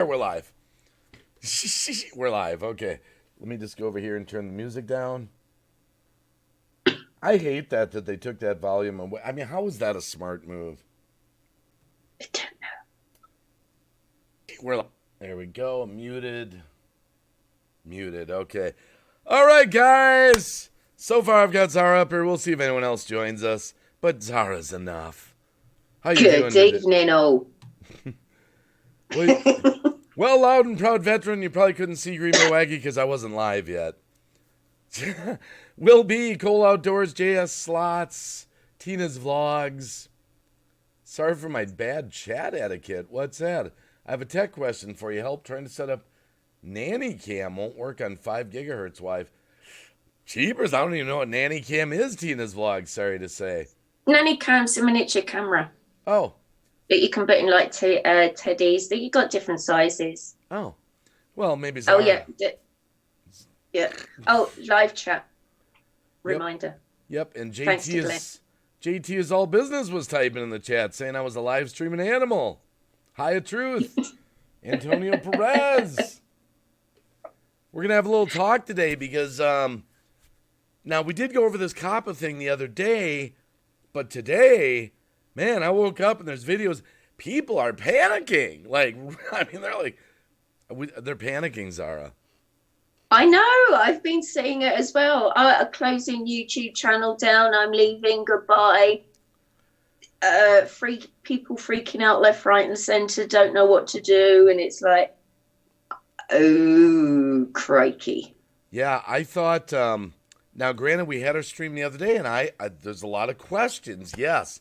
We're live. We're live. Okay. Let me just go over here and turn the music down. I hate that they took that volume away. I mean, how is that a smart move? I don't know. We're live. There we go. Muted. Muted. Okay. All right, guys. So far, I've got Zara up here. We'll see if anyone else joins us. But Zara's enough. How you Good doing evening, all. Well, loud and proud veteran, you probably couldn't see Green Bay Wacky because I wasn't live yet. Will be Cole Outdoors, JS Slots, Tina's Vlogs. Sorry for my bad chat etiquette. What's that? I have a tech question for you. Help trying to set up nanny cam won't work on 5 gigahertz wife. Cheapers, I don't even know what nanny cam is, Tina's Vlogs, sorry to say. Nanny cam's a miniature camera Oh. that you can put in like teddies. That you got different sizes. Oh. Well, maybe Zara. Oh yeah, yeah. Oh, live chat. Reminder. Yep, and Thanks to JT is all business was typing in the chat saying I was a live streaming animal. High truth. Antonio Perez. We're gonna have a little talk today because now we did go over this Coppa thing the other day, but today, man, I woke up and there's videos. People are panicking. Like, I mean, they're panicking, Zara. I know. I've been seeing it as well. Closing YouTube channel down. I'm leaving. Goodbye. People freaking out left, right, and center. Don't know what to do, and it's like, oh, crikey. Yeah, I thought. Now, granted, we had our stream the other day, and there's a lot of questions. Yes,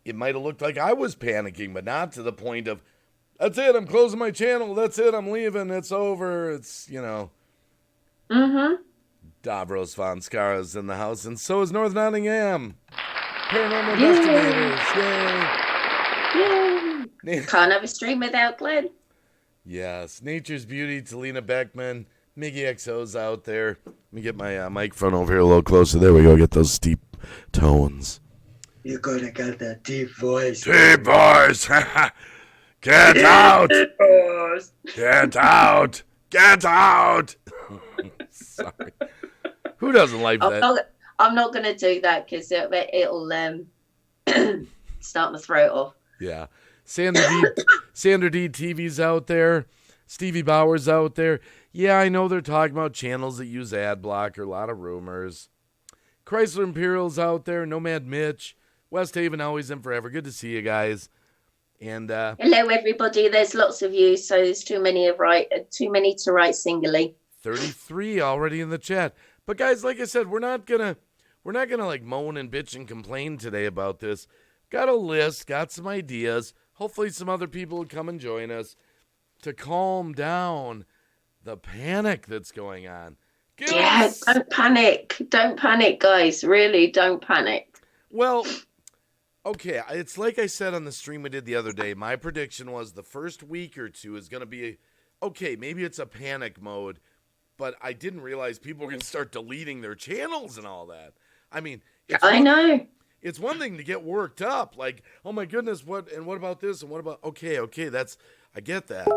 it might have looked like I was panicking, but not to the point of, that's it, I'm closing my channel. That's it, I'm leaving. It's over. It's, Mm-hmm. Davros Von Skara's in the house, and so is North Nottingham. Paranormal investigators. Yay. Can't have a stream without Glenn. Yes. Nature's Beauty, Talina Beckman. Miggy XO's out there. Let me get my microphone over here a little closer. There we go. Get those steep tones. You're gonna get that deep voice. Deep voice. Get out. Get out. Get out. Sorry. Who doesn't like that? I'm not going to do that because it'll start my throat off. Yeah. Sandra D TV's out there. Stevie Bauer's out there. Yeah, I know they're talking about channels that use ad blocker. A lot of rumors. Chrysler Imperial's out there. Nomad Mitch. West Haven always and forever. Good to see you guys. And hello, everybody. There's lots of you, so there's too many to write singly. 33 already in the chat. But guys, like I said, we're not gonna like moan and bitch and complain today about this. Got a list, got some ideas. Hopefully some other people will come and join us to calm down the panic that's going on. Don't panic. Don't panic, guys. Really, don't panic. Well, okay, it's like I said on the stream we did the other day. My prediction was the first week or two is going to be, okay, maybe it's a panic mode, but I didn't realize people were going to start deleting their channels and all that. I mean, I know. It's one thing to get worked up, like, oh my goodness, what about this and what about, okay, I get that.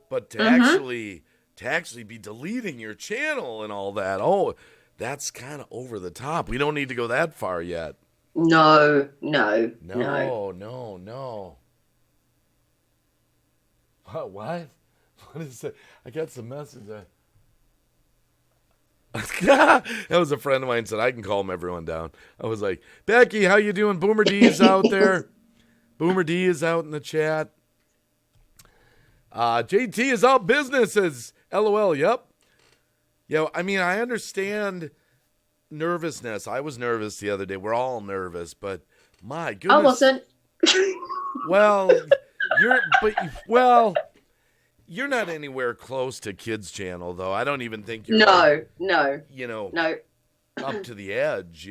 But to actually be deleting your channel and all that, oh, that's kind of over the top. We don't need to go that far yet. No. What? What is that? I got some message. That was a friend of mine said I can calm everyone down. I was like, Becky, how you doing? Boomer D is out there. Boomer D is out in the chat. JT is out businesses. LOL. Yep. I mean, I understand nervousness. I was nervous the other day. We're all nervous, but my goodness. I wasn't. Well, you're not anywhere close to Kids Channel, though. I don't even think you're. No. Up to the edge,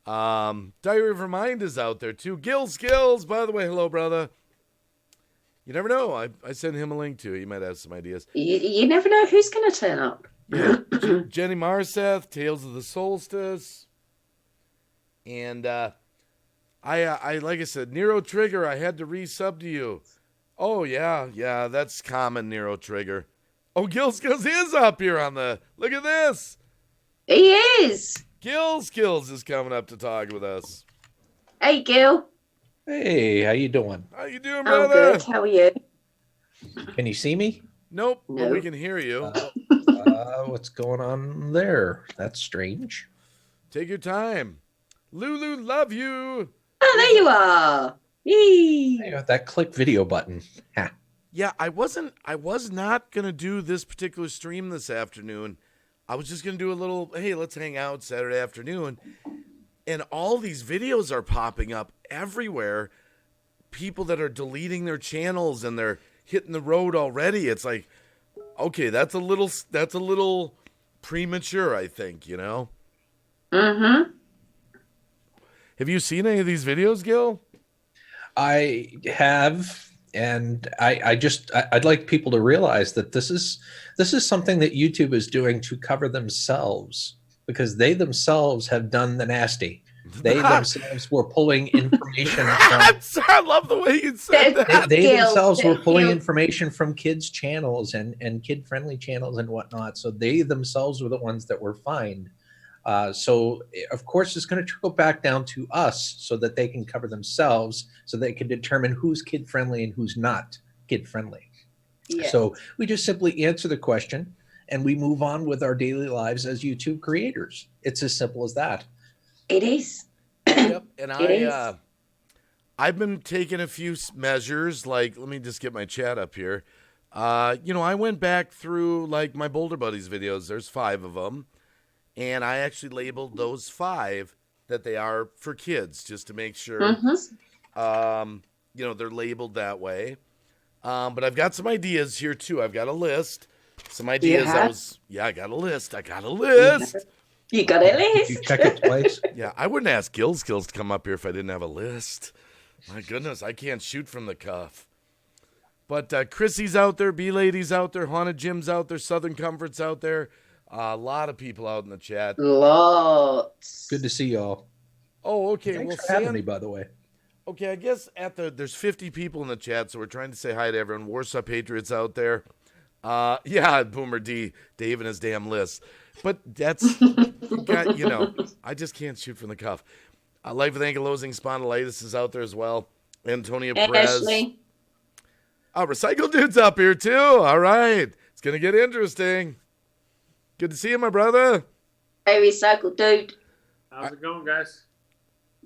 Diary of Her Mind is out there, too. Gil Skills, by the way, hello, brother. You never know. I sent him a link, too. He might have some ideas. You never know who's going to turn up. Yeah. Jenny Marseth, Tales of the Solstice. And I like I said, Nero Trigger, I had to resub to you. Oh, yeah, that's common Nero trigger. Oh, Gil Skills is up here on the... Look at this. He is. Gil Skills is coming up to talk with us. Hey, Gil. Hey, how you doing? How you doing, I'm brother? good. How are you? Can you see me? Nope, but No. we can hear you. What's going on there? That's strange. Take your time. Lulu, love you. Oh, there you are. Yee. Hey, that click video button. Ha. Yeah, I was not going to do this particular stream this afternoon. I was just going to do a little, hey, let's hang out Saturday afternoon. And all these videos are popping up everywhere. People that are deleting their channels and they're hitting the road already. It's like, okay, that's a little premature, I think, you know? Mm-hmm. Have you seen any of these videos, Gil? I have, and I'd like people to realize that this is something that YouTube is doing to cover themselves, because they themselves have done the nasty. They themselves were pulling information from... I'm sorry, I love the way you said that. They themselves were pulling information from kids' channels and kid-friendly channels and whatnot. So they themselves were the ones that were fined. So, of course, it's going to trickle back down to us so that they can cover themselves, so they can determine who's kid-friendly and who's not kid-friendly. Yes. So we just simply answer the question and we move on with our daily lives as YouTube creators. It's as simple as that. It is. Yep, and It is. I've been taking a few measures. Like, let me just get my chat up here. I went back through like my Boulder Buddies videos. There's 5 of them, and I actually labeled those 5 that they are for kids, just to make sure. Mm-hmm. They're labeled that way. But I've got some ideas here too. I've got a list. Some ideas. I got a list. You got a list. Did you check it twice? Yeah, I wouldn't ask Gil Skills to come up here if I didn't have a list. My goodness, I can't shoot from the cuff. But Chrissy's out there, B-Lady's out there, Haunted Jim's out there, Southern Comfort's out there. A lot of people out in the chat. Lots. Good to see y'all. Oh, okay. Thanks Well, for having me, by the way. Okay, I guess there's 50 people in the chat, so we're trying to say hi to everyone. Warsaw Patriots out there. Yeah, Boomer D, Dave and his damn list. But that's, I just can't shoot from the cuff. Life with ankylosing spondylitis is out there as well. Antonio Perez. Ashley. Recycle Dude's up here too. All right. It's going to get interesting. Good to see you, my brother. Hey, Recycle Dude. How's it going, guys?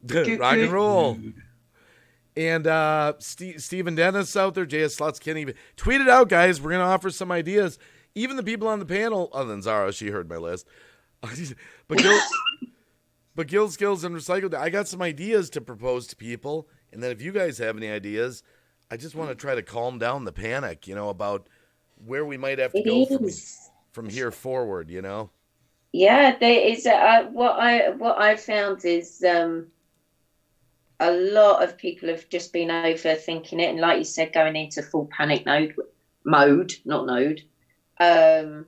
Rock and roll. And Stephen Dennis out there, JS Sluts Kenny. Tweet it out, guys. We're going to offer some ideas. Even the people on the panel, other than Zara, she heard my list. But Gil Skills and Recycled, I got some ideas to propose to people. And then if you guys have any ideas, I just want to try to calm down the panic, about where we might have to go from here forward, Yeah, there is. What I found is a lot of people have just been overthinking it, and like you said, going into full panic mode, when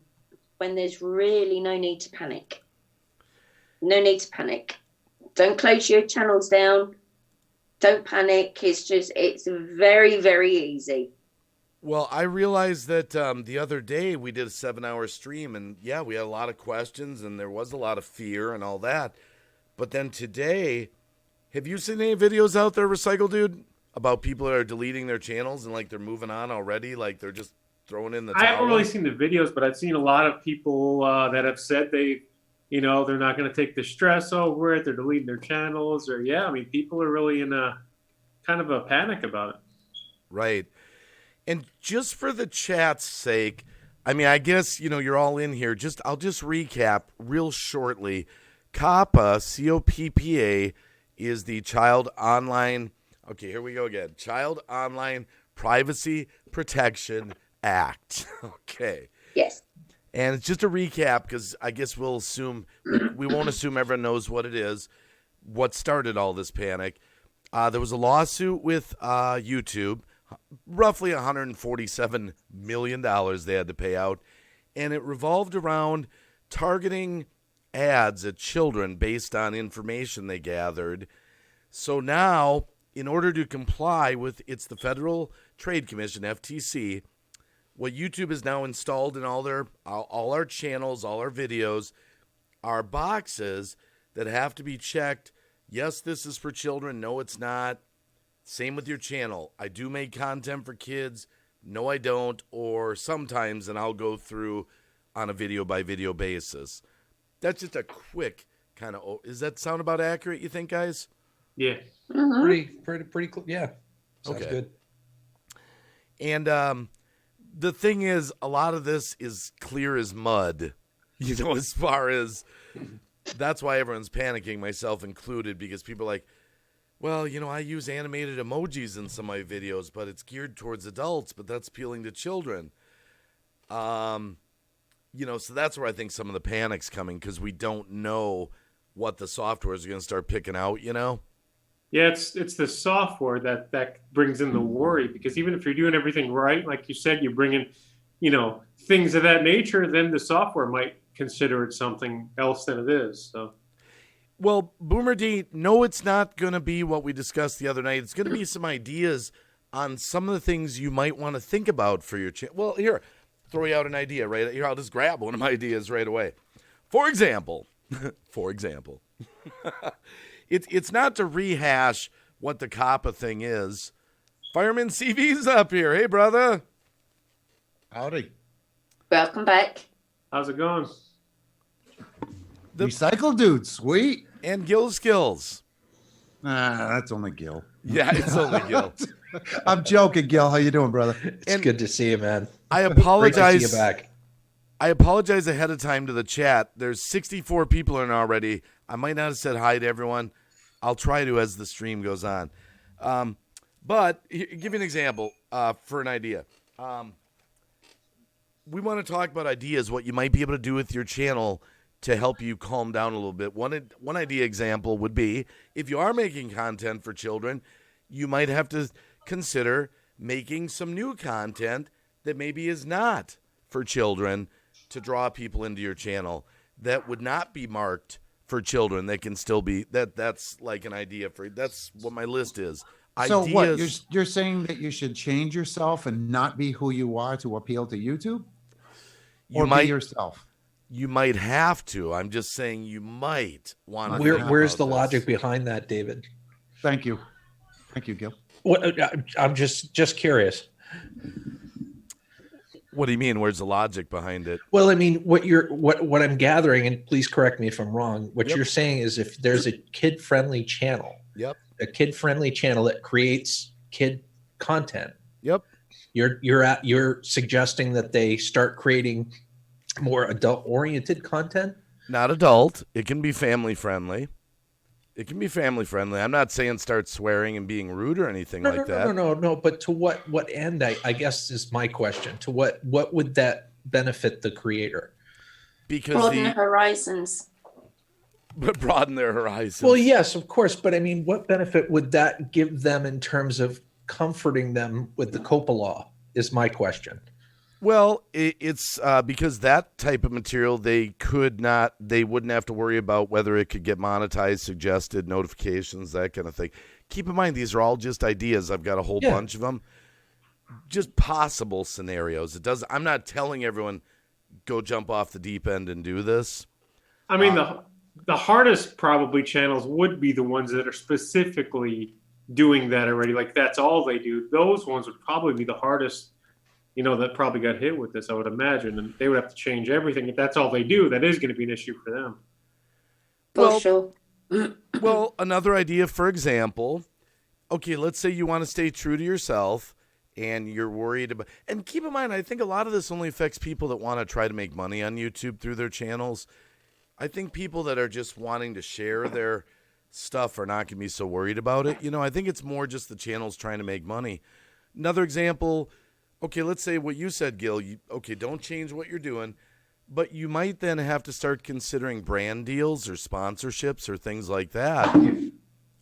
there's really no need to panic. No need to panic. Don't close your channels down. Don't panic. It's very, very easy. Well, I realized that the other day we did a 7-hour stream, and yeah, we had a lot of questions, and there was a lot of fear and all that. But then today, have you seen any videos out there, Recycle Dude, about people that are deleting their channels and like they're moving on already, like they're just throwing in the towel? I haven't really seen the videos, but I've seen a lot of people that have said they're not going to take the stress over it. They're deleting their channels, or people are really in a kind of a panic about it. Right. And just for the chat's sake, I guess, you're all in here. I'll just recap real shortly. Coppa, COPPA, is the Child Online, okay, here we go again. Child Online Privacy Protection Act. Okay. Yes. And it's just a recap because I guess we won't assume everyone knows what it is, what started all this panic. There was a lawsuit with YouTube, roughly $147 million they had to pay out, and it revolved around targeting ads at children based on information they gathered. So now, in order to comply with, it's the Federal Trade Commission, FTC, what YouTube has now installed in all our channels, all our videos, are boxes that have to be checked. Yes, this is for children. No, it's not. Same with your channel. I do make content for kids. No, I don't. Or sometimes, and I'll go through on a video by video basis. That's just a quick kind of. Does that sound about accurate, you think, guys? Yeah. Pretty cool. Yeah. Sounds good. And the thing is, a lot of this is clear as mud, as far as that's why everyone's panicking, myself included, because people are like, well, I use animated emojis in some of my videos, but it's geared towards adults, but that's appealing to children. So that's where I think some of the panic's coming, because we don't know what the software is going to start picking out, Yeah, it's the software that brings in the worry, because even if you're doing everything right, like you said, you're bringing, things of that nature, then the software might consider it something else than it is. So, well, Boomer D, no, it's not going to be what we discussed the other night. It's going to be some ideas on some of the things you might want to think about for your channel. Well, here, throw you out an idea right here. I'll just grab one of my ideas right away. For example, It's not to rehash what the Coppa thing is. Fireman CV's up here. Hey, brother. Howdy. Welcome back. how's it going? Recycle dude, sweet. And Gil Skills. That's only Gil. Yeah, it's only Gil. I'm joking, Gil. How you doing, brother? It's good to see you, man. I apologize. Great to see you back. I apologize ahead of time to the chat. There's 64 people in already. I might not have said hi to everyone. I'll try to as the stream goes on. But give you an example for an idea. We want to talk about ideas, what you might be able to do with your channel to help you calm down a little bit. One idea example would be, if you are making content for children, you might have to consider making some new content that maybe is not for children to draw people into your channel that would not be marked for children. That can still be that's like an idea for, that's what my list is. So ideas, what you're saying that you should change yourself and not be who you are to appeal to YouTube, or you might be yourself? You might have to. I'm just saying you might want to. Where's the logic behind that, David? Thank you, Gil. What I'm just curious. What do you mean? Where's the logic behind it? Well, I mean, what I'm gathering, and please correct me if I'm wrong. What you're saying is, if there's a kid-friendly channel, a kid-friendly channel that creates kid content, you're suggesting that they start creating more adult-oriented content. Not adult. It can be family-friendly. I'm not saying start swearing and being rude or anything like that. No. But to what end? I guess is my question. To what would that benefit the creator? Because Broaden the horizons. Broaden their horizons. Well, yes, of course. But I mean, what benefit would that give them in terms of comforting them with the Coppa law? Is my question. Well, it's because that type of material, they wouldn't have to worry about whether it could get monetized, suggested, notifications, that kind of thing. Keep in mind, these are all just ideas. I've got a whole bunch of them. Just possible scenarios. I'm not telling everyone, go jump off the deep end and do this. I mean, the hardest probably channels would be the ones that are specifically doing that already. Like, that's all they do. Those ones would probably be the hardest, that probably got hit with this, I would imagine. And they would have to change everything. If that's all they do, that is going to be an issue for them. For sure. Well, another idea, for example, okay, let's say you want to stay true to yourself and you're worried about, and keep in mind, I think a lot of this only affects people that want to try to make money on YouTube through their channels. I think people that are just wanting to share their stuff are not going to be so worried about it. I think it's more just the channels trying to make money. Another example, okay, let's say what you said, Gil. Don't change what you're doing, but you might then have to start considering brand deals or sponsorships or things like that.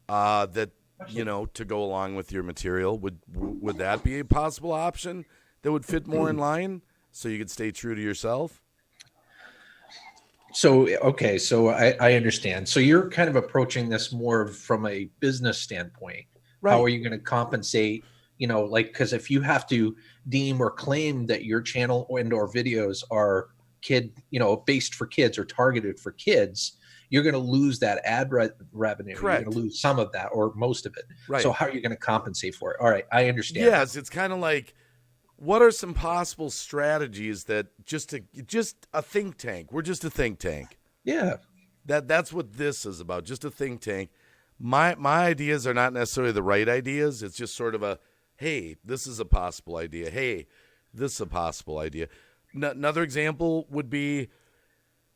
To go along with your material. Would that be a possible option that would fit more in line, so you could stay true to yourself? So I understand. So you're kind of approaching this more from a business standpoint. Right. How are you going to compensate You know, like, because if you have to deem or claim that your channel and or videos are kid, you know, based for kids or targeted for kids, you're going to lose that ad revenue. Correct. You're going to lose some of that or most of it. Right. So how are you going to compensate for it? All right, I understand. Yes, it's kind of like, what are some possible strategies that just a think tank? We're just a think tank. Yeah. That's what this is about, just a think tank. My ideas are not necessarily the right ideas. It's just sort of a, hey, this is a possible idea. Hey, this is a possible idea. Another example would be,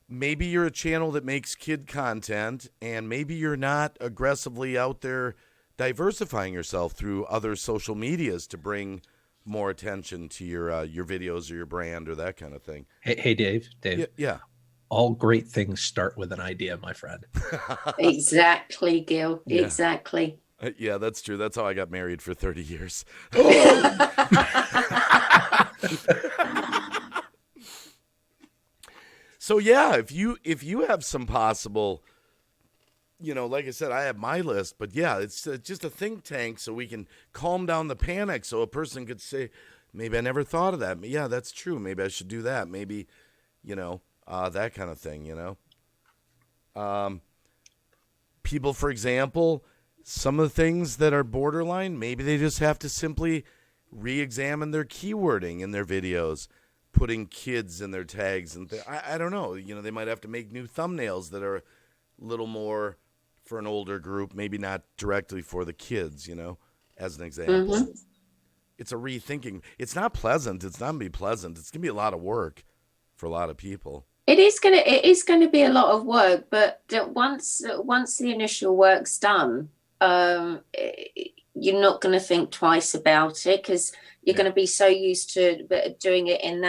maybe you're a channel that makes kid content, and maybe you're not aggressively out there diversifying yourself through other social medias to bring more attention to your videos or your brand or that kind of thing. Hey, Dave. Yeah. All great things start with an idea, my friend. Exactly, Gil. Yeah. Exactly. Yeah, that's true. That's how I got married for 30 years. So yeah, if you have some possible, you know, like I said, I have my list, but yeah, it's just a think tank so we can calm down the panic, so a person could say, maybe I never thought of that. Yeah, that's true. Maybe I should do that. Maybe, you know, that kind of thing, you know. People, for example, some of the things that are borderline, maybe they just have to simply re-examine their keywording in their videos, putting kids in their tags and I don't know. You know, they might have to make new thumbnails that are a little more for an older group, maybe not directly for the kids, you know, as an example. Mm-hmm. It's a rethinking. It's not pleasant. It's not going to be pleasant. It's going to be a lot of work for a lot of people. It is going to be a lot of work, but once the initial work's done, you're not going to think twice about it, because you're going to be so used to doing it in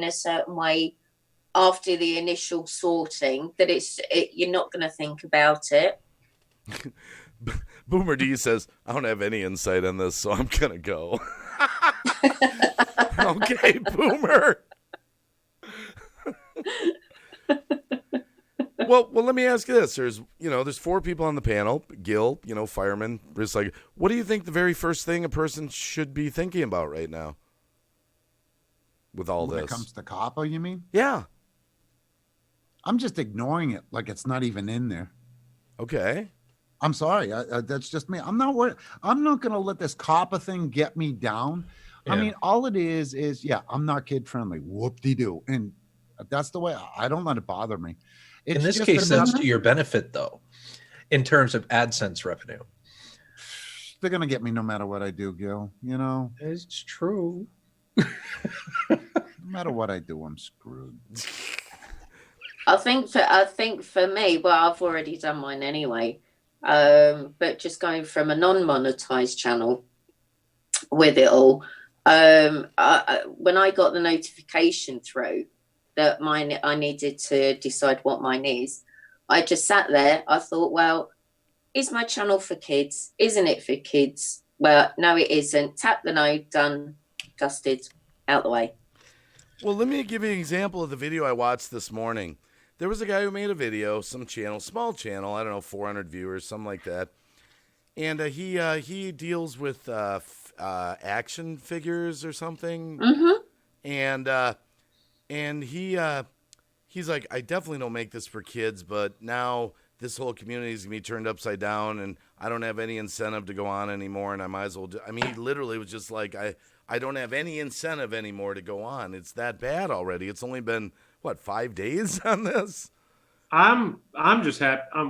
a certain way after the initial sorting that you're not going to think about it. Boomer D says, I don't have any insight on this, so I'm going to go. Okay, Boomer. Well, let me ask you this. There's 4 people on the panel. Gil, fireman, just like, what do you think the very first thing a person should be thinking about right now with all this? When it comes to Coppa, you mean? Yeah. I'm just ignoring it like it's not even in there. Okay. I'm sorry. That's just me. I'm not worried. I'm not going to let this Coppa thing get me down. Yeah. I mean, all it is, I'm not kid friendly. Whoop-de-doo. And that's the way I don't let it bother me. In this case, that's to your benefit, though, in terms of AdSense revenue. They're going to get me no matter what I do, Gil. You know? It's true. No matter what I do, I'm screwed. I think for me, well, I've already done mine anyway. But just going from a non-monetized channel with it all, when I got the notification through that I needed to decide what mine is, I just sat there. I thought, well, is my channel for kids? Isn't it for kids? Well, no, it isn't. Tap the node, done, dusted, out the way. Well, let me give you an example of the video I watched this morning. There was a guy who made a video, some channel, small channel, I don't know, 400 viewers, something like that. And he deals with action figures or something. Mm-hmm. And he's like, I definitely don't make this for kids, but now this whole community is going to be turned upside down, and I don't have any incentive to go on anymore, and I might as well do. I mean, he literally was just like, I don't have any incentive anymore to go on. It's that bad already. It's only been, 5 days on this? I'm just happy. I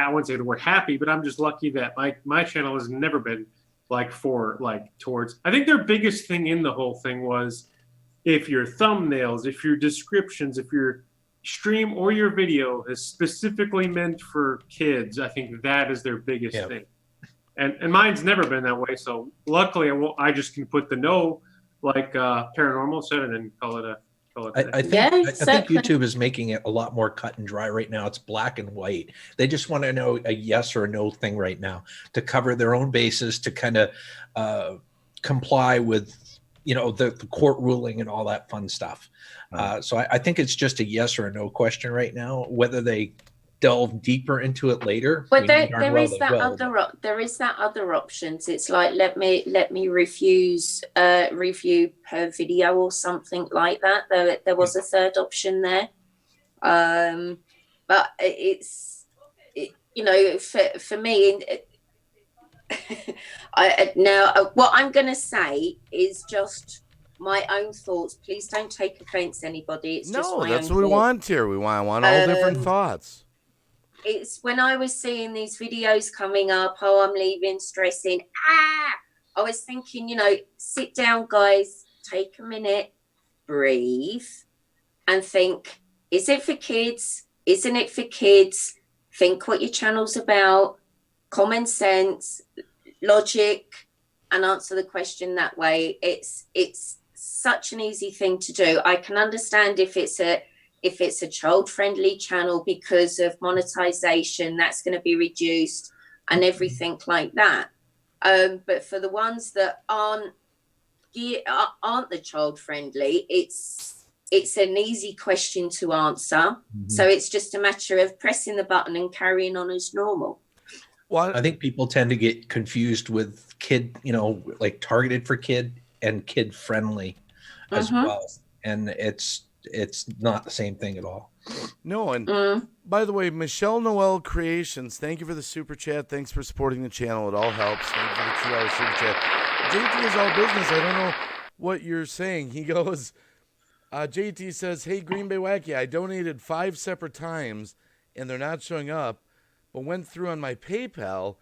wouldn't say the word happy, but I'm just lucky that my channel has never been towards. I think their biggest thing in the whole thing was, if your thumbnails, if your descriptions, if your stream or your video is specifically meant for kids, I think that is their biggest thing. And mine's never been that way. So luckily, I just can put the no, like Paranormal said, and then call it a. I think YouTube is making it a lot more cut and dry right now. It's black and white. They just want to know a yes or a no thing right now to cover their own bases, to kind of comply with, the court ruling and all that fun stuff. So I think it's just a yes or a no question right now. Whether they delve deeper into it later. But we know darn there well is they that will, other but- there is that other options. It's like let me refuse review per video or something like that. There was a third option there, but for me. Now, what I'm going to say is just my own thoughts. Please don't take offense, anybody. It's just No, my that's own what we thoughts. want here. We want all different thoughts. It's when I was seeing these videos coming up, oh, I'm leaving, stressing. I was thinking, sit down, guys, take a minute, breathe, and think, is it for kids? Isn't it for kids? Think what your channel's about, common sense, logic, and answer the question that way. It's such an easy thing to do. I can understand if it's a child-friendly channel because of monetization, that's going to be reduced and everything like that. But for the ones that aren't the child-friendly, it's an easy question to answer. Mm-hmm. So it's just a matter of pressing the button and carrying on as normal. Well, I think people tend to get confused with kid, like targeted for kid and kid friendly as well. And it's not the same thing at all. No, and by the way, Michelle Noel Creations, thank you for the super chat. Thanks for supporting the channel. It all helps. Thank you for the $2 super chat. JT is all business. I don't know what you're saying. He goes, JT says, hey, Green Bay Wacky, I donated 5 separate times and they're not showing up, but went through on my PayPal.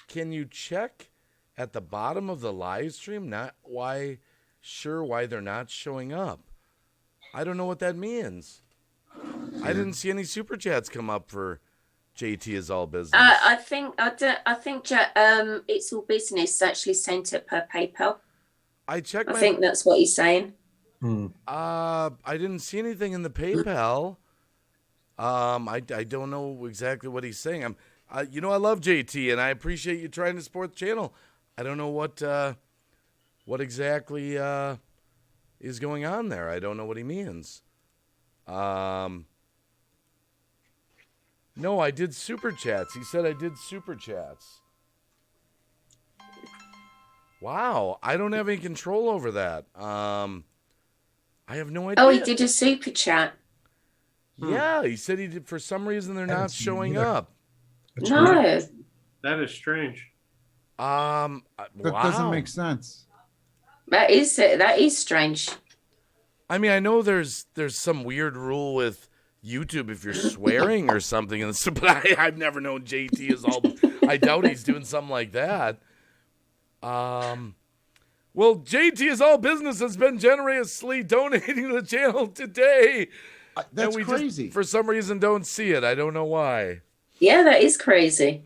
Can you check at the bottom of the live stream? Not why they're not showing up. I don't know what that means. I didn't see any super chats come up for JT is all business. I think it's all business actually sent it per PayPal. I think that's what he's saying. I didn't see anything in the PayPal. I don't know exactly what he's saying. I love JT and I appreciate you trying to support the channel. I don't know what exactly is going on there. I don't know what he means. No, I did super chats. He said I did super chats. Wow, I don't have any control over that. I have no idea. Oh, he did a super chat. Yeah, he said he did. For some reason, they're not showing up. No, that is strange. That doesn't make sense. That is strange. I mean, I know there's some weird rule with YouTube if you're swearing or something, but I've never known JT is all. I doubt he's doing something like that. Well, JT is all business has been generously donating to the channel today. That's crazy. Just, for some reason, don't see it. I don't know why. Yeah, that is crazy.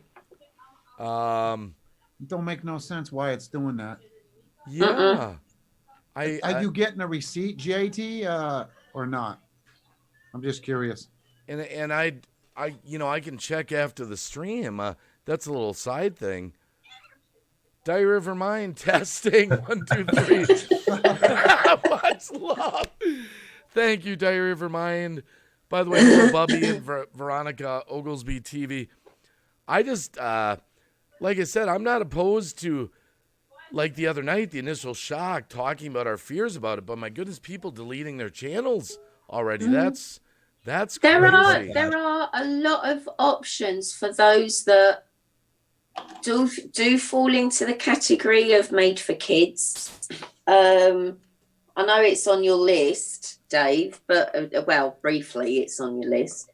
It don't make no sense why it's doing that. Yeah. Are you getting a receipt, JT, or not? I'm just curious. And I can check after the stream. That's a little side thing. Diary of Her Mind testing 1, 2, 3. Much love. Thank you, Diary of Her Mind. By the way, hello, Bubby and Veronica Oglesby TV. I just, like I said, I'm not opposed to, like the other night, the initial shock, talking about our fears about it. But my goodness, people deleting their channels already. That's crazy. There are a lot of options for those that do fall into the category of made for kids. I know it's on your list, Dave, but briefly it's on your list.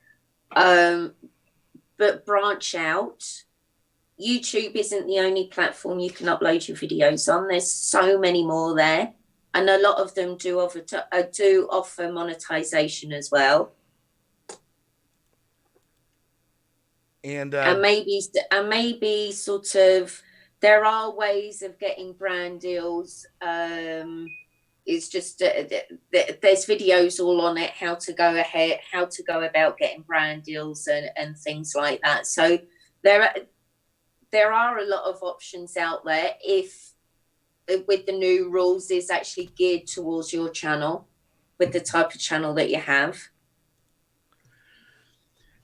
But branch out. YouTube isn't the only platform you can upload your videos on. There's so many more there, and a lot of them do offer monetization as well. And maybe sort of there are ways of getting brand deals. It's just there's videos all on it, how to go about getting brand deals and things like that. So there are a lot of options out there if with the new rules is actually geared towards your channel with the type of channel that you have.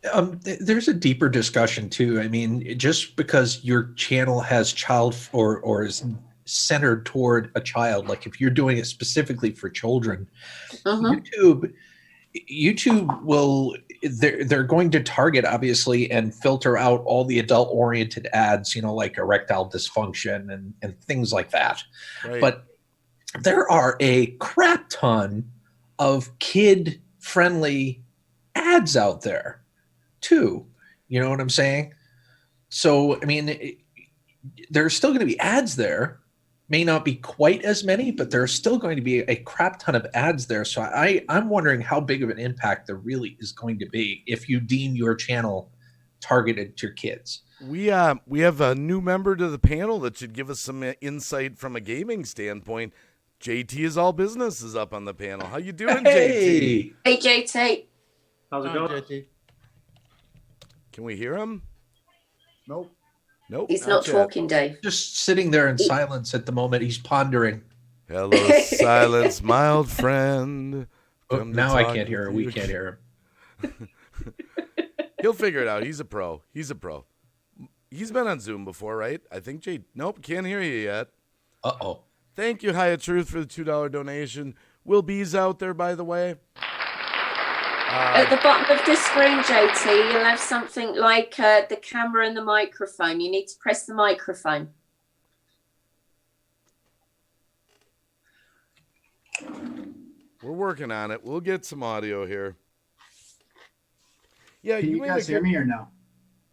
There's a deeper discussion too. I mean, just because your channel has child or is centered toward a child, like if you're doing it specifically for children, YouTube will they're going to target obviously and filter out all the adult oriented ads, like erectile dysfunction and things like that. Right. But there are a crap ton of kid friendly ads out there too. You know what I'm saying? So, I mean, there's still going to be ads there. May not be quite as many, but there's still going to be a crap ton of ads there. So I'm wondering how big of an impact there really is going to be if you deem your channel targeted to kids. We have a new member to the panel that should give us some insight from a gaming standpoint. JT is All Business is up on the panel. How you doing, JT? Hey, JT. How's it going? JT. Can we hear him? Nope. Nope. He's not yet. talking, Dave. Just sitting there in silence at the moment. He's pondering. Hello, silence, my old friend. Oh, now I can't hear him. We can't hear him. He'll figure it out. He's a pro. He's been on Zoom before, right? I think Nope, can't hear you yet. Uh-oh. Thank you, Hyatt Truth, for the $2 donation. Will B's out there, by the way. At the bottom of the screen, JT, you'll have something like the camera and the microphone. You need to press the microphone. We're working on it. We'll get some audio here. Yeah, Can you guys hear me or no?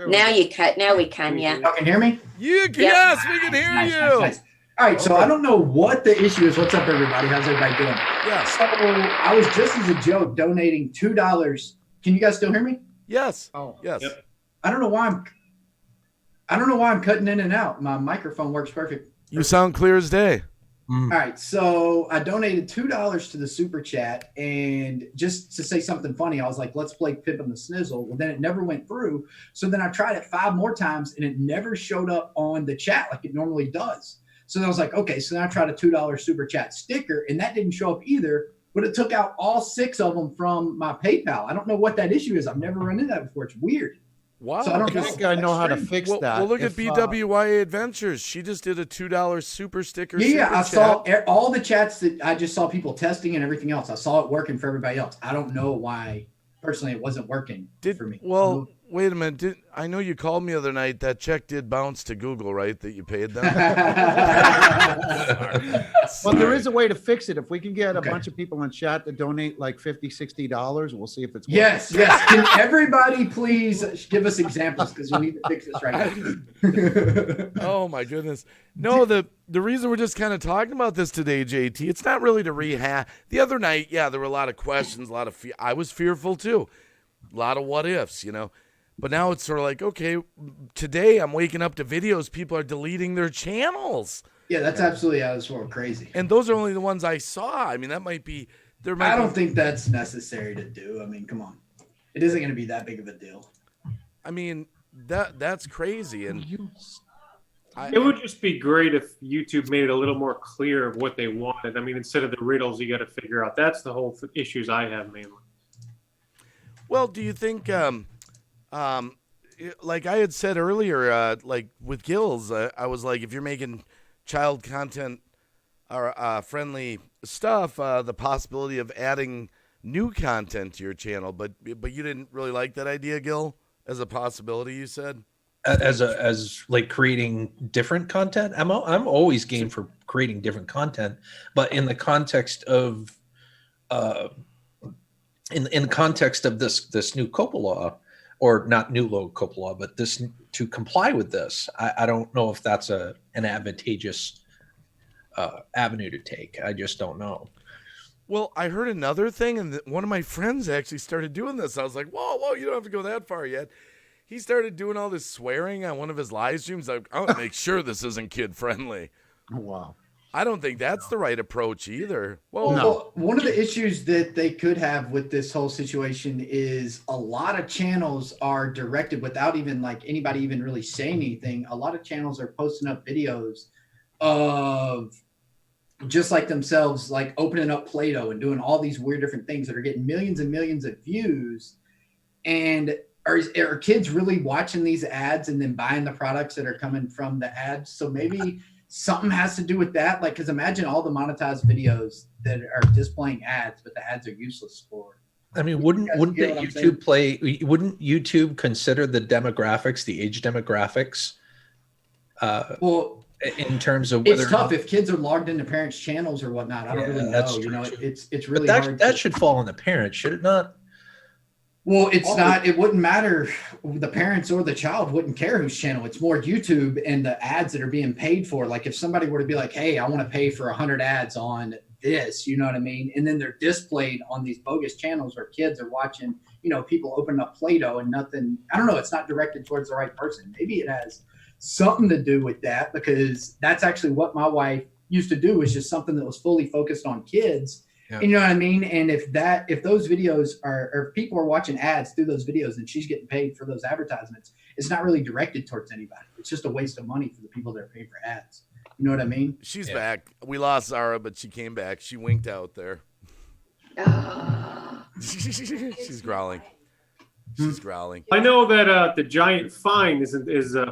Now you can. Now we can. Yeah. Y'all can hear me? Yes, we can hear you. Nice. All right, so I don't know what the issue is. What's up, everybody? How's everybody doing? Yes. So I was just as a joke donating $2. Can you guys still hear me? Yes. Oh, yes. Yep. I don't know why I'm cutting in and out. My microphone works perfect. You sound clear as day. All right, so I donated $2 to the super chat, and just to say something funny, I was like, "Let's play Pip and the Snizzle." Well, then it never went through. So then I tried it 5 more times, and it never showed up on the chat like it normally does. So then I was like, okay. So then I tried a $2 super chat sticker, and that didn't show up either. But it took out all 6 of them from my PayPal. I don't know what that issue is. I've never run into that before. It's weird. Wow. So I don't I think I know how to fix well, that. well, look at If, BWYA Adventures. She just did a $2 super sticker. Yeah, super I chat. saw all the chats that I just saw people testing and everything else. I saw it working for everybody else. I don't know why, personally, it wasn't working for me. Well, wait a minute. I know you called me the other night. That check did bounce to Google, right? That you paid them. But there is a way to fix it. If we can get a Okay. bunch of people in chat to donate like $50, $60, we'll see if it's working. Yes. Can everybody please give us examples, because we need to fix this right now. Oh my goodness. No, the reason we're just kind of talking about this today, JT, it's not really to rehash. The other night, yeah, there were a lot of questions, a lot of I was fearful too. A lot of what ifs, But now it's sort of like, okay, today I'm waking up to videos. People are deleting their channels. Yeah, that's absolutely out of this world crazy. And those are only the ones I saw. I mean, that might be, I don't think that's necessary to do. I mean, come on. It isn't going to be that big of a deal. I mean, that's crazy. And It would just be great if YouTube made it a little more clear of what they wanted. I mean, instead of the riddles you got to figure out. That's the whole issues I have mainly. well, do you think, like I had said earlier, like with Gills, I was like, if you're making child content or friendly stuff, the possibility of adding new content to your channel, but you didn't really like that idea, Gil, as a possibility. You said as like creating different content. I'm always game for creating different content, but in the context of in the context of this new Coppa law, or not new Coppa law, but this to comply with this, I don't know if that's an advantageous avenue to take. I just don't know. Well, I heard another thing, and one of my friends actually started doing this. I was like, whoa, you don't have to go that far yet. He started doing all this swearing on one of his live streams. I want to make sure this isn't kid-friendly. Oh, wow. I don't think that's the right approach either. Well, No. one of the issues that they could have with this whole situation is a lot of channels are directed without even like anybody even really saying anything. A lot of channels are posting up videos of just like themselves, like opening up Play-Doh and doing all these weird different things that are getting millions and millions of views. And are kids really watching these ads and then buying the products that are coming from the ads? So maybe something has to do with that. Like, because imagine all the monetized videos that are displaying ads, but the ads are useless for. I mean, wouldn't YouTube consider the demographics, the age demographics? Well, in terms of whether it's tough if kids are logged into parents' channels or whatnot. I don't really know. You know, it's really hard. That should fall on the parents, should it not? Well, it's not. It wouldn't matter. The parents or the child wouldn't care whose channel. It's more YouTube and the ads that are being paid for. Like if somebody were to be like, "Hey, I want to pay for 100 ads on this," you know what I mean? And then they're displayed on these bogus channels where kids are watching. You know, people open up Play-Doh and nothing. I don't know. It's not directed towards the right person. Maybe it has something to do with that, because that's actually what my wife used to do, was just something that was fully focused on kids. Yeah. You know what I mean? And if those videos are, or if people are watching ads through those videos and she's getting paid for those advertisements, it's not really directed towards anybody. It's just a waste of money for the people that are paying for ads. You know what I mean? She's back. We lost Zara, but she came back. She winked out there. She's growling. She's growling. I know that the giant fine is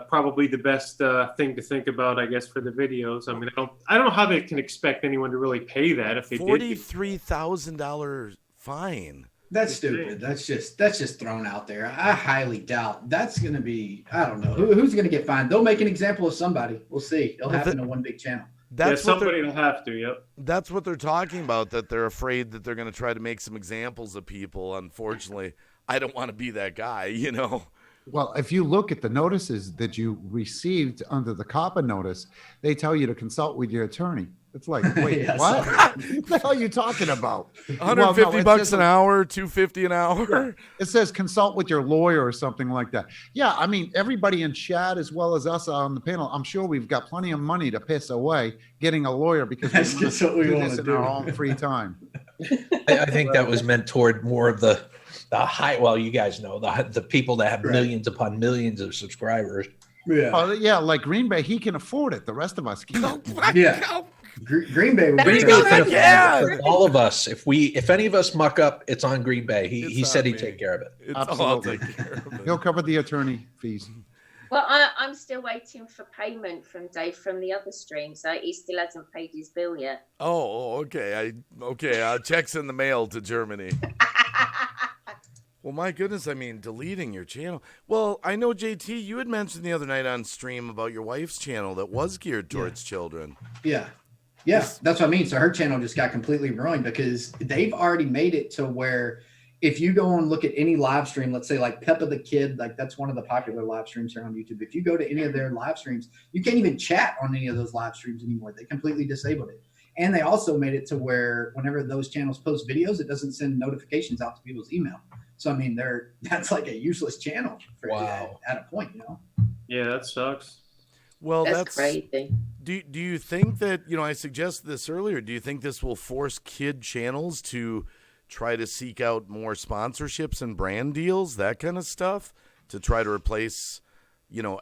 probably the best thing to think about, I guess, for the videos. I mean, I don't know how they can expect anyone to really pay that if they $43,000 fine. That's stupid. That's just thrown out there. I highly doubt that's going to be. I don't know who's going to get fined. They'll make an example of somebody. We'll see. It'll happen to one big channel. Somebody will have to. Yep. That's what they're talking about. That they're afraid that they're going to try to make some examples of people. Unfortunately, I don't want to be that guy, you know. Well, if you look at the notices that you received under the Coppa notice, they tell you to consult with your attorney. It's like, wait, what? What the hell are you talking about? $150 an hour, $250 an hour. Yeah. It says consult with your lawyer or something like that. Yeah, I mean, everybody in chat as well as us on the panel, I'm sure we've got plenty of money to piss away getting a lawyer because that's just what we want to do in our own free time. I think that was meant toward more of the high. Well, you guys know the people that have millions upon millions of subscribers. Yeah, yeah, like Green Bay, he can afford it. The rest of us can't. Yeah. Green Bay would be all of us. If any of us muck up, it's on Green Bay. He said he'd take care of it. Absolutely. He'll cover the attorney fees. Well, I'm still waiting for payment from Dave from the other stream, so he still hasn't paid his bill yet. Oh, okay. Checks in the mail to Germany. Well, my goodness, I mean, deleting your channel. Well, I know, JT, you had mentioned the other night on stream about your wife's channel that was geared towards children. Yeah. Yeah, that's what I mean. So her channel just got completely ruined because they've already made it to where if you go and look at any live stream, let's say like Peppa the Kid, like that's one of the popular live streams here on YouTube. If you go to any of their live streams, you can't even chat on any of those live streams anymore. They completely disabled it. And they also made it to where whenever those channels post videos, it doesn't send notifications out to people's email. So, I mean, that's like a useless channel for at a point, you know? Yeah, that sucks. Well, that's crazy. Do you think that, I suggested this earlier, do you think this will force kid channels to try to seek out more sponsorships and brand deals, that kind of stuff, to try to replace,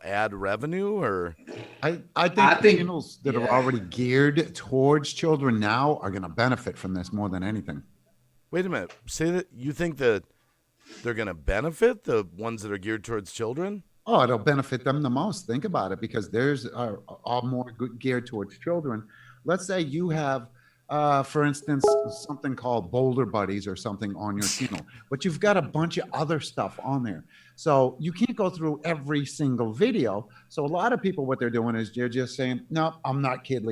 ad revenue? Or I think channels that are already geared towards children now are going to benefit from this more than anything. Wait a minute. Say that you think that they're going to benefit the ones that are geared towards children? Oh, it'll benefit them the most. Think about it, because there's all more geared towards children. Let's say you have, for instance, something called Boulder Buddies or something on your channel, but you've got a bunch of other stuff on there. So you can't go through every single video. So a lot of people, what they're doing is they're just saying, no, I'm not kid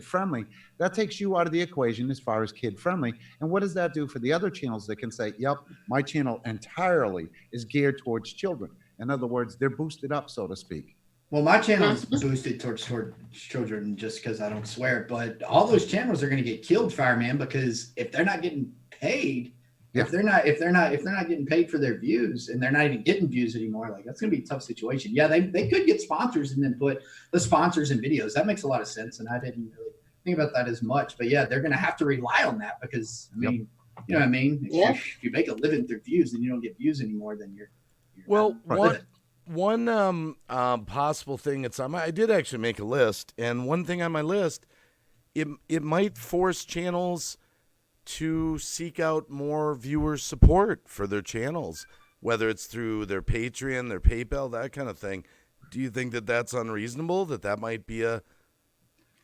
friendly. That takes you out of the equation as far as kid friendly. And what does that do for the other channels that can say, yep, my channel entirely is geared towards children? In other words, they're boosted up, so to speak. Well, my channel is boosted towards children just because I don't swear. But all those channels are going to get killed, Fireman, because if they're not getting paid, if they're not getting paid for their views, and they're not even getting views anymore, like that's going to be a tough situation. Yeah, they could get sponsors and then put the sponsors in videos. That makes a lot of sense, and I didn't really think about that as much. But yeah, they're going to have to rely on that because you know what I mean. If you make a living through views and you don't get views anymore, then you're well. One possible thing that's on I did actually make a list, and one thing on my list, it might force channels to seek out more viewer support for their channels. whether it's through their Patreon, their PayPal, that kind of thing. Do you think that that's unreasonable? That might be a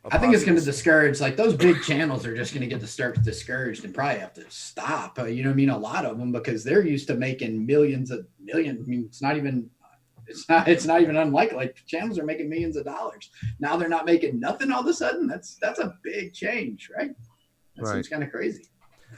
I think it's going to discourage, like those big channels are just going to get discouraged and probably have to stop. You know what I mean? A lot of them, because they're used to making millions. I mean, it's not even unlikely. Like channels are making millions of dollars. Now they're not making nothing all of a sudden. That's a big change, right? That seems kind of crazy.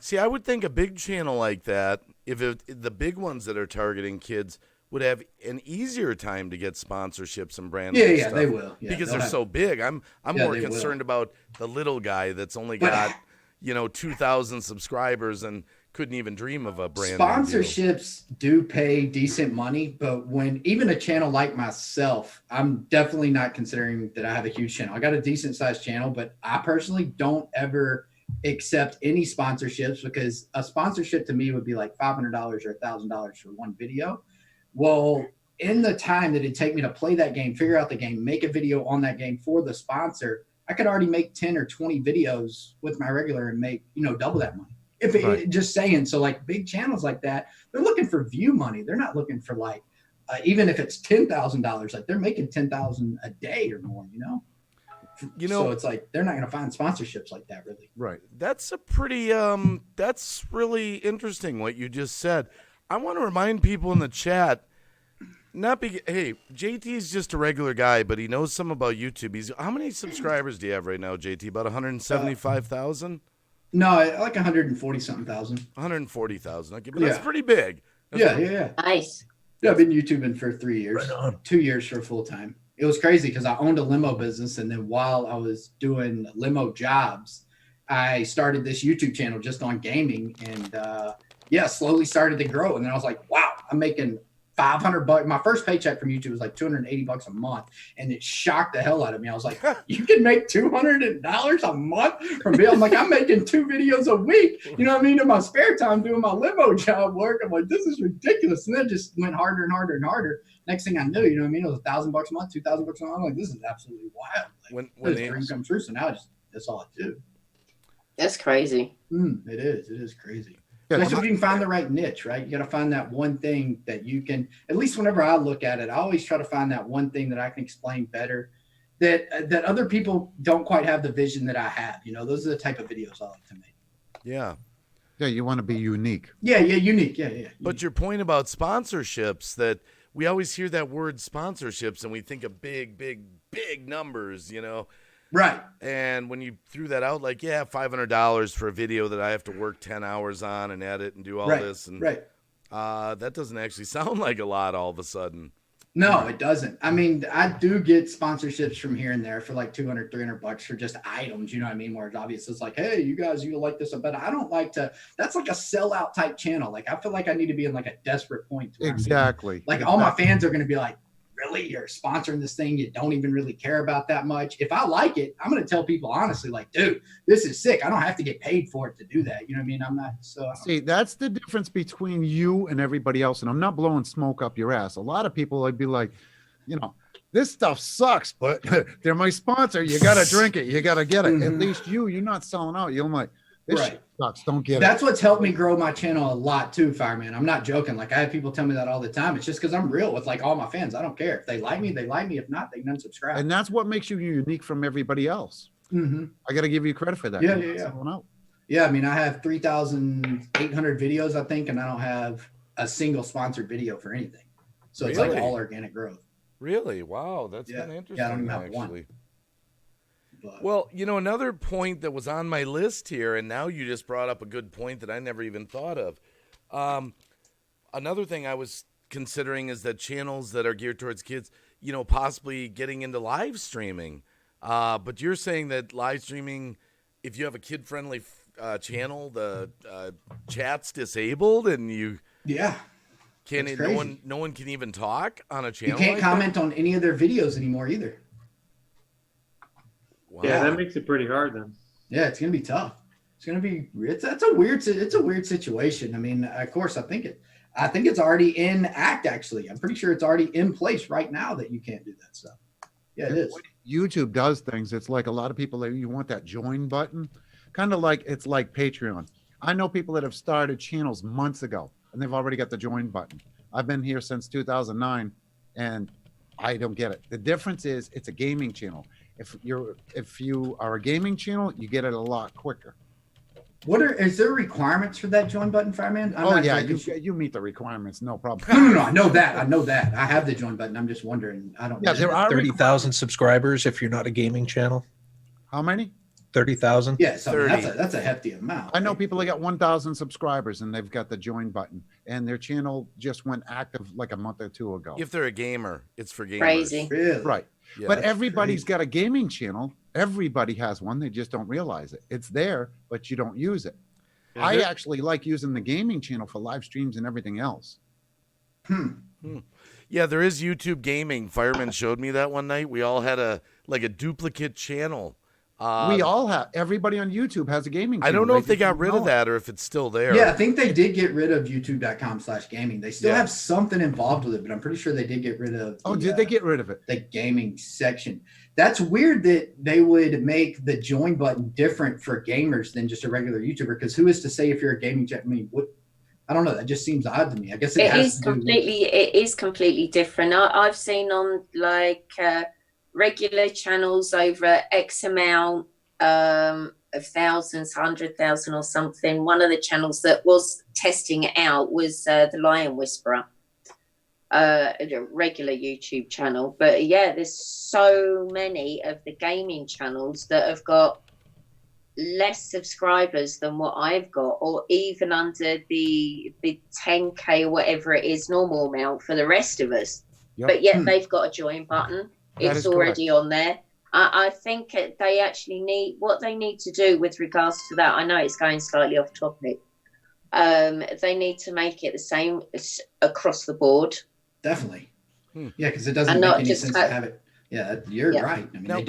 See, I would think a big channel like that, if the big ones that are targeting kids would have an easier time to get sponsorships and brand. Yeah, they will. Yeah, because they're so big. I'm more concerned about the little guy that's only got 2,000 subscribers and couldn't even dream of a brand. Sponsorships do pay decent money, but when even a channel like myself, I'm definitely not considering that I have a huge channel. I got a decent sized channel, but I personally don't ever accept any sponsorships, because a sponsorship to me would be like $500 or $1,000 for one video. Well, in the time that it'd take me to play that game, figure out the game, make a video on that game for the sponsor, I could already make 10 or 20 videos with my regular and make, double that money. Just saying. So like big channels like that, they're looking for view money. They're not looking for like, even if it's $10,000, like they're making 10,000 a day or more, so it's like they're not going to find sponsorships like that, really. Right. That's a pretty that's really interesting what you just said. I want to remind people in the chat, hey, JT's just a regular guy, but he knows some about YouTube. How many subscribers do you have right now, JT? About 175,000? No, like 140 something thousand. 140,000. Okay, but that's pretty big. Yeah. Nice. Yeah, I've been YouTubing for 3 years, 2 years for full time. It was crazy because I owned a limo business, and then while I was doing limo jobs, I started this YouTube channel just on gaming, and slowly started to grow. And then I was like, wow, I'm making $500. My first paycheck from YouTube was like $280 a month, and it shocked the hell out of me. I was like, you can make $200 a month from video? I'm like, I'm making 2 videos a week. You know what I mean? In my spare time doing my limo job work. I'm like, this is ridiculous. And then it just went harder and harder and harder. Next thing I knew, you know what I mean? It was $1,000 a month, $2,000 a month. I'm like, this is absolutely wild. Like, when the dream come true. So now that's all I do. That's crazy. It is crazy. Especially if you can find the right niche, right? You got to find that one thing that you can, at least whenever I look at it, I always try to find that one thing that I can explain better, that other people don't quite have the vision that I have. Those are the type of videos I like to make. Yeah. Yeah, you want to be unique. Yeah, unique. Yeah. But your point about sponsorships, that we always hear that word sponsorships and we think of big numbers, Right. And when you threw that out, like, $500 for a video that I have to work 10 hours on and edit and do all this. And that doesn't actually sound like a lot all of a sudden. No, it doesn't. I mean, I do get sponsorships from here and there for like $200, $300 for just items, you know what I mean? Where it's obvious, it's like, hey, you guys, you like this, but I don't like to, that's like a sellout type channel. Like, I feel like I need to be in like a desperate point. Exactly. All my fans are going to be like, really, you're sponsoring this thing you don't even really care about that much. If I like it, I'm going to tell people honestly, like, dude, this is sick. I don't have to get paid for it to do that. You know what I mean? I'm not. See, that's the difference between you and everybody else. And I'm not blowing smoke up your ass. A lot of people would be like, this stuff sucks, but they're my sponsor. You got to drink it. You got to get it. At least you're not selling out. You're like, this shit sucks. Don't get it. That's what's helped me grow my channel a lot too, Fireman. I'm not joking. Like, I have people tell me that all the time. It's just because I'm real with like all my fans. I don't care. If they like me, they like me. If not, they can unsubscribe. And that's what makes you unique from everybody else. I got to give you credit for that. Yeah. I mean, I have 3,800 videos, I think, and I don't have a single sponsored video for anything. So it's like all organic growth. Really? Wow. That's kind of interesting. Yeah, I don't even have one. Well, another point that was on my list here, and now you just brought up a good point that I never even thought of. Another thing I was considering is that channels that are geared towards kids, possibly getting into live streaming. But you're saying that live streaming, if you have a kid-friendly channel, the chat's disabled, and you no one can even talk on a channel. You can't comment on any of their videos anymore either. Wow. Yeah, that makes it pretty hard then. Yeah, it's gonna be tough. It's gonna be. It's a weird situation. I mean, of course, I think it's already in act. Actually, I'm pretty sure it's already in place right now that you can't do that stuff. Yeah, it is. YouTube does things. It's like a lot of people, you want that join button, kind of like it's like Patreon. I know people that have started channels months ago and they've already got the join button. I've been here since 2009, and I don't get it. The difference is it's a gaming channel. If you are a gaming channel, you get it a lot quicker. Is there requirements for that join button, Fireman? You meet the requirements, no problem. No, I know that. I have the join button. I'm just wondering. I don't. Yeah, there are 30,000 subscribers if you're not a gaming channel. How many? 30,000. Yeah, so that's a hefty amount. I know people that got 1,000 subscribers and they've got the join button, and their channel just went active like a month or two ago. If they're a gamer, it's for gamers. Crazy. Really? Right. Yeah, But everybody's got a gaming channel. Everybody has one. They just don't realize it. It's there, but you don't use it. Yeah, I actually like using the gaming channel for live streams and everything else. Yeah, there is YouTube gaming. Fireman showed me that one night. We all had a duplicate channel. We all have. Everybody on YouTube has a gaming channel. I don't know if they got rid of that or if it's still there. Yeah, I think they did get rid of youtube.com/gaming. They still have something involved with it, but I'm pretty sure they did get rid of did they get rid of it? The gaming section. That's weird that they would make the join button different for gamers than just a regular YouTuber, because who is to say if you're a gaming I mean, what? I don't know. That just seems odd to me. I guess it is completely different. I've seen on regular channels over X amount of thousands, 100,000 or something. One of the channels that was testing it out was the Lion Whisperer, a regular YouTube channel. But yeah, there's so many of the gaming channels that have got less subscribers than what I've got, or even under the 10K or whatever it is normal amount for the rest of us. Yep. But yet they've got a join button. It's already on there. I think they actually need to do with regards to that. I know it's going slightly off topic. They need to make it the same across the board. Definitely. Yeah, because it doesn't make any sense to have it. Yeah, you're right. I mean,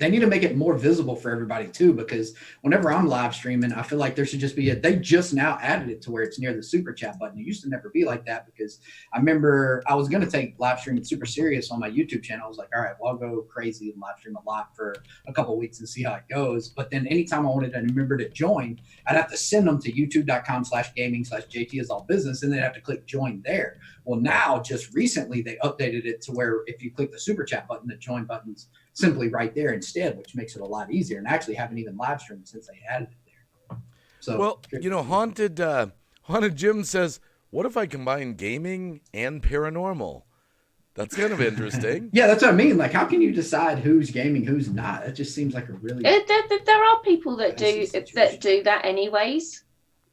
they need to make it more visible for everybody too, because whenever I'm live streaming, I feel like there should just be they just now added it to where it's near the super chat button. It used to never be like that, because I remember I was going to take live streaming super serious on my YouTube channel. I was like, all right, well, I'll go crazy and live stream a lot for a couple of weeks and see how it goes. But then anytime I wanted to remember to join, I'd have to send them to youtube.com/gaming/JT is all business, and then have to click join there. Well, now just recently they updated it to where if you click the super chat button, the join button's simply right there instead, which makes it a lot easier. And actually haven't even live streamed since they added it there. So, well, Haunted Jim says, what if I combine gaming and paranormal? That's kind of interesting. Yeah, that's what I mean. Like, how can you decide who's gaming, who's not? It just seems like a really. There are people that do that anyways.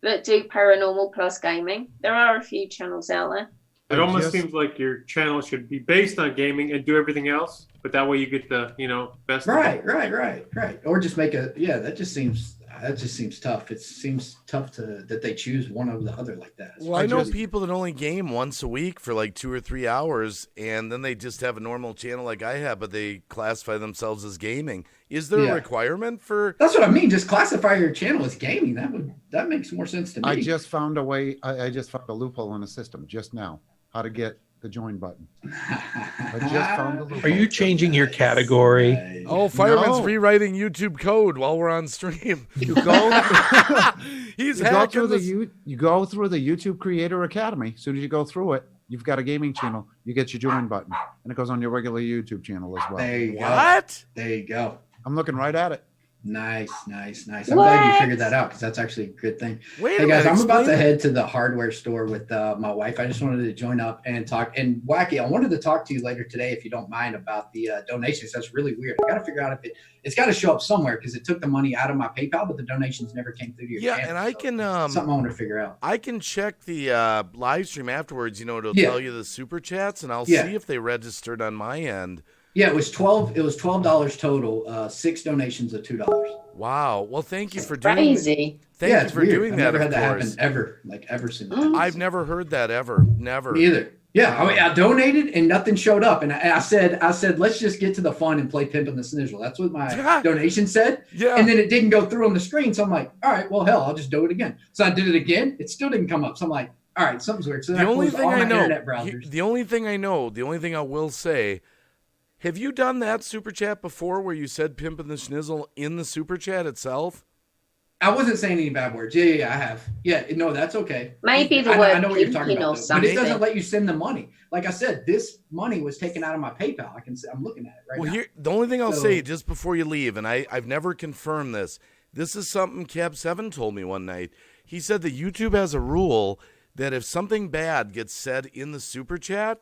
That do paranormal plus gaming. There are a few channels out there. It almost seems like your channel should be based on gaming and do everything else, but that way you get the best. Right. Or just make that just seems tough. It seems tough that they choose one over the other like that. Well, I know people that only game once a week for like 2 or 3 hours, and then they just have a normal channel like I have, but they classify themselves as gaming. Is there a requirement for? That's what I mean. Just classify your channel as gaming. That makes more sense to me. I just found a way. I just found a loophole in the system just now. How to get the join button. I just found the loophole. Are you changing your category? Oh, Fireman's rewriting YouTube code while we're on stream. You go. He's hacking you go through the YouTube Creator Academy. As soon as you go through it, you've got a gaming channel. You get your join button, and it goes on your regular YouTube channel as well. There you go. What? There you go. I'm looking right at it. Nice. I'm glad you figured that out, because that's actually a good thing. Hey guys, I'm about to head to the hardware store with my wife. I just wanted to join up and talk. And Wacky, I wanted to talk to you later today, if you don't mind, about the donations. That's really weird. I got to figure out if it's got to show up somewhere, because it took the money out of my PayPal, but the donations never came through to your channel. And I can something I want to figure out. I can check the live stream afterwards. It'll tell you the super chats, and I'll see if they registered on my end. Yeah, it was $12 total. 6 donations of $2. Wow. Well, thank you for doing crazy. Thank you for doing that. I've never had that happen ever since. I've never heard that ever. Never. Me either. Yeah, I donated and nothing showed up, and I said let's just get to the fun and play Pimpin' the Snizzle. That's what my donation said. Yeah. And then it didn't go through on the screen, so I'm like, all right, well, hell, I'll just do it again. So I did it again. It still didn't come up. So I'm like, all right, something's weird. So the only thing I know, the only thing I will say. Have you done that super chat before where you said Pimpin' the Schnizzle in the super chat itself? I wasn't saying any bad words. Yeah, I have. Yeah, no, that's okay. Maybe the I word know what you're talking pimping about, or but it doesn't something. let you send the money. Like I said, this money was taken out of my PayPal. I'm looking at it right now. Here, the only thing I'll So- say just before you leave, and I've never confirmed this. This is something Cab7 told me one night. He said that YouTube has a rule that if something bad gets said in the super chat,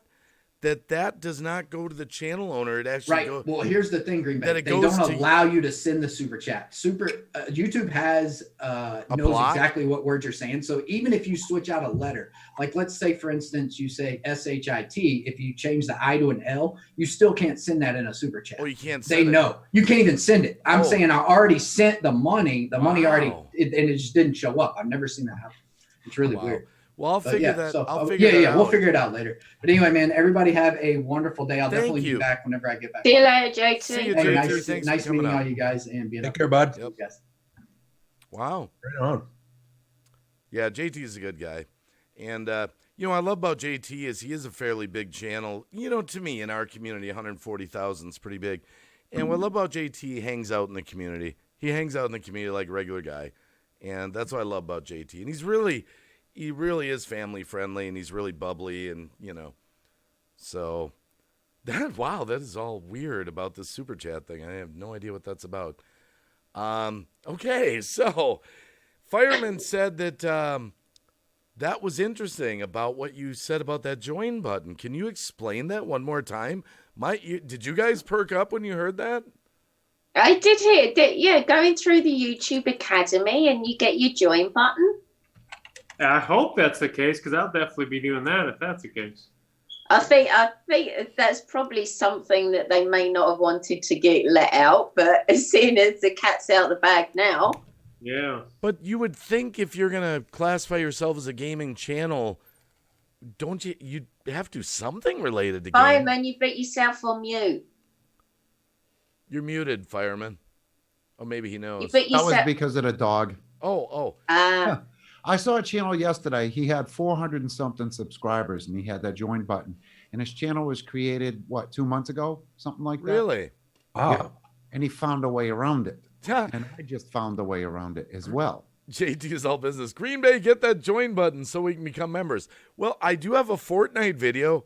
that does not go to the channel owner. It actually Right. goes. Well, here's the thing, Green Bay. that it They goes don't to- allow you to send the super chat. YouTube has knows block? exactly what words you're saying. So even if you switch out a letter, like let's say for instance you say SHIT, if you change the I to an L, you still can't send that in a super chat. Oh, you can't They send it. know. You can't even send it. I'm Oh. saying I already sent the money. The money already Wow. and it just didn't show up. I've never seen that happen. It's really Wow. weird. Well, I'll But figure yeah, that. so I'll figure that out. we'll figure it out later. But anyway, man, everybody have a wonderful day. I'll Thank definitely you. be back whenever I get back. See you later, JT. See you, Hey, JT. nice Thanks for nice coming meeting on. all you guys and being Take up care, here. bud. Yep. Guys. Wow. Right on. Yeah, JT is a good guy. And, you know, what I love about JT is he is a fairly big channel. You know, to me, in our community, 140,000 is pretty big. And what I love about JT, he hangs out in the community. He hangs out in the community like a regular guy. And that's what I love about JT. And he really is family friendly, and he's really bubbly, and, you know. So, wow, that is all weird about this super chat thing. I have no idea what that's about. Okay, so Fireman said that that was interesting about what you said about that join button. Can you explain that one more time? Did you guys perk up when you heard that? I did hear that. Yeah, going through the YouTube Academy and you get your join button. I hope that's the case because I'll definitely be doing that if that's the case. I think that's probably something that they may not have wanted to get let out, but as soon as the cat's out of the bag now. Yeah. But you would think if you're gonna classify yourself as a gaming channel, don't you have to do something related to gaming? Fireman, you put yourself on mute. You're muted, Fireman. Oh, maybe he knows. You put That was yourself. because of the dog. Oh. I saw a channel yesterday. He had 400 and something subscribers, and he had that join button. And his channel was created, 2 months ago? Something like that. Really? Wow. Yeah. And he found a way around it. Yeah. And I just found a way around it as well. JT is all business. Green Bay, get that join button so we can become members. Well, I do have a Fortnite video.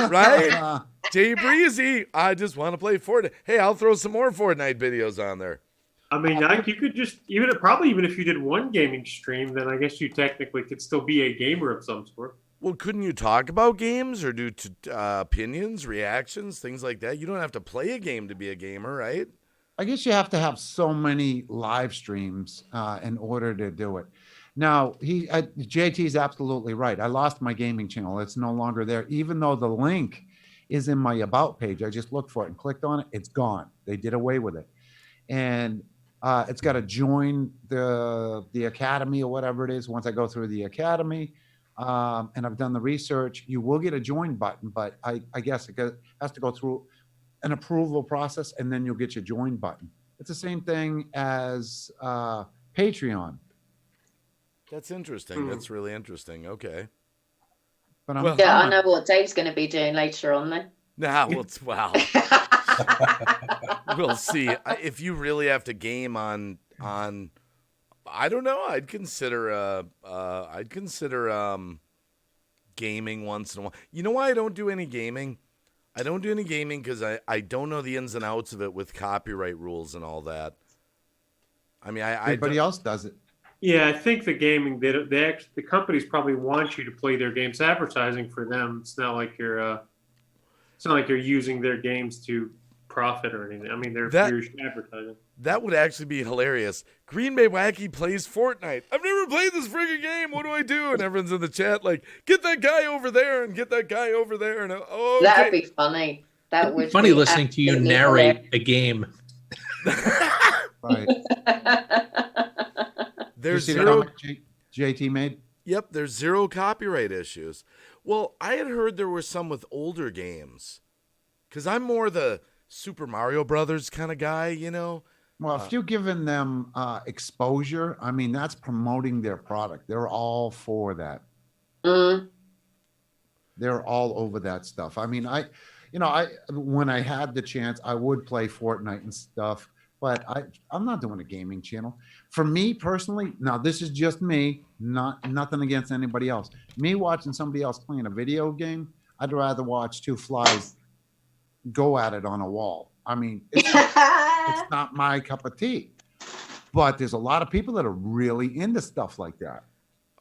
Right? Jay Breezy, I just want to play Fortnite. Hey, I'll throw some more Fortnite videos on there. I mean, you could just even if you did one gaming stream, then I guess you technically could still be a gamer of some sort. Well, couldn't you talk about games or do opinions, reactions, things like that? You don't have to play a game to be a gamer, right? I guess you have to have so many live streams in order to do it. Now, JT is absolutely right. I lost my gaming channel. It's no longer there, even though the link is in my about page. I just looked for it and clicked on it. It's gone. They did away with it. And it's got to join the academy or whatever it is. Once I go through the academy and I've done the research, you will get a join button, but I guess it has to go through an approval process and then you'll get your join button. It's the same thing as Patreon. That's interesting. That's really interesting. Okay. But I know what Dave's going to be doing later on then. Nah, wow. We'll see. If you really have to game on I don't know. I'd consider gaming once in a while. You know why I don't do any gaming? I don't do any gaming because I don't know the ins and outs of it with copyright rules and all that. I mean, everybody else does it. Yeah, I think the gaming the companies probably want you to play their games. Advertising for them. It's not like you're using their games to profit or anything. I mean, you're advertising. That would actually be hilarious. Green Bay Wacky plays Fortnite. I've never played this friggin' game. What do I do? And everyone's in the chat like, get that guy over there and get that guy over there. And okay. That'd be funny. That would be funny listening to you narrate a game. Right. There's you see zero. how much JT made? Yep, there's zero copyright issues. Well, I had heard there were some with older games, because I'm more the Super Mario Brothers kind of guy, you know. Well, if you're giving them exposure, I mean, that's promoting their product. They're all for that. They're all over that stuff. I mean, when I had the chance, I would play Fortnite and stuff. But I'm not doing a gaming channel. For me personally, now this is just me, nothing against anybody else. Me watching somebody else playing a video game, I'd rather watch two flies go at it on a wall. I mean, it's not my cup of tea. But there's a lot of people that are really into stuff like that.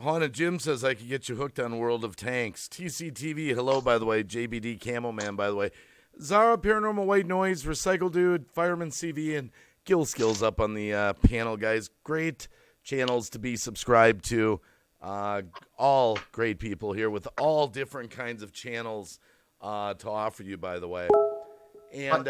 Haunted Jim says I could get you hooked on World of Tanks. TCTV, hello, by the way. JBD Camo Man, by the way. Zara, Paranormal White Noise, Recycle Dude, Fireman CV, and Gill Skills up on the panel, guys. Great channels to be subscribed to. All great people here with all different kinds of channels to offer you, by the way. And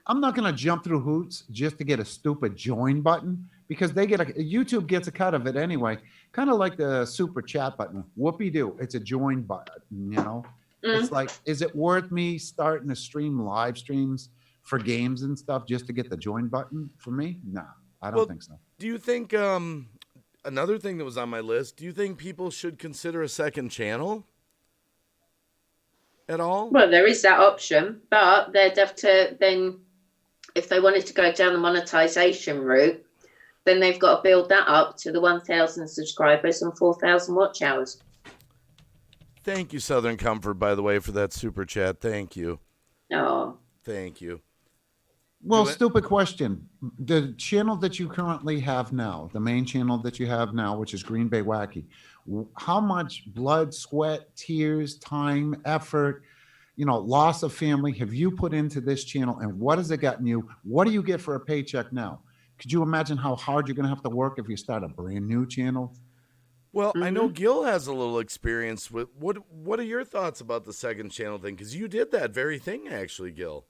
I'm not going to jump through hoops just to get a stupid join button, because YouTube gets a cut of it anyway. Kind of like the super chat button. Whoopie-doo. It's a join button, you know? It's like, is it worth me starting to stream live streams for games and stuff just to get the join button? For me, no, I don't think so. Do you think, another thing that was on my list, do you think people should consider a second channel at all? Well, there is that option, but they'd have to then, if they wanted to go down the monetization route, then they've got to build that up to the 1,000 subscribers and 4,000 watch hours. Thank you, Southern Comfort, by the way, for that super chat. Thank you. Oh. Thank you. Well, stupid question. The channel that you currently have now, the main channel that you have now, which is Green Bay Wacky, how much blood, sweat, tears, time, effort, loss of family have you put into this channel, and what has it gotten you? What do you get for a paycheck now? Could you imagine how hard you're going to have to work if you start a brand new channel? Well, I know Gil has a little experience with what are your thoughts about the second channel thing? Because you did that very thing, actually, Gil.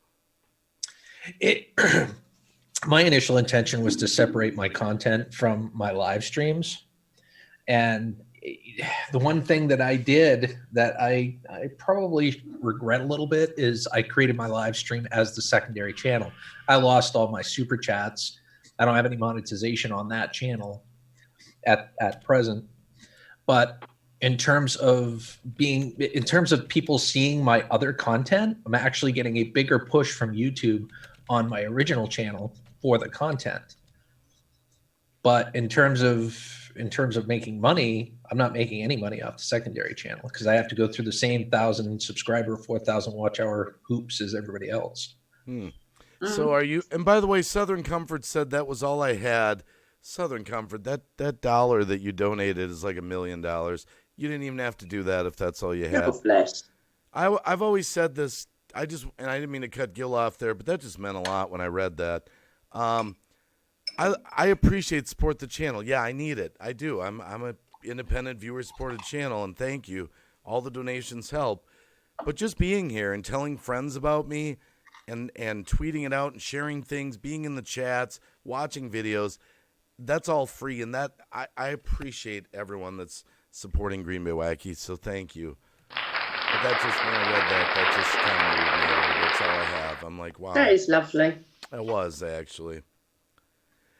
My initial intention was to separate my content from my live streams. And the one thing that I did that I probably regret a little bit is I created my live stream as the secondary channel. I lost all my super chats. I don't have any monetization on that channel at present. But in terms of people seeing my other content, I'm actually getting a bigger push from YouTube on my original channel for the content. But in terms of making money, I'm not making any money off the secondary channel because I have to go through the same 1,000 subscriber, 4,000 watch hour hoops as everybody else. So are you? And by the way, Southern Comfort said that was all I had. Southern Comfort, that dollar that you donated is like $1 million. You didn't even have to do that if that's all you had. I've always said this. I didn't mean to cut Gil off there, but that just meant a lot when I read that. I appreciate support the channel. Yeah, I need it. I do. I'm a independent viewer supported channel, and thank you. All the donations help. But just being here and telling friends about me and tweeting it out and sharing things, being in the chats, watching videos, that's all free. And that I appreciate everyone that's supporting Green Bay Wacky, so thank you. But that just, when I read that just kind of moved me over. That's all I have. I'm like, wow. That is lovely. It was, actually.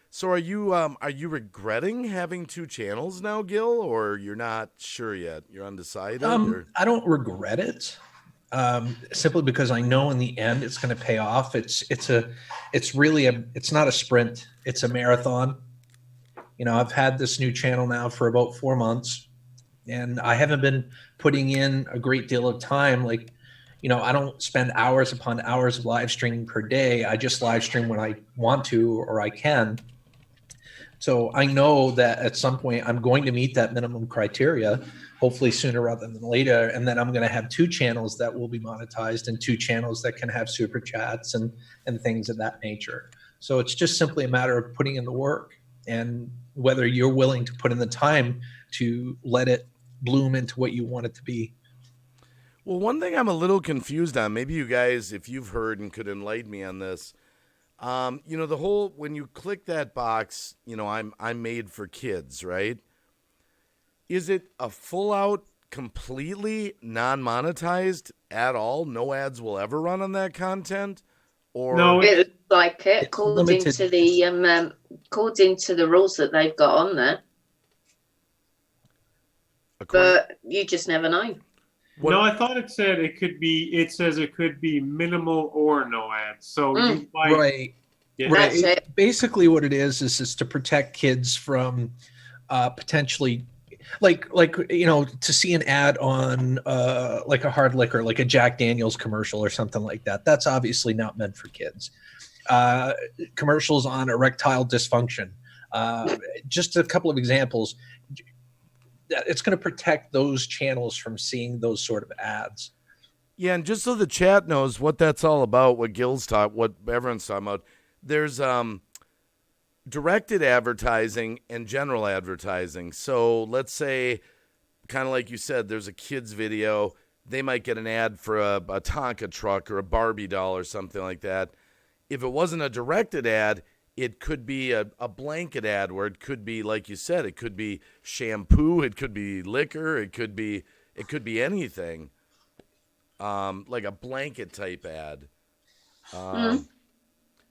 So are you regretting having two channels now, Gil, or you're not sure yet? You're undecided? I don't regret it. Simply because I know in the end it's going to pay off. It's not a sprint. It's a marathon. I've had this new channel now for about 4 months, and I haven't been putting in a great deal of time. Like, I don't spend hours upon hours of live streaming per day. I just live stream when I want to or I can. So I know that at some point I'm going to meet that minimum criteria, hopefully sooner rather than later. And then I'm going to have two channels that will be monetized and two channels that can have super chats and things of that nature. So it's just simply a matter of putting in the work and whether you're willing to put in the time to let it bloom into what you want it to be. Well, one thing I'm a little confused on, maybe you guys, if you've heard and could enlighten me on this, the whole, when you click that box, I'm made for kids, right? Is it a full out, completely non-monetized at all? No ads will ever run on that content? Or no, it looks like it according to the rules that they've got on there. But you just never know. No, I thought it said it says it could be minimal or no ads. So you might, right. Yeah. Right. That's it. Basically, what it is to protect kids from potentially, like to see an ad on like a hard liquor, like a Jack Daniel's commercial or something like that. That's obviously not meant for kids. Commercials on erectile dysfunction. Just a couple of examples. It's going to protect those channels from seeing those sort of ads. Yeah, and just so the chat knows what that's all about, what everyone's talking about, there's directed advertising and general advertising. So let's say, kind of like you said, there's a kid's video. They might get an ad for a Tonka truck or a Barbie doll or something like that. If it wasn't a directed ad, it could be a blanket ad where it could be, like you said, it could be shampoo, it could be liquor, it could be anything. Like a blanket type ad.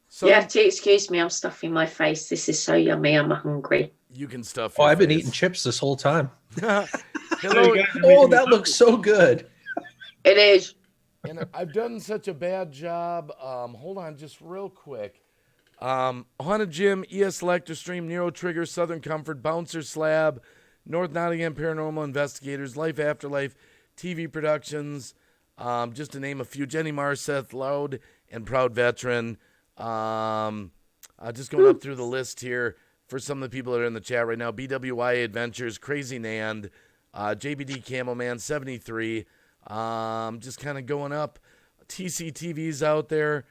So Yeah, excuse me, I'm stuffing my face. This is so yummy. I'm hungry. you can stuff. Oh, your I've been face. eating chips this whole time. Hello, Oh, that looks so good. It is. and I've done such a bad job. Hold on, just real quick. Haunted Gym, ES Selector Stream, Nero Trigger, Southern Comfort, Bouncer Slab, North Nottingham Paranormal Investigators, Life Afterlife, TV Productions, just to name a few. Jenny Marseth, Loud and Proud Veteran. Just going up through the list here for some of the people that are in the chat right now. BWI Adventures, Crazy Nand, JBD Camelman 73. Just kind of going up. TCTV's out there.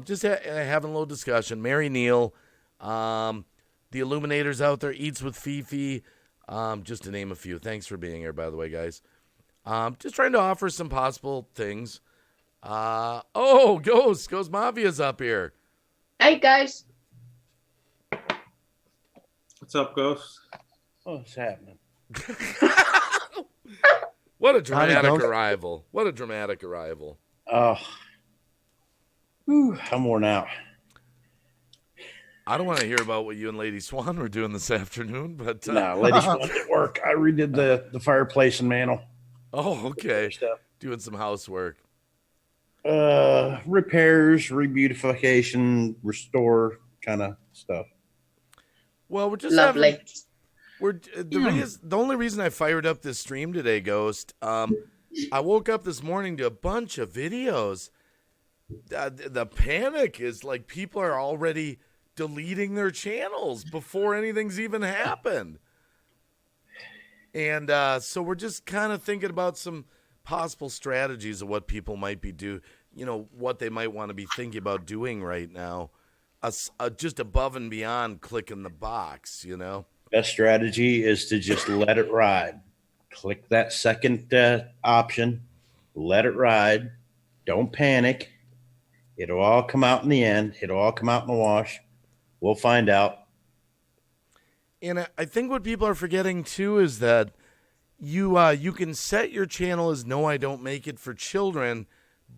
Just having a little discussion. Mary Neal, the Illuminators out there. Eats with Fifi, just to name a few. Thanks for being here, by the way, guys. Just trying to offer some possible things. Ghost Mafia's up here. Hey, guys. What's up, Ghost? What's happening? What a dramatic Ghost. arrival. What a dramatic arrival. Oh, I'm worn out. I don't want to hear about what you and Lady Swan were doing this afternoon, but No, ladies want at work. I redid the fireplace and mantle oh, okay. stuff. Doing some housework. Repairs, rebeautification, restore kind of stuff. Well, we're just Lovely. The only reason I fired up this stream today, Ghost, I woke up this morning to a bunch of videos. The panic is like people are already deleting their channels before anything's even happened. And so we're just kind of thinking about some possible strategies of what people might be what they might want to be thinking about doing right now. Just above and beyond clicking the box, Best strategy is to just let it ride. Click that second option. Let it ride. Don't panic. It'll all come out in the end. It'll all come out in the wash. We'll find out. And I think what people are forgetting too is that you can set your channel as no, I don't make it for children,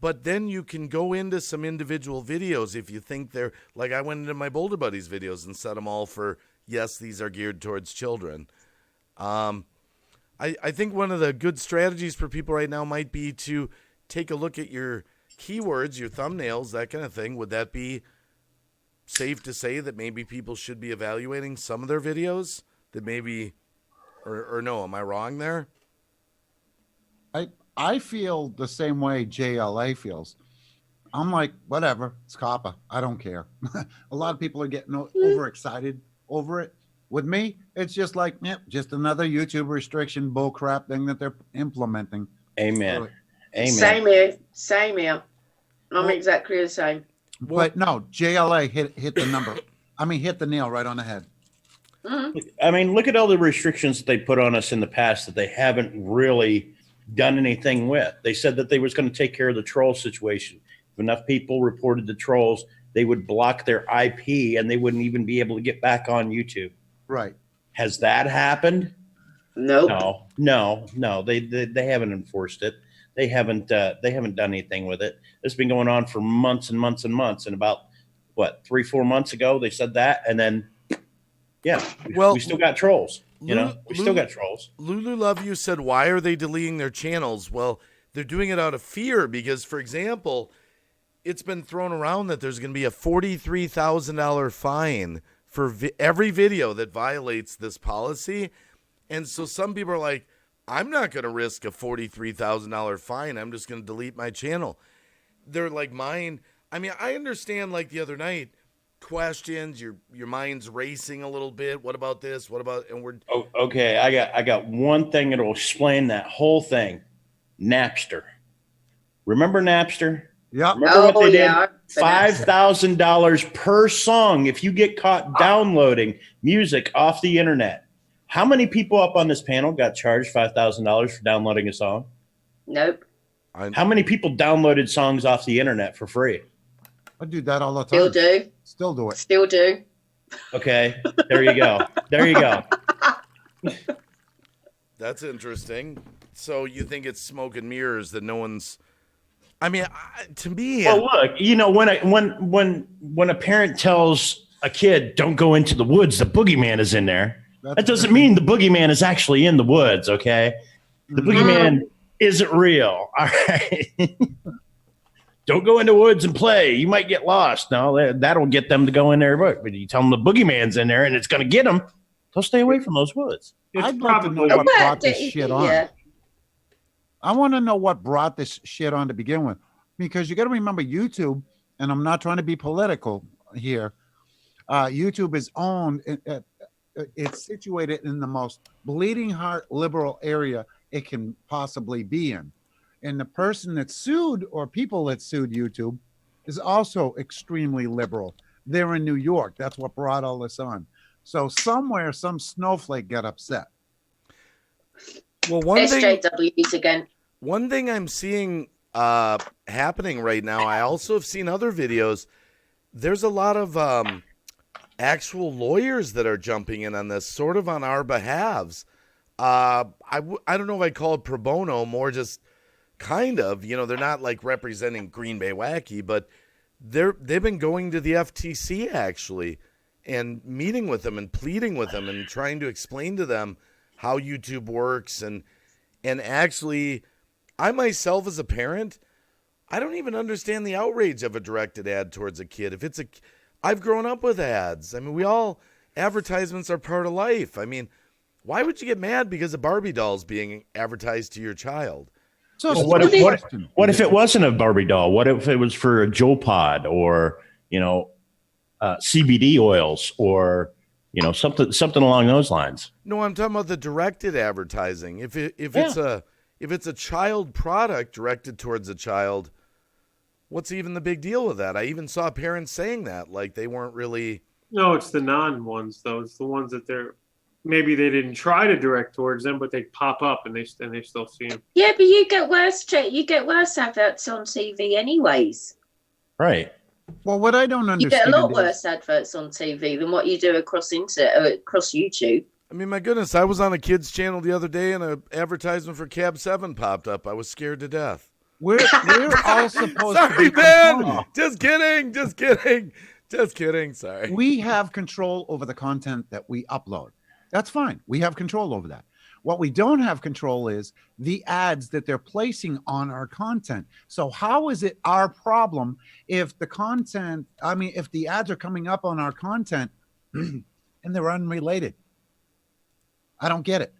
but then you can go into some individual videos if you think they're like I went into my Boulder Buddies videos and set them all for yes, these are geared towards children. I think one of the good strategies for people right now might be to take a look at your keywords, your thumbnails, that kind of thing. Would that be safe to say that maybe people should be evaluating some of their videos that maybe, or no, am I wrong there? I feel the same way JLA feels. I'm like, whatever, it's Coppa. I don't care. A lot of people are getting overexcited over it. With me, it's just like, just another YouTube restriction bullcrap thing that they're implementing. Amen. Amen. Same here. I'm exactly the same. But no, JLA hit the number. Hit the nail right on the head. Mm-hmm. Look at all the restrictions that they put on us in the past that they haven't really done anything with. They said that they was going to take care of the troll situation. If enough people reported the trolls, they would block their IP and they wouldn't even be able to get back on YouTube. Right. Has that happened? Nope. No. They haven't enforced it. They haven't done anything with it. It's been going on for months and months and months. And about 3-4 months ago, they said that, and then we still got trolls. We still got trolls. Lulu Love You said, why are they deleting their channels? Well, they're doing it out of fear because, for example, it's been thrown around that there's going to be a $43,000 fine for every video that violates this policy. And so some people are like, I'm not going to risk a $43,000 fine. I'm just going to delete my channel. They're like mine. I mean, I understand, like the other night, questions, your mind's racing a little bit. What about this? What about, and we're Okay, I got one thing that'll explain that whole thing. Napster. Remember Napster? Yeah. Remember what they did? Napster. $5,000 per song if you get caught downloading music off the internet. How many people up on this panel got charged $5,000 for downloading a song? Nope. How many people downloaded songs off the internet for free? I do that all the time. Still do. Still do it. Still do. Okay, there you go. There you go. That's interesting. So you think it's smoke and mirrors that no one's? I mean, to me, Well, look, you know, when a parent tells a kid, "Don't go into the woods," the boogeyman is in there. That doesn't mean the boogeyman is actually in the woods. Okay, the boogeyman isn't real. All right. Don't go in the woods and play. You might get lost. No, that'll get them to go in there. But you tell them the boogeyman's in there and it's going to get them, they'll stay away from those woods. I'd like to know what brought this shit on. I want to know what brought this shit on to begin with. Because you got to remember YouTube, and I'm not trying to be political here. YouTube is owned. It's situated in the most bleeding heart liberal area it can possibly be in. And the person that sued, or people that sued YouTube, is also extremely liberal. They're in New York. That's what brought all this on. So somewhere, some snowflake got upset. Well, SJWs again. One thing I'm seeing happening right now, I also have seen other videos. There's a lot of actual lawyers that are jumping in on this, sort of on our behalves. I don't know if I call it pro bono, more just kind of, you know, they're not like representing Green Bay Wacky, but they've been going to the FTC actually and meeting with them and pleading with them and trying to explain to them how YouTube works. And actually, I myself as a parent, I don't even understand the outrage of a directed ad towards a kid. I've grown up with ads. I mean, advertisements are part of life. I mean, why would you get mad because a Barbie doll's being advertised to your child? So what if it wasn't a Barbie doll? What if it was for a Joe Pod or, you know, CBD oils or, you know, something along those lines? No, I'm talking about the directed advertising. If it's a child product directed towards a child, what's even the big deal with that? I even saw parents saying that, like they weren't really. No, it's the non ones though. It's the ones that maybe they didn't try to direct towards them, but they pop up and they still see them. Yeah, but you get worse adverts on TV anyways. Right. Well, what I don't understand, you get a lot worse adverts on TV than what you do across YouTube. I mean, my goodness, I was on a kid's channel the other day and an advertisement for Cab 7 popped up. I was scared to death. We're all supposed to Sorry, be Ben. controlled. Just kidding. Sorry. We have control over the content that we upload. That's fine. We have control over that. What we don't have control is the ads that they're placing on our content. So how is it our problem if if the ads are coming up on our content and they're unrelated? I don't get it.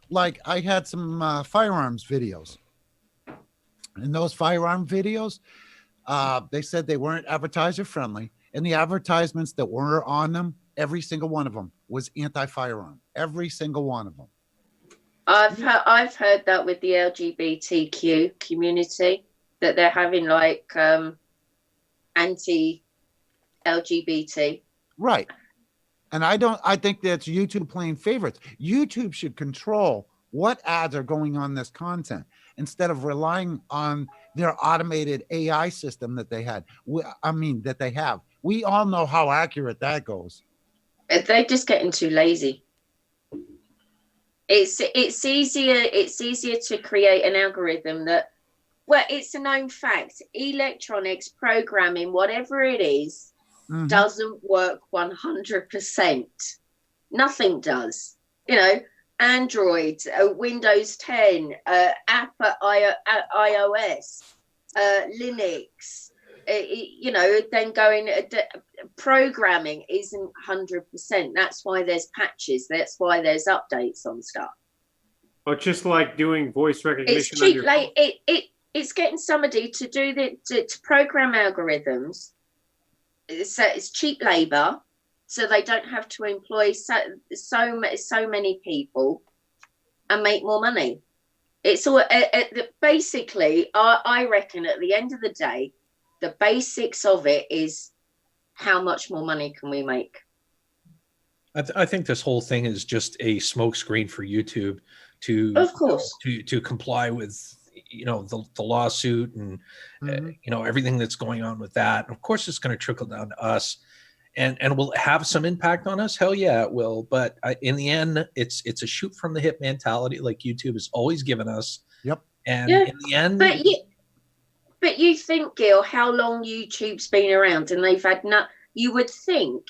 Like I had some firearms videos. And those firearm videos, they said they weren't advertiser friendly. And the advertisements that were on them, every single one of them was anti-firearm. Every single one of them. I've heard that with the LGBTQ community, that they're having like anti-LGBT. Right. And I think that's YouTube playing favorites. YouTube should control what ads are going on this content instead of relying on their automated AI system that they had. That they have. We all know how accurate that goes. They're just getting too lazy. It's easier to create an algorithm that, well, it's a known fact. Electronics, programming, whatever it is, doesn't work 100%. Nothing does. You know, Android, Windows 10, Apple, iOS, Linux, then going, programming isn't 100%. That's why there's patches. That's why there's updates on stuff. Or just like doing voice recognition. It's cheap. On your Like it's getting somebody to do to program algorithms. So it's cheap labor, so they don't have to employ so many people and make more money. It's all basically. I reckon at the end of the day, the basics of it is how much more money can we make. I think this whole thing is just a smokescreen for YouTube to, of course, to comply with the lawsuit and everything that's going on with that. Of course, it's going to trickle down to us, and will it have some impact on us? Hell yeah, it will. But in the end, it's a shoot from the hip mentality, like YouTube has always given us. Yep. And in the end, but you think, Gil, how long YouTube's been around, and they've had you would think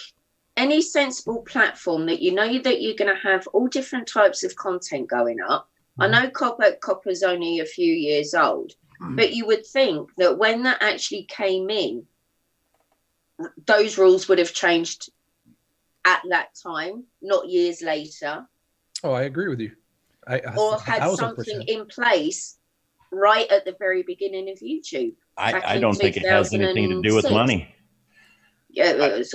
any sensible platform that that you're going to have all different types of content going up. I know Coppa's only a few years old, but you would think that when that actually came in, those rules would have changed at that time, not years later. Oh, I agree with you. Or had something in place right at the very beginning of YouTube. I don't think it has anything to do with money. Yeah, it was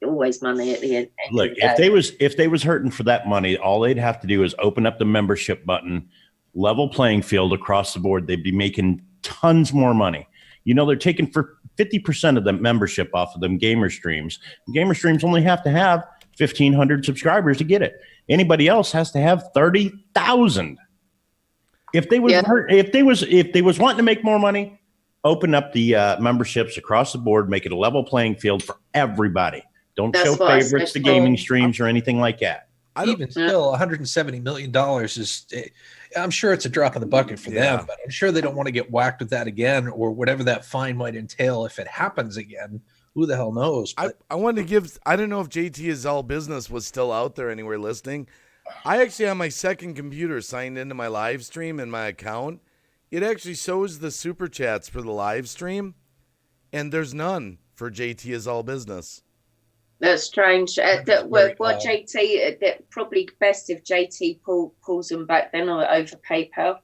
always money at the end. Look, if they was hurting for that money, all they'd have to do is open up the membership button, level playing field across the board. They'd be making tons more money. They're taking for 50% of the membership off of them gamer streams. Gamer streams only have to have 1,500 subscribers to get it. Anybody else has to have 30,000. If they was wanting to make more money, open up the memberships across the board, make it a level playing field for everybody. Don't show favorites to gaming streams or anything like that. Even still, $170 million is, I'm sure it's a drop in the bucket for them, but I'm sure they don't want to get whacked with that again, or whatever that fine might entail if it happens again. Who the hell knows? But I wanted to give, I don't know if JT is all business was still out there anywhere listening. I actually have my second computer signed into my live stream in my account. It actually shows the super chats for the live stream, and there's none for JT is all business. That's strange. JT, probably best if JT pulls them back then or over PayPal.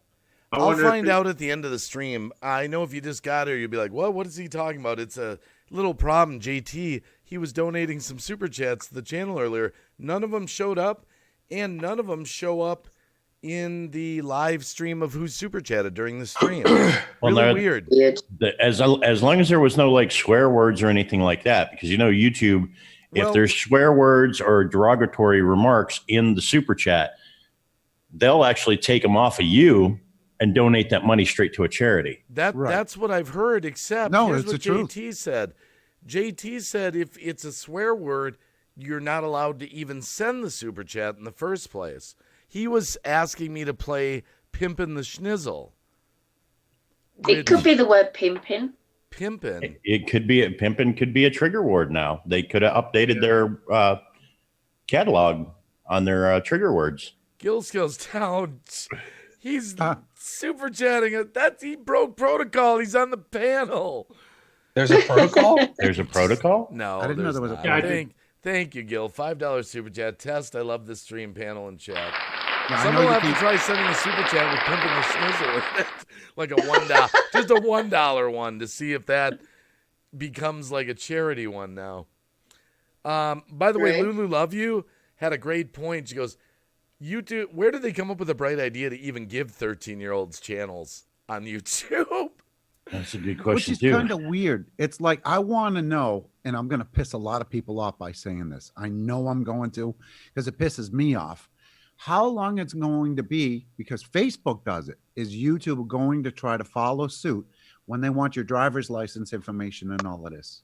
I'll find out at the end of the stream. I know if you just got here, you'll be like, what is he talking about? It's a little problem. JT, he was donating some super chats to the channel earlier. None of them showed up, and none of them show up in the live stream of who's super chatted during the stream. Really weird. As long as there was no swear words or anything like that, because YouTube, if there's swear words or derogatory remarks in the super chat, they'll actually take them off of you and donate that money straight to a charity. That's what I've heard, except here's what JT said. JT said if it's a swear word, you're not allowed to even send the super chat in the first place. He was asking me to play Pimpin' the Schnizzle. It could be the word pimpin'. Pimpin'. It could be pimpin' could be a trigger word now. They could have updated their catalog on their trigger words. Gilskill's down. He's super chatting. He broke protocol. He's on the panel. There's a protocol? There's a protocol? No, I didn't know there was a protocol. Thank you, Gil. $5 super chat. Test. I love the stream panel and chat. Yeah, Someone will have to try sending a super chat with Pimpin' the Schnizzle. Like a $1, just a $1 one to see if that becomes like a charity one now. By the way, Lulu Love You had a great point. She goes, YouTube, where did they come up with a bright idea to even give 13-year-olds channels on YouTube? That's a good question, Which is kind of weird. It's like, I want to know, and I'm going to piss a lot of people off by saying this. I know I'm going to, because it pisses me off. How long it's going to be, because Facebook does it, is YouTube going to try to follow suit when they want your driver's license information and all of this?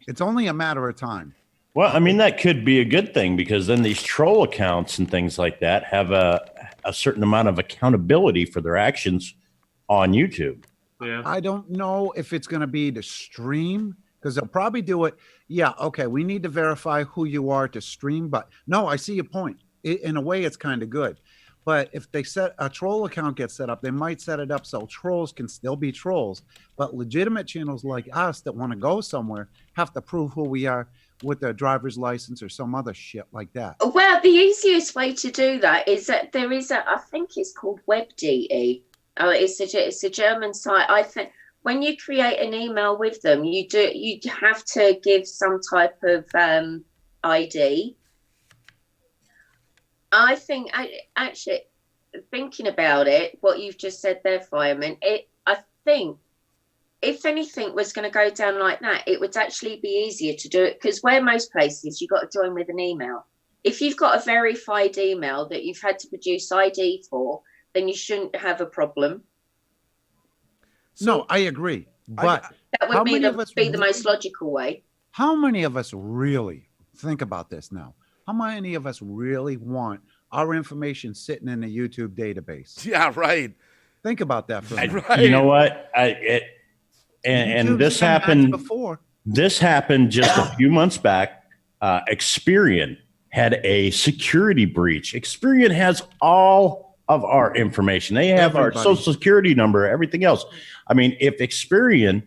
It's only a matter of time. Well, I mean, that could be a good thing, because then these troll accounts and things like that have a certain amount of accountability for their actions on YouTube. Yeah. I don't know if it's going to be to stream, because they'll probably do it. Yeah, okay, we need to verify who you are to stream. But no, I see your point. In a way, it's kind of good. But if they set a troll account gets set up, they might set it up so trolls can still be trolls. But legitimate channels like us that want to go somewhere have to prove who we are with their driver's license or some other shit like that. Well, the easiest way to do that is that there is I think it's called WebDE. Oh, it's a German site. I think when you create an email with them, you have to give some type of ID. I think actually thinking about it, what you've just said there, Fireman, I think if anything was going to go down like that, it would actually be easier to do it, because where most places you've got to join with an email. If you've got a verified email that you've had to produce ID for, then you shouldn't have a problem. No, I agree. But that would be the most logical way. How many of us really think about this now? How many of us really want our information sitting in a YouTube database? Yeah, right. Think about that for a minute. You know what? And this happened before. This happened just a few months back. Experian had a security breach. Experian has all of our information. They have our social security number, everything else. I mean, if Experian,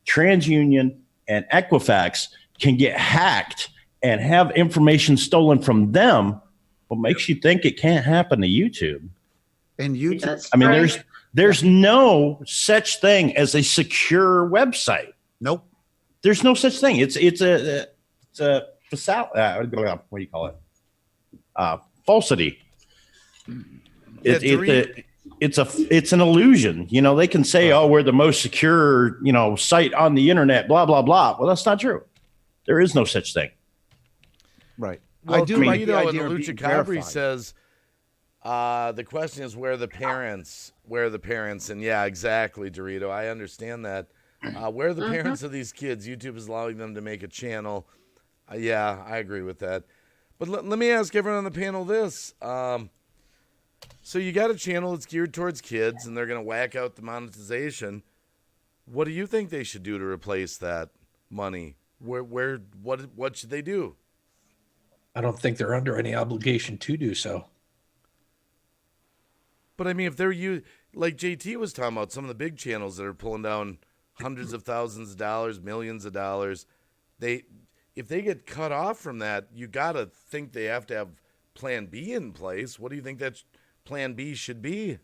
TransUnion, and Equifax can get hacked and have information stolen from them, what makes you think it can't happen to YouTube? And YouTube, I mean, there's no such thing as a secure website. Nope. There's no such thing. It's a what do you call it? Falsity. It's an illusion. You know, they can say, "Oh, we're the most secure, site on the internet." Blah blah blah. Well, that's not true. There is no such thing. Right. Well, I do like the and idea of Lucha being Cabri verified. says the question is where are the parents? Where are the parents? And yeah, exactly, Dorito. I understand that. Where are the parents of these kids? YouTube is allowing them to make a channel. Yeah, I agree with that. But let me ask everyone on the panel this. So you got a channel that's geared towards kids, and they're going to whack out the monetization. What do you think they should do to replace that money? What should they do? I don't think they're under any obligation to do so. But I mean, if they're like JT was talking about, some of the big channels that are pulling down hundreds of thousands of dollars, millions of dollars, if they get cut off from that, you got to think they have to have Plan B in place. What do you think that Plan B should be?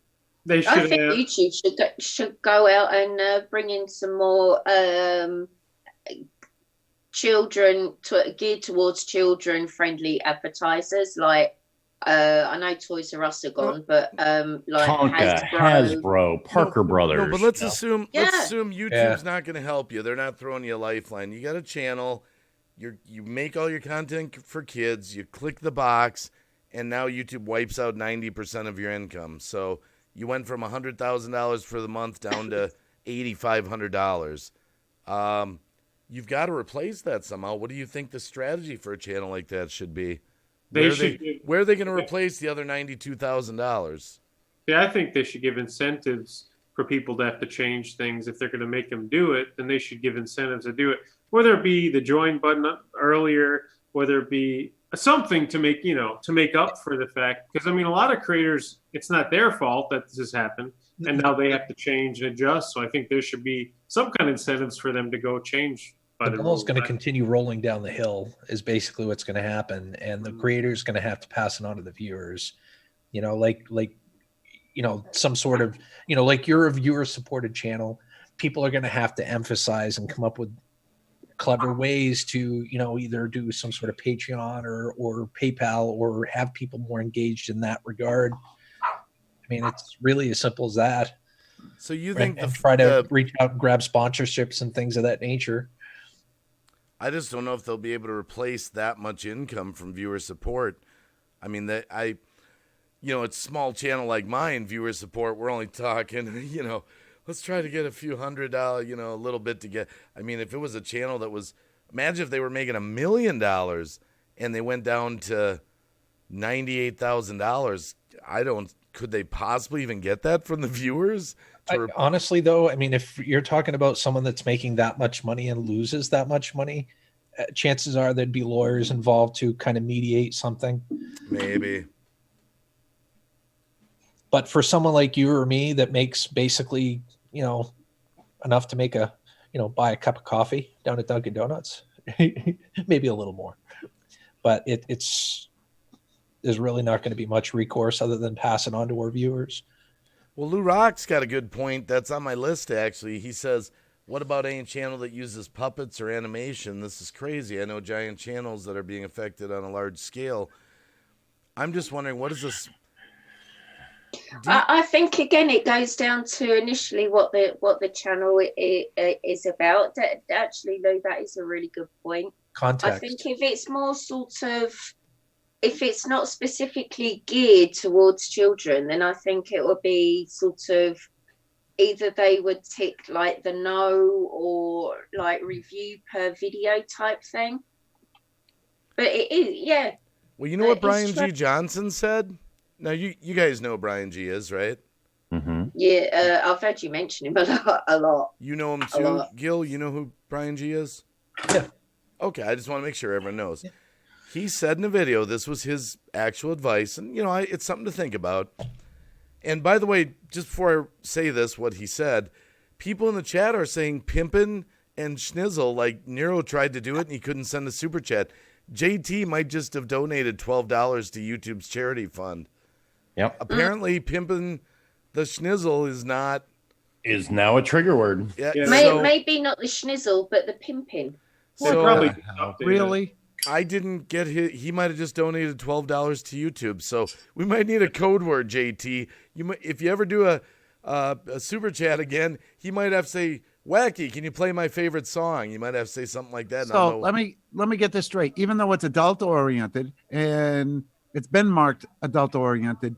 I think YouTube should go out and bring in some more geared towards children-friendly advertisers. Like I know Toys R Us are gone, but like Tonka, Hasbro, Parker Brothers. No, but let's assume YouTube's not going to help you. They're not throwing you a lifeline. You got a channel. You make all your content for kids. You click the box, and now YouTube wipes out 90% of your income. So you went from $100,000 for the month down to $8,500. You've got to replace that somehow. What do you think the strategy for a channel like that should be? Where are they going to replace the other $92,000? Yeah, I think they should give incentives for people to have to change things. If they're going to make them do it, then they should give incentives to do it. Whether it be the join button earlier, whether it be something to make up for the fact. Because, I mean, a lot of creators, it's not their fault that this has happened. And now they have to change and adjust. So I think there should be some kind of incentives for them to go change. The ball's going to continue rolling down the hill is basically what's going to happen. And the creator's going to have to pass it on to the viewers, some sort of, like you're a viewer supported channel. People are going to have to emphasize and come up with clever ways to, either do some sort of Patreon or PayPal or have people more engaged in that regard. I mean, it's really as simple as that. So you think try to reach out and grab sponsorships and things of that nature. I just don't know if they'll be able to replace that much income from viewer support. I mean, it's a small channel like mine, viewer support. We're only talking, let's try to get a few $100, a little bit to get. I mean, if it was a channel that was, imagine if they were making $1 million and they went down to $98,000. Could they possibly even get that from the viewers? Honestly, though, I mean, if you're talking about someone that's making that much money and loses that much money, chances are there'd be lawyers involved to kind of mediate something. Maybe. But for someone like you or me that makes basically, enough to make buy a cup of coffee down at Dunkin' Donuts, maybe a little more, but there's really not going to be much recourse other than passing on to our viewers. Well, Lou Rock's got a good point. That's on my list, actually. He says, what about any channel that uses puppets or animation? This is crazy. I know giant channels that are being affected on a large scale. I'm just wondering, what is this? I think again it goes down to initially what the channel is about. Actually, Lou, that is a really good point. Context. I think if it's more if it's not specifically geared towards children, then I think it would be sort of either they would tick like the no or like review per video type thing. But it is, yeah. Well, you know what Brian G. Johnson said? Now, you guys know who Brian G. is, right? Mm-hmm. Yeah, I've heard you mention him a lot. You know him too, Gil? You know who Brian G. is? Yeah. Okay, I just want to make sure everyone knows. Yeah. He said in a video, this was his actual advice, and, it's something to think about. And by the way, just before I say this, what he said, people in the chat are saying pimpin' and schnizzle, like Nero tried to do it and he couldn't send a super chat. JT might just have donated $12 to YouTube's charity fund. Yep. Apparently, pimpin' the schnizzle is now a trigger word. Yeah. Maybe not the schnizzle, but the pimpin'. So probably really? I didn't get he might have just donated $12 to YouTube. So we might need a code word, JT. If you ever do a super chat again, he might have to say, Wacky, can you play my favorite song? You might have to say something like that. So let me get this straight. Even though it's adult oriented and it's been marked adult oriented,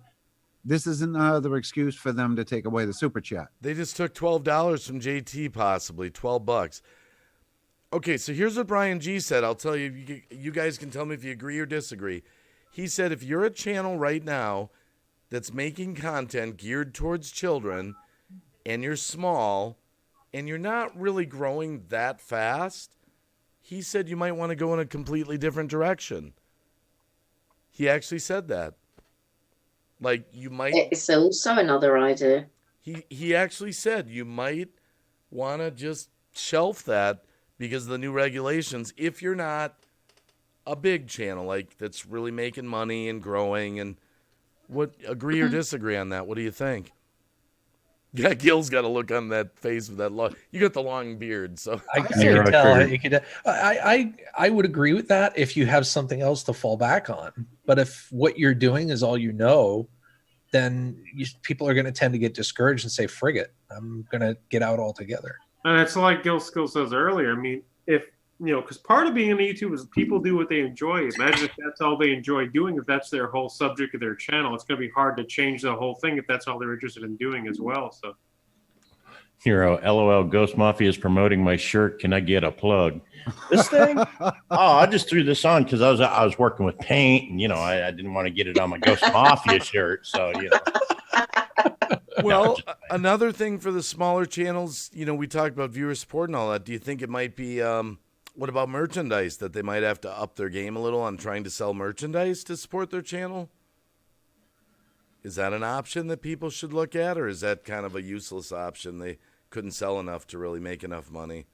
this is another excuse for them to take away the super chat. They just took $12 from JT, possibly $12. Okay, so here's what Brian G said. I'll tell you, you guys can tell me if you agree or disagree. He said, if you're a channel right now that's making content geared towards children and you're small and you're not really growing that fast, he said you might want to go in a completely different direction. He actually said that. Like, you might... It's also another idea. He actually said you might want to just shelf that because of the new regulations if you're not a big channel, like, that's really making money and growing. And agree or disagree on that? What do you think? Yeah, Gil's got a look on that face with that long. You got the long beard, so I can tell. I would agree with that if you have something else to fall back on. But if what you're doing is all you know, then people are going to tend to get discouraged and say, "Frig it, I'm going to get out altogether." And it's like Gil Skill says earlier. I mean, if because part of being on YouTube is people do what they enjoy. Imagine if that's all they enjoy doing, if that's their whole subject of their channel, it's going to be hard to change the whole thing if that's all they're interested in doing as well. So, Hero, LOL, Ghost Mafia is promoting my shirt. Can I get a plug? This thing? I just threw this on because I was working with paint, and I didn't want to get it on my Ghost Mafia shirt, so Well, another thing for the smaller channels, we talked about viewer support and all that. Do you think it might be? What about merchandise, that they might have to up their game a little on trying to sell merchandise to support their channel? Is that an option that people should look at, or is that kind of a useless option? They couldn't sell enough to really make enough money.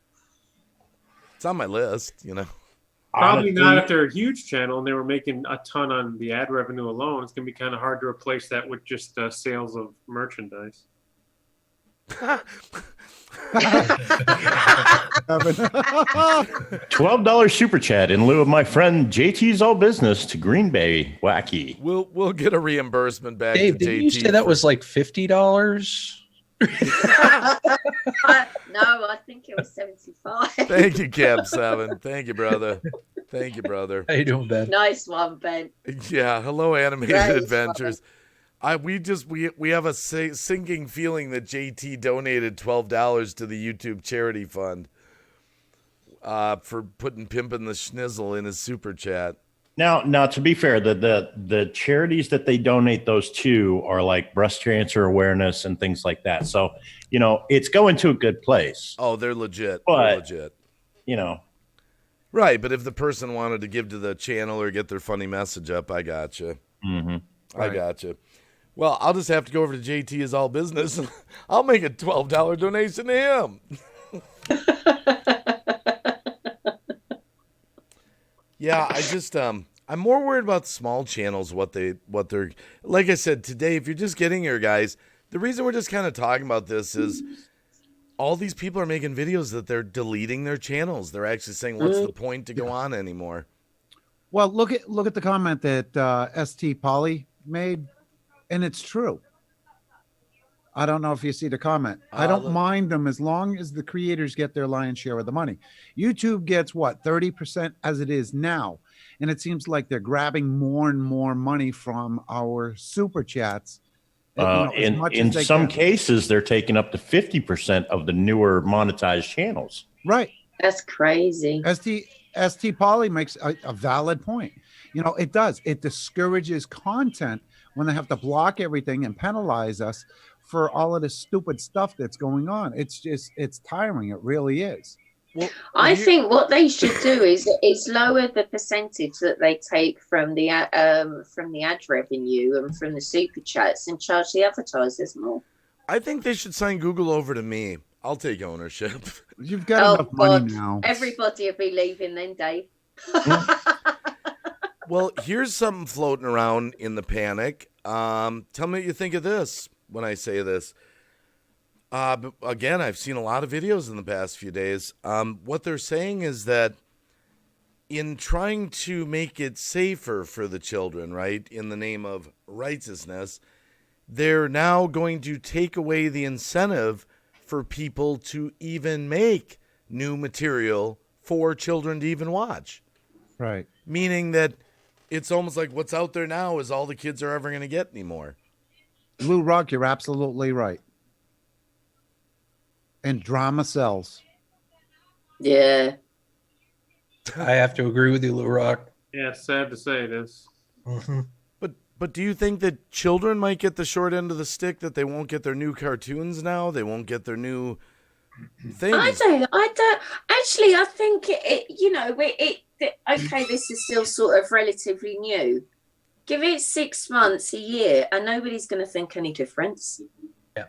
It's on my list, Probably not if they're a huge channel and they were making a ton on the ad revenue alone. It's going to be kind of hard to replace that with just sales of merchandise. $12 super chat in lieu of my friend JT's All Business to Green Bay Wacky. We'll get a reimbursement back. Dave, to did JT you say that was like $50? No, I think it was 75. Thank you, Cab 7. Thank you, brother. Thank you, brother. How you doing, Ben? Nice one, Ben. Yeah, hello, Animated Nice Adventures. We have a sinking feeling that JT donated $12 to the YouTube charity fund for putting Pimpin' the Schnizzle in his super chat. Now, to be fair, the charities that they donate those to are like breast cancer awareness and things like that. So, it's going to a good place. Oh, they're legit. But, they're legit. Right, but if the person wanted to give to the channel or get their funny message up, I got you. Mm-hmm. I got you. Well, I'll just have to go over to JT is all business. And I'll make a $12 donation to him. Yeah, I just I'm more worried about small channels, what they're like I said today, if you're just getting here, guys, the reason we're just kind of talking about this is all these people are making videos that they're deleting their channels. They're actually saying, what's the point to go on anymore? Well, look at the comment that ST Polly made, and it's true. I don't know if you see the comment. I don't mind them as long as the creators get their lion's share of the money. YouTube gets what, 30% as it is now. And it seems like they're grabbing more and more money from our super chats. In some cases, they're taking up to 50% of the newer monetized channels. Right. That's crazy. ST Polly makes a valid point. It does. It discourages content when they have to block everything and penalize us for all of this stupid stuff that's going on. It's tiring. It really is. Well, I think what they should do is lower the percentage that they take from the ad revenue and from the super chats and charge the advertisers more. I think they should sign Google over to me. I'll take ownership. You've got enough money now. Everybody will be leaving then, Dave. Well, here's something floating around in the panic. Tell me what you think of this when I say this. But again, I've seen a lot of videos in the past few days. What they're saying is that in trying to make it safer for the children, right, in the name of righteousness, they're now going to take away the incentive for people to even make new material for children to even watch. Right. Meaning that it's almost like what's out there now is all the kids are ever going to get anymore. Lou Rock, you're absolutely right. And drama sells. Yeah. I have to agree with you, Lou Rock. Yeah, sad to say this. Mm-hmm. But do you think that children might get the short end of the stick, that they won't get their new cartoons now? They won't get their new things? I don't. Actually, I think okay, this is still sort of relatively new. Give it 6 months, a year, and nobody's going to think any difference. Yeah.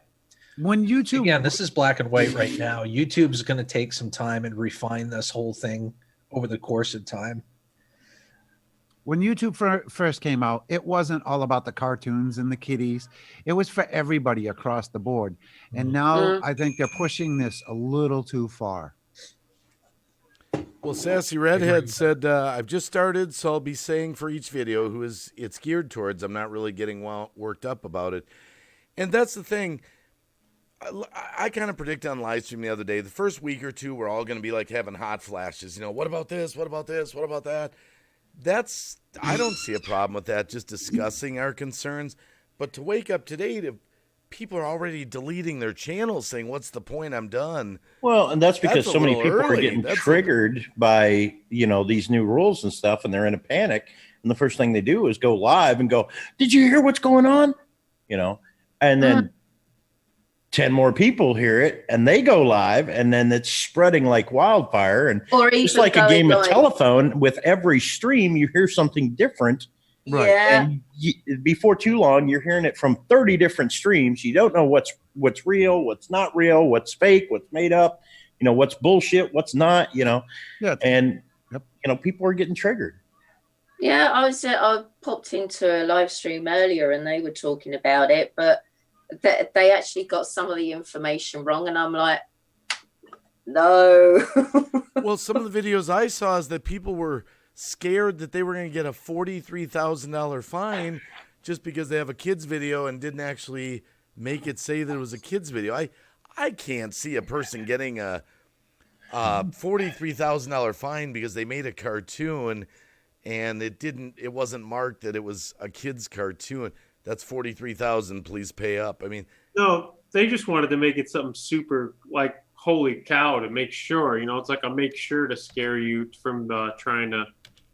When YouTube... Again, this is black and white right now. YouTube's going to take some time and refine this whole thing over the course of time. When YouTube first came out, it wasn't all about the cartoons and the kiddies. It was for everybody across the board. And now I think they're pushing this a little too far. Well, Sassy Redhead said, I've just started, so I'll be saying for each video who it's geared towards. I'm not really getting worked up about it. And that's the thing. I kind of predict on live stream the other day, the first week or two, we're all going to be like having hot flashes. What about this? What about this? What about that? I don't see a problem with that, just discussing our concerns. But to wake up today to people are already deleting their channels saying, what's the point? I'm done. Well, and that's because so many people are getting triggered by, these new rules and stuff, and they're in a panic. And the first thing they do is go live and go, did you hear what's going on? And then 10 more people hear it and they go live, and then it's spreading like wildfire. And it's like a game of telephone. With every stream, you hear something different. Right. Yeah. And before too long, you're hearing it from 30 different streams. You don't know what's real, what's not real, what's fake, what's made up, what's bullshit, what's not, Yeah. And, people are getting triggered. Yeah, I popped into a live stream earlier and they were talking about it, but they actually got some of the information wrong, and I'm like, no. Well, some of the videos I saw is that people were scared that they were going to get a $43,000 fine just because they have a kids video and didn't actually make it say that it was a kids video. I can't see a person getting a $43,000 fine because they made a cartoon and it wasn't marked that it was a kid's cartoon. That's $43,000. Please pay up. I mean, no, they just wanted to make it something super like holy cow to make sure. It's like a make sure to scare you from trying to.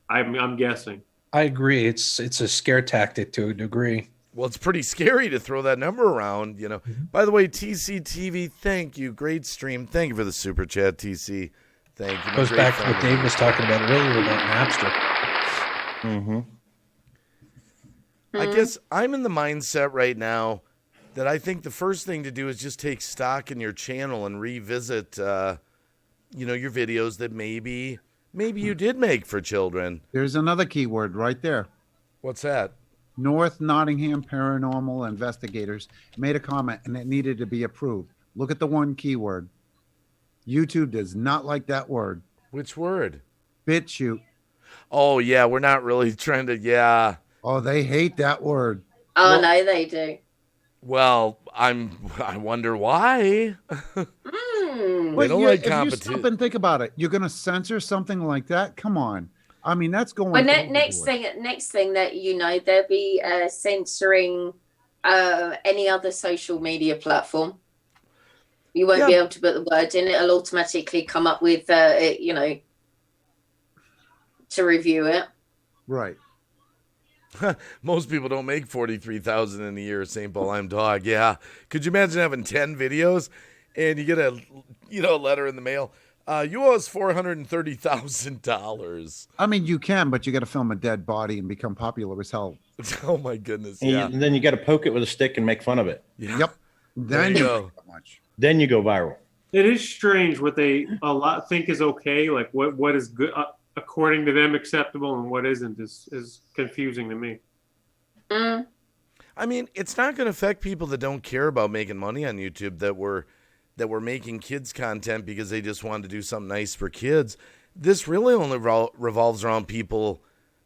I'm guessing. I agree. It's a scare tactic to a degree. Well, it's pretty scary to throw that number around. By the way, TCTV, thank you. Great stream. Thank you for the super chat, TC. Thank you. Goes back to what Dave was talking about earlier about Napster. Mm-hmm. I guess I'm in the mindset right now that I think the first thing to do is just take stock in your channel and revisit, your videos that maybe you did make for children. There's another keyword right there. What's that? North Nottingham Paranormal Investigators made a comment and it needed to be approved. Look at the one keyword. YouTube does not like that word. Which word? BitChute. Oh, yeah, we're not really trying to, yeah. Oh, they hate that word. Oh, no, they do. Well, I wonder why. They don't like If you competition. stop and think about it, you're going to censor something like that? Come on. I mean, that's going. Well, next thing that they'll be censoring any other social media platform. You won't be able to put the word in. It'll automatically come up with, to review it. Right. Most people don't make 43,000 in a year. St. Paul, I'm dog. Yeah. Could you imagine having 10 videos and you get a letter in the mail? You owe us $430,000. I mean, you can, but you got to film a dead body and become popular as hell. Oh my goodness. And Yeah. then you got to poke it with a stick and make fun of it. Yeah. Yep. Then you go. Then you go viral. It is strange what they a lot think is okay, like what is good according to them acceptable and what isn't is confusing to me. Mm. I mean, it's not going to affect people that don't care about making money on YouTube that were making kids content because they just wanted to do something nice for kids. This really only revolves around people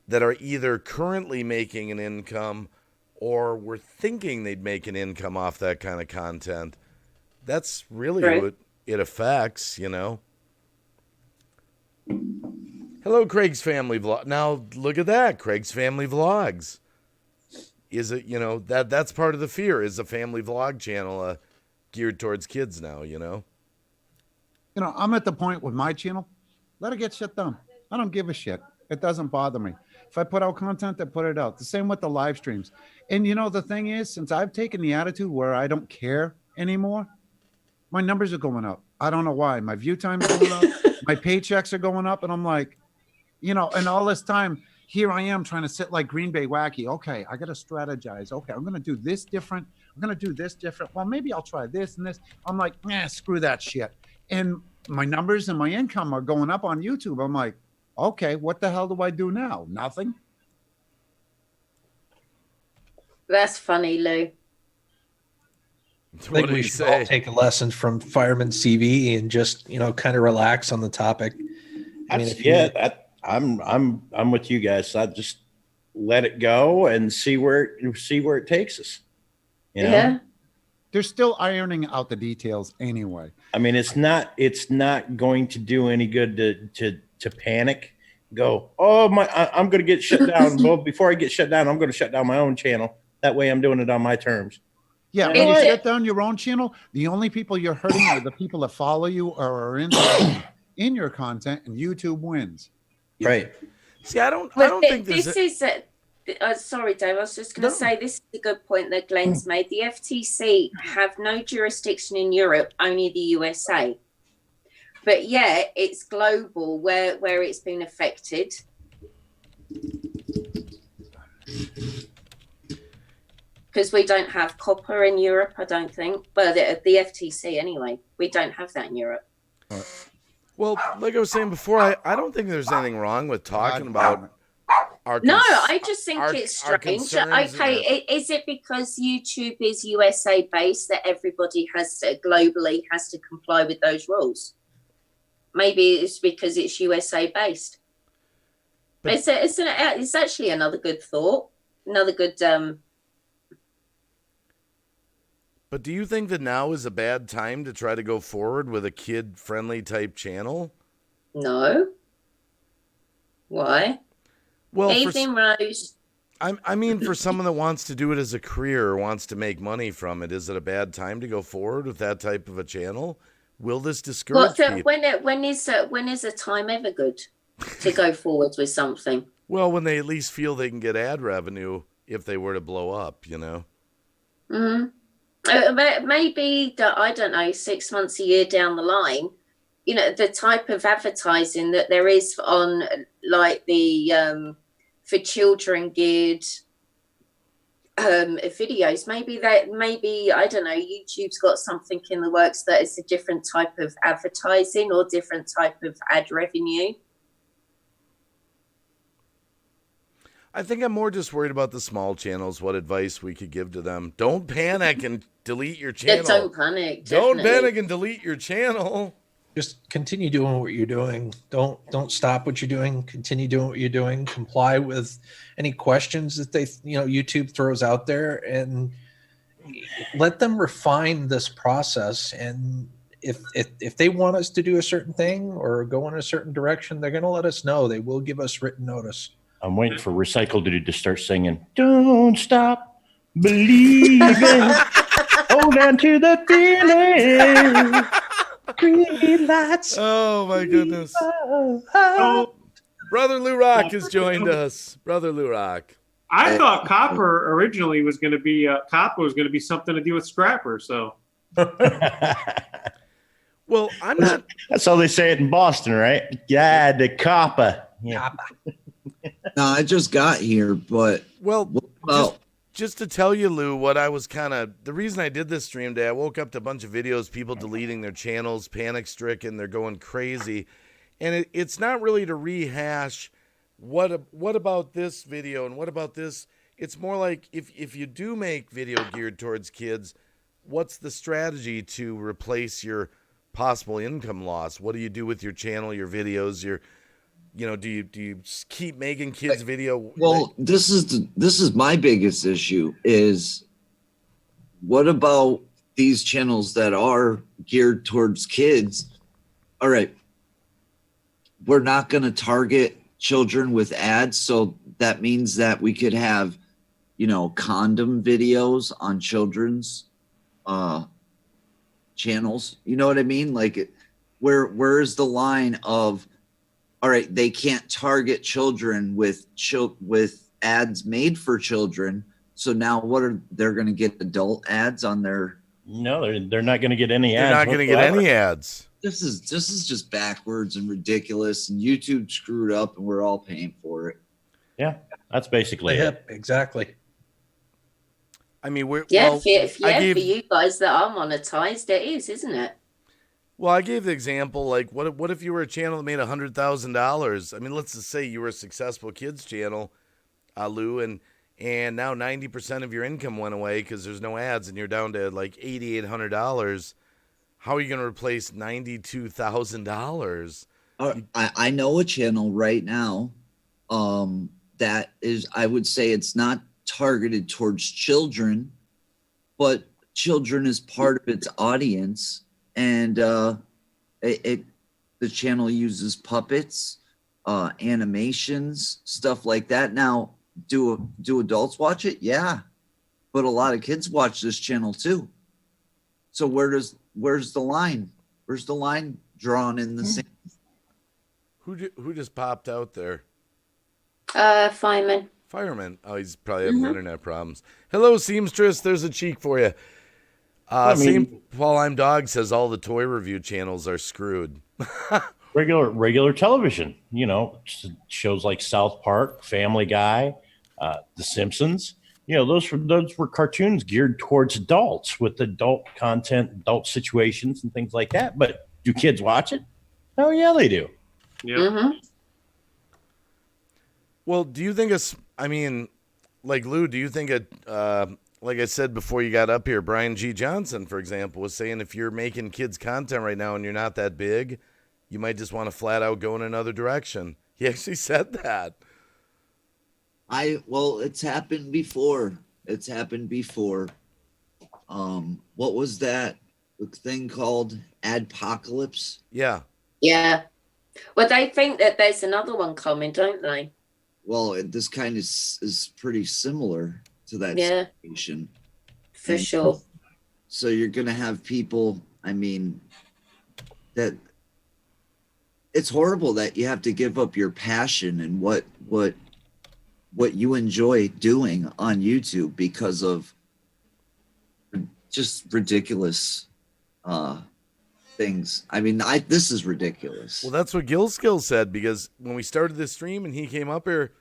that are either currently making an income or were thinking they'd make an income off that kind of content. That's really what it affects, Hello, Craig's Family Vlog. Now, look at that. Craig's Family Vlogs. Is it, that's part of the fear, is a family vlog channel geared towards kids now, I'm at the point with my channel, let it get shit done. I don't give a shit. It doesn't bother me. If I put out content, I put it out. The same with the live streams. And the thing is, since I've taken the attitude where I don't care anymore, my numbers are going up. I don't know why. My view time is going up. My paychecks are going up. And I'm like, and all this time, here I am trying to sit like Green Bay Wacky. Okay, I got to strategize. Okay, I'm going to do this different. I'm going to do this different. Well, maybe I'll try this and this. I'm like, screw that shit. And my numbers and my income are going up on YouTube. I'm like, okay, what the hell do I do now? Nothing. That's funny, Lou. I think we should all take a lesson from Fireman CV and just kind of relax on the topic. I'm with you guys. So I just let it go and see where it takes us. Yeah. They're still ironing out the details anyway. I mean, it's not going to do any good to panic. Go, I'm going to get shut down. Well, before I get shut down, I'm going to shut down my own channel. That way, I'm doing it on my terms. Yeah, when you shut down your own channel, the only people you're hurting are the people that follow you or are interested in your content, and YouTube wins. Right. See, I don't think sorry, Dave. I was just going to say this is a good point that Glenn's made. The FTC have no jurisdiction in Europe, only the USA. But yeah, it's global where it's been affected. Because we don't have Coppa in Europe, I don't think. But the FTC, anyway, we don't have that in Europe. Well, like I was saying before, I don't think there's anything wrong with talking about our No, I just think it's strange. Okay, and is it because YouTube is USA based that everybody globally has to comply with those rules? Maybe it's because it's USA based. But it's actually another good thought, another good. But do you think that now is a bad time to try to go forward with a kid-friendly type channel? No. Why? Well, Evening Rose. I mean, for someone that wants to do it as a career or wants to make money from it, is it a bad time to go forward with that type of a channel? Will this discourage people? When is a time ever good to go forward with something? Well, when they at least feel they can get ad revenue if they were to blow up, Mm-hmm. Maybe, I don't know, 6 months, a year down the line, the type of advertising that there is on like the for children geared videos. Maybe I don't know, YouTube's got something in the works that is a different type of advertising or different type of ad revenue. I think I'm more just worried about the small channels, what advice we could give to them. Don't panic and delete your channel. Don't panic. Don't Definitely. panic and delete your channel. Just continue doing what you're doing. Don't stop what you're doing. Continue doing what you're doing. Comply with any questions that YouTube throws out there, and let them refine this process. And if they want us to do a certain thing or go in a certain direction, they're going to let us know. They will give us written notice. I'm waiting for Recycle Dude to start singing, "Don't stop believing, hold on to the feeling, green lights." Oh my goodness. Brother Lou Rock has joined us. Brother Lou Rock. I thought copper originally was going to be something to do with scrapper. So, well, I'm not. That's how they say it in Boston, right? Yeah, the Coppa. Yeah. No, I just got here, but just to tell you, Lou, what I was the reason I did this stream day, I woke up to a bunch of videos, people deleting their channels, panic stricken, they're going crazy. And it's not really to rehash what about this video and what about this. It's more like if you do make video geared towards kids, what's the strategy to replace your possible income loss? What do you do with your channel, your videos, do you keep making kids video? Well, this is my biggest issue is what about these channels that are geared towards kids? All right. We're not going to target children with ads. So that means that we could have, condom videos on children's channels. You know what I mean? Like where's the line of, all right, they can't target children with ads made for children. So now they're going to get adult ads on their? No, they're not going to get any ads. They're not going to get any ads. This is just backwards and ridiculous, and YouTube screwed up, and we're all paying for it. Yeah, that's basically it. Exactly. I mean, for you guys that are monetized, it is, isn't it? Well, I gave the example, like, what if you were a channel that made $100,000? I mean, let's just say you were a successful kids channel, Lou, and now 90% of your income went away because there's no ads, and you're down to like $8,800. How are you going to replace $92,000? I know a channel right now that is, I would say it's not targeted towards children, but children is part of its audience. And the channel uses puppets, animations, stuff like that. Now, do adults watch it? Yeah, but a lot of kids watch this channel too. So where's the line? Where's the line drawn in the sand? Who just popped out there? Fireman. Fireman. Oh, he's probably having internet problems. Hello, seamstress. There's a cheek for you. Same Paul I'm Dog says all the toy review channels are screwed. regular television, shows like South Park, Family Guy, The Simpsons. Those were cartoons geared towards adults with adult content, adult situations, and things like that. But do kids watch it? Oh yeah, they do. Yeah. Mm-hmm. Well, do you think Lou, do you think like I said before you got up here, Brian G. Johnson, for example, was saying if you're making kids content right now and you're not that big, you might just want to flat out go in another direction. He actually said that. It's happened before. What was that thing called? Adpocalypse? Yeah. Yeah. Well, they think that there's another one coming, don't they? Well, this kind of is pretty similar to that situation. For sure. So you're going to have people, that it's horrible that you have to give up your passion and what you enjoy doing on YouTube because of just ridiculous things. This is ridiculous. Well, that's what Gilskill said, because when we started this stream and he came up here,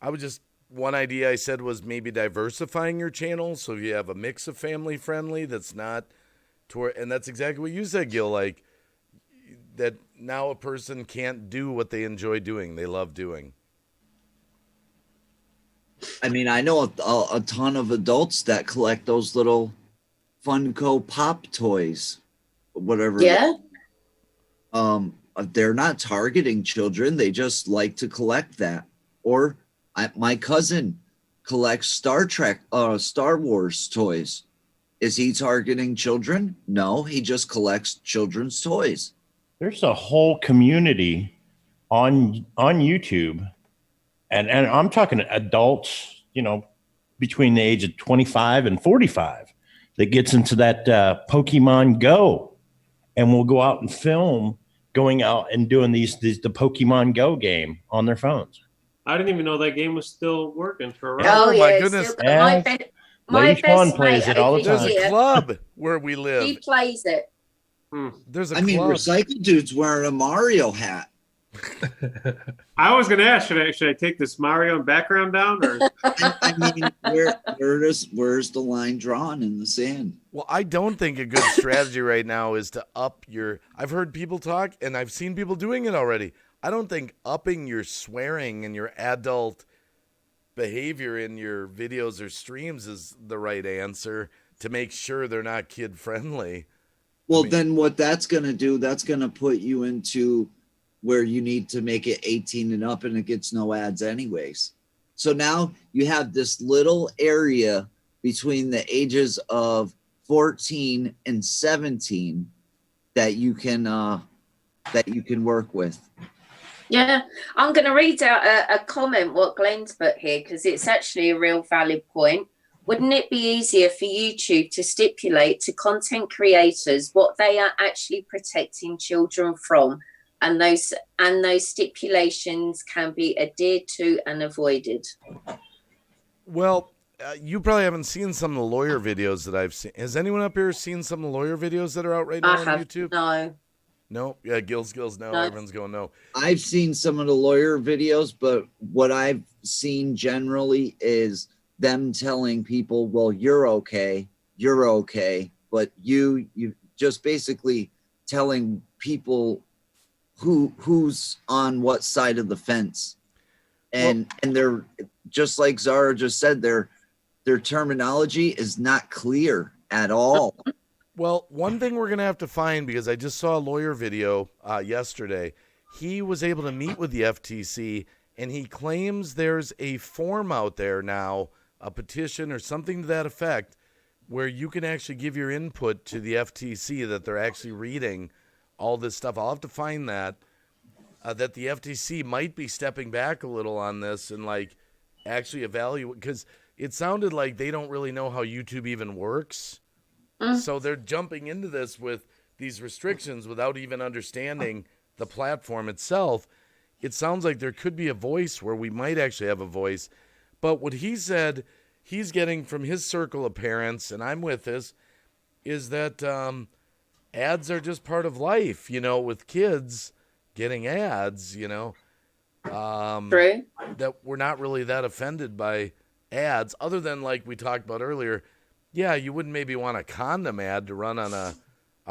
I was just one idea I said was maybe diversifying your channel. So if you have a mix of family friendly that's not and that's exactly what you said, Gil, like that now a person can't do what they enjoy doing, they love doing. I mean, I know a ton of adults that collect those little Funko Pop toys, whatever. Yeah. They're not targeting children. They just like to collect that. Or my cousin collects Star Wars toys. Is he targeting children? No, he just collects children's toys. There's a whole community on YouTube, and I'm talking adults, between the age of 25 and 45, that gets into that Pokemon Go, and will go out and film going out and doing the Pokemon Go game on their phones. I didn't even know that game was still working for a Oh, while. my yeah, goodness. My Lady Fawn best plays mate it all the over time. There's a here, club where we live. he plays it. There's a I mean, club. Recycle Dude's wearing a Mario hat. I was going to ask, should I take this Mario background down? Or I mean, where's the line drawn in the sand? Well, I don't think a good strategy right now is to up your. I've heard people talk, and I've seen people doing it already. I don't think upping your swearing and your adult behavior in your videos or streams is the right answer to make sure they're not kid friendly. Well, then what that's going to do, that's going to put you into where you need to make it 18 and up, and it gets no ads anyways. So now you have this little area between the ages of 14 and 17 that you can work with. Yeah, I'm going to read out a comment what Glenn's put here because it's actually a real valid point. Wouldn't it be easier for YouTube to stipulate to content creators what they are actually protecting children from, and those stipulations can be adhered to and avoided? Well, you probably haven't seen some of the lawyer videos that I've seen. Has anyone up here seen some of the lawyer videos that are out right now on YouTube? No. No? Yeah, Gil's no. Everyone's going no. I've seen some of the lawyer videos, but what I've seen generally is them telling people, well, you're okay, but you just basically telling people who's on what side of the fence. And they're just like Zara just said, their terminology is not clear at all. Well, one thing we're going to have to find, because I just saw a lawyer video yesterday, he was able to meet with the FTC, and he claims there's a form out there now, a petition or something to that effect, where you can actually give your input to the FTC that they're actually reading all this stuff. I'll have to find that the FTC might be stepping back a little on this and like actually evaluate, because it sounded like they don't really know how YouTube even works. So they're jumping into this with these restrictions without even understanding the platform itself. It sounds like there could be a voice where we might actually have a voice. But what he said he's getting from his circle of parents, and I'm with this, is that ads are just part of life, with kids getting ads, True. that we're not really that offended by ads, other than like we talked about earlier. Yeah, you wouldn't maybe want a condom ad to run on a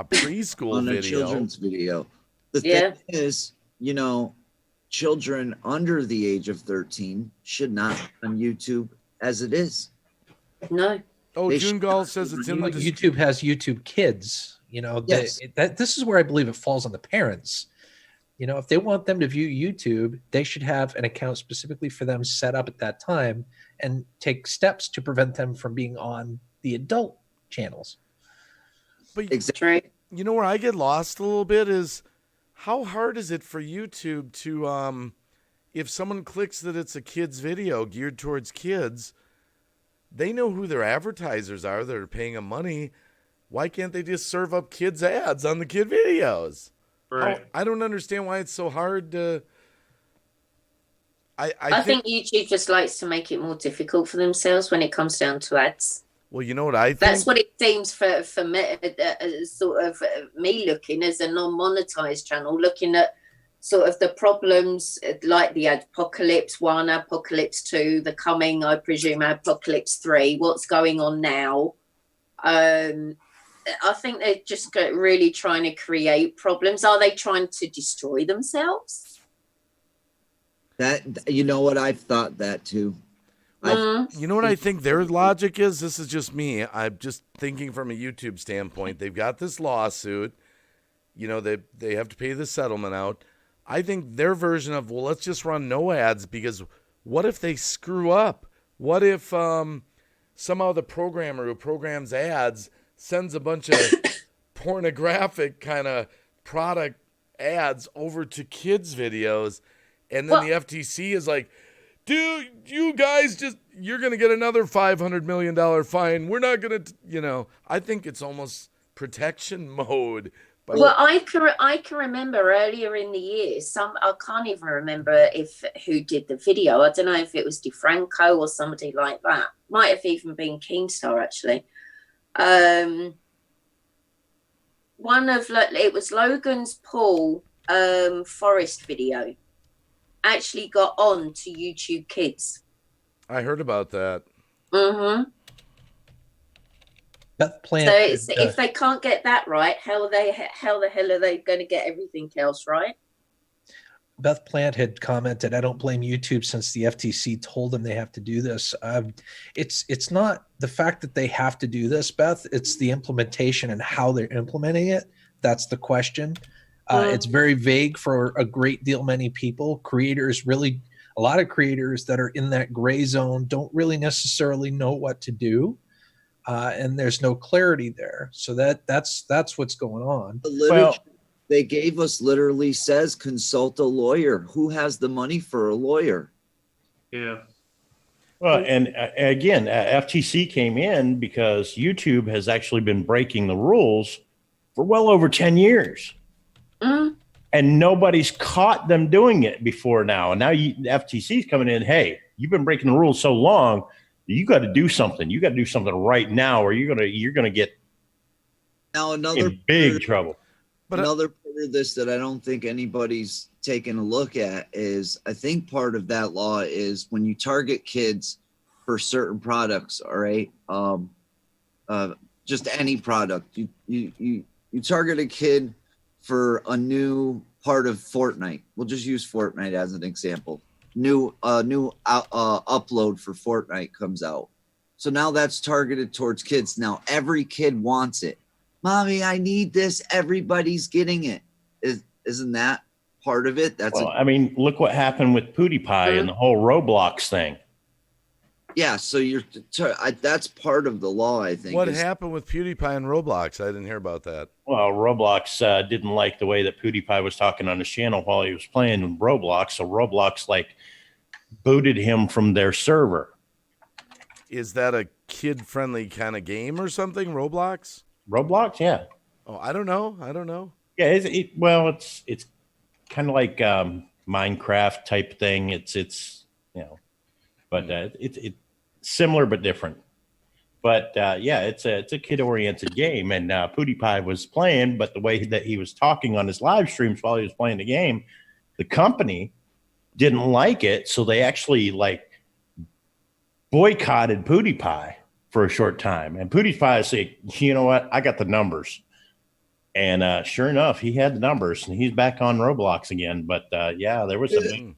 preschool on video. A children's video. The thing is, children under the age of 13 should not be on YouTube as it is. No. Oh, June Gall says it's in the YouTube has YouTube Kids. Yes. This is where I believe it falls on the parents. If they want them to view YouTube, they should have an account specifically for them set up at that time and take steps to prevent them from being on the adult channels. But Exactly. you know where I get lost a little bit is how hard is it for YouTube to, if someone clicks that it's a kid's video geared towards kids, they know who their advertisers are that are paying them money. Why can't they just serve up kids ads on the kid videos? right. I don't understand why it's so hard to. I think YouTube just likes to make it more difficult for themselves when it comes down to ads. Well, you know what I think? That's what it seems for me, sort of me looking as a non-monetized channel, looking at sort of the problems like the Apocalypse 1, Apocalypse 2, the coming, I presume, Apocalypse 3, what's going on now. I think they're just really trying to create problems. Are they trying to destroy themselves? That, you know what, I've thought that too. You know what I think their logic is? This is just me. I'm just thinking from a YouTube standpoint. They've got this lawsuit. You know, they have to pay the settlement out. I think their version of, well, let's just run no ads, because what if they screw up? What if somehow the programmer who programs ads sends a bunch of pornographic kind of product ads over to kids' videos, and then the FTC is like, dude, you guys you're going to get another $500 million fine. We're not going to, I think it's almost protection mode. Well, I can remember earlier in the year, I can't even remember who did the video. I don't know if it was DeFranco or somebody like that. Might have even been Keemstar, actually. It was Logan's Paul Forest video actually got on to YouTube Kids. I heard about that. Mm-hmm. Beth Plant. So if they can't get that right, how the hell are they going to get everything else right? Beth Plant had commented, I don't blame YouTube since the FTC told them they have to do this. It's not the fact that they have to do this, Beth. It's the implementation and how they're implementing it. That's the question. It's very vague for a great deal many people. A lot of creators that are in that gray zone don't really necessarily know what to do. And there's no clarity there. So that's what's going on. The literature they gave us literally says consult a lawyer. Who has the money for a lawyer? Yeah. Well, and again, FTC came in because YouTube has actually been breaking the rules for well over 10 years. And nobody's caught them doing it before now. And now the FTC's coming in, hey, you've been breaking the rules so long, you got to do something. You got to do something right now, or you're gonna get now in big trouble. But another part of this that I don't think anybody's taken a look at is, I think part of that law is when you target kids for certain products. All right, just any product. You target a kid for a new part of Fortnite. We'll just use Fortnite as an example. New upload for Fortnite comes out. So now that's targeted towards kids. Now every kid wants it. Mommy, I need this. Everybody's getting it. Isn't that part of it? I mean, look what happened with PewDiePie and the whole Roblox thing. Yeah, so that's part of the law, I think. What happened with PewDiePie and Roblox? I didn't hear about that. Well, Roblox didn't like the way that PewDiePie was talking on his channel while he was playing Roblox, so Roblox booted him from their server. Is that a kid-friendly kind of game or something, Roblox? Roblox, yeah. Oh, I don't know. Yeah, it's kind of like Minecraft type thing. It's but it's similar but different. But it's a kid-oriented game, and PewDiePie was playing, but the way that he was talking on his live streams while he was playing the game, the company didn't like it, so they actually boycotted PewDiePie for a short time. And PewDiePie said, you know what, I got the numbers. And sure enough, he had the numbers, and he's back on Roblox again. But there was a big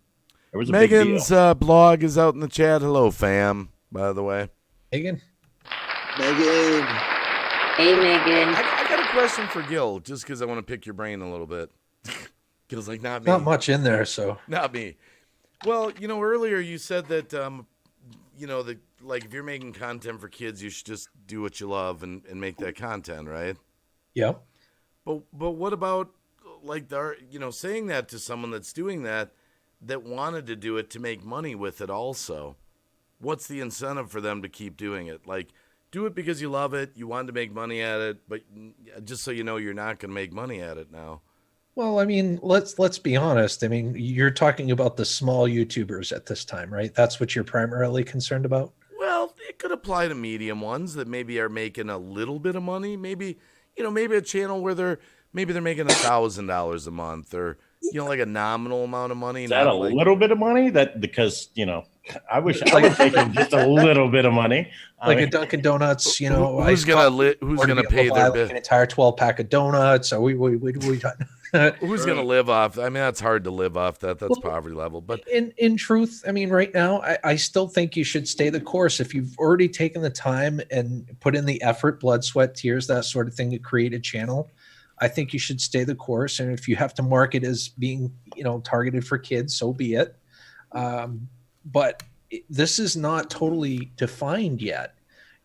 Megan's blog is out in the chat. Hello, fam, by the way. Megan. Hey, Megan. I got a question for Gil, just because I want to pick your brain a little bit. Gil's like, not me. Not much in there, so. Not me. Well, earlier you said that, if you're making content for kids, you should just do what you love and make that content, right? Yep. But what about, saying that to someone that's doing that wanted to do it to make money with it also? What's the incentive for them to keep doing it? Do it because you love it, you wanted to make money at it, but just so you know, you're not going to make money at it now. Well, I mean, let's be honest. I mean, you're talking about the small YouTubers at this time, right? That's what you're primarily concerned about? Well, it could apply to medium ones that maybe are making a little bit of money. Maybe a channel where they're making $1,000 a month, or like a nominal amount of money. Is that a like, little bit of money? That because I wish I was making just a little bit of money. Like a Dunkin' Donuts, who's gonna pay their bill? an entire 12 pack of donuts? Are we Who's gonna live off? I mean, that's hard to live off that. That's poverty level. But in truth, I mean, right now, I still think you should stay the course. If you've already taken the time and put in the effort, blood, sweat, tears, that sort of thing to create a channel, I think you should stay the course. And if you have to market as being, targeted for kids, so be it. But this is not totally defined yet.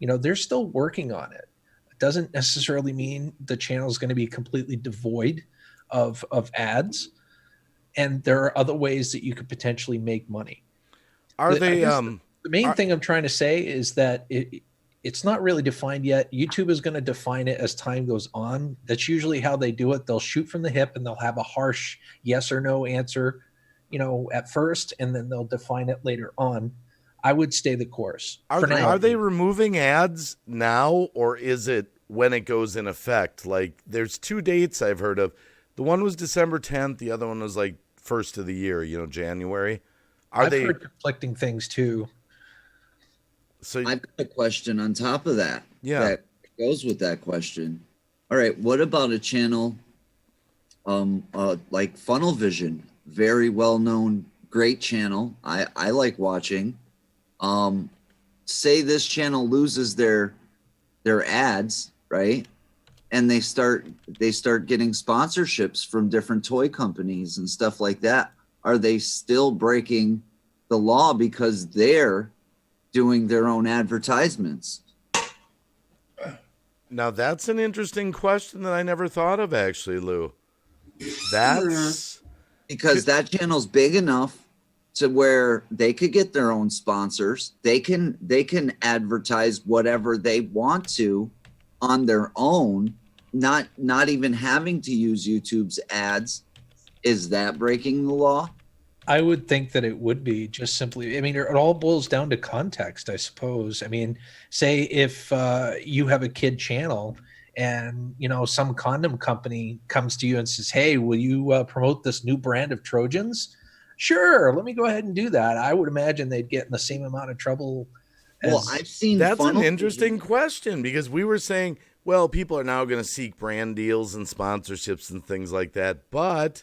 They're still working on it. It doesn't necessarily mean the channel is going to be completely devoid of ads. And there are other ways that you could potentially make money. The main thing I'm trying to say is that it's not really defined yet. YouTube is going to define it as time goes on. That's usually how they do it. They'll shoot from the hip and they'll have a harsh yes or no answer, at first, and then they'll define it later on. I would stay the course. Are they removing ads now, or is it when it goes in effect? Like, there's 2 dates I've heard of. The one was December 10th. The other one was like first of the year, January. I've heard conflicting things too. So I've got a question on top of that. Yeah. That goes with that question. All right. What about a channel like Funnel Vision? Very well known, great channel. I like watching. Say this channel loses their ads, right? And they start getting sponsorships from different toy companies and stuff like that. Are they still breaking the law because they're doing their own advertisements? Now that's an interesting question that I never thought of, actually, Lou. That's because that channel's big enough to where they could get their own sponsors. They can advertise whatever they want to on their own, not even having to use YouTube's ads. Is that breaking the law? I would think that it would be, just simply. I mean, it all boils down to context, I suppose. I mean, say if you have a kid channel and, some condom company comes to you and says, hey, will you promote this new brand of Trojans? Sure, let me go ahead and do that. I would imagine they'd get in the same amount of trouble. I've seen that's an interesting question, because we were saying, well, people are now going to seek brand deals and sponsorships and things like that. But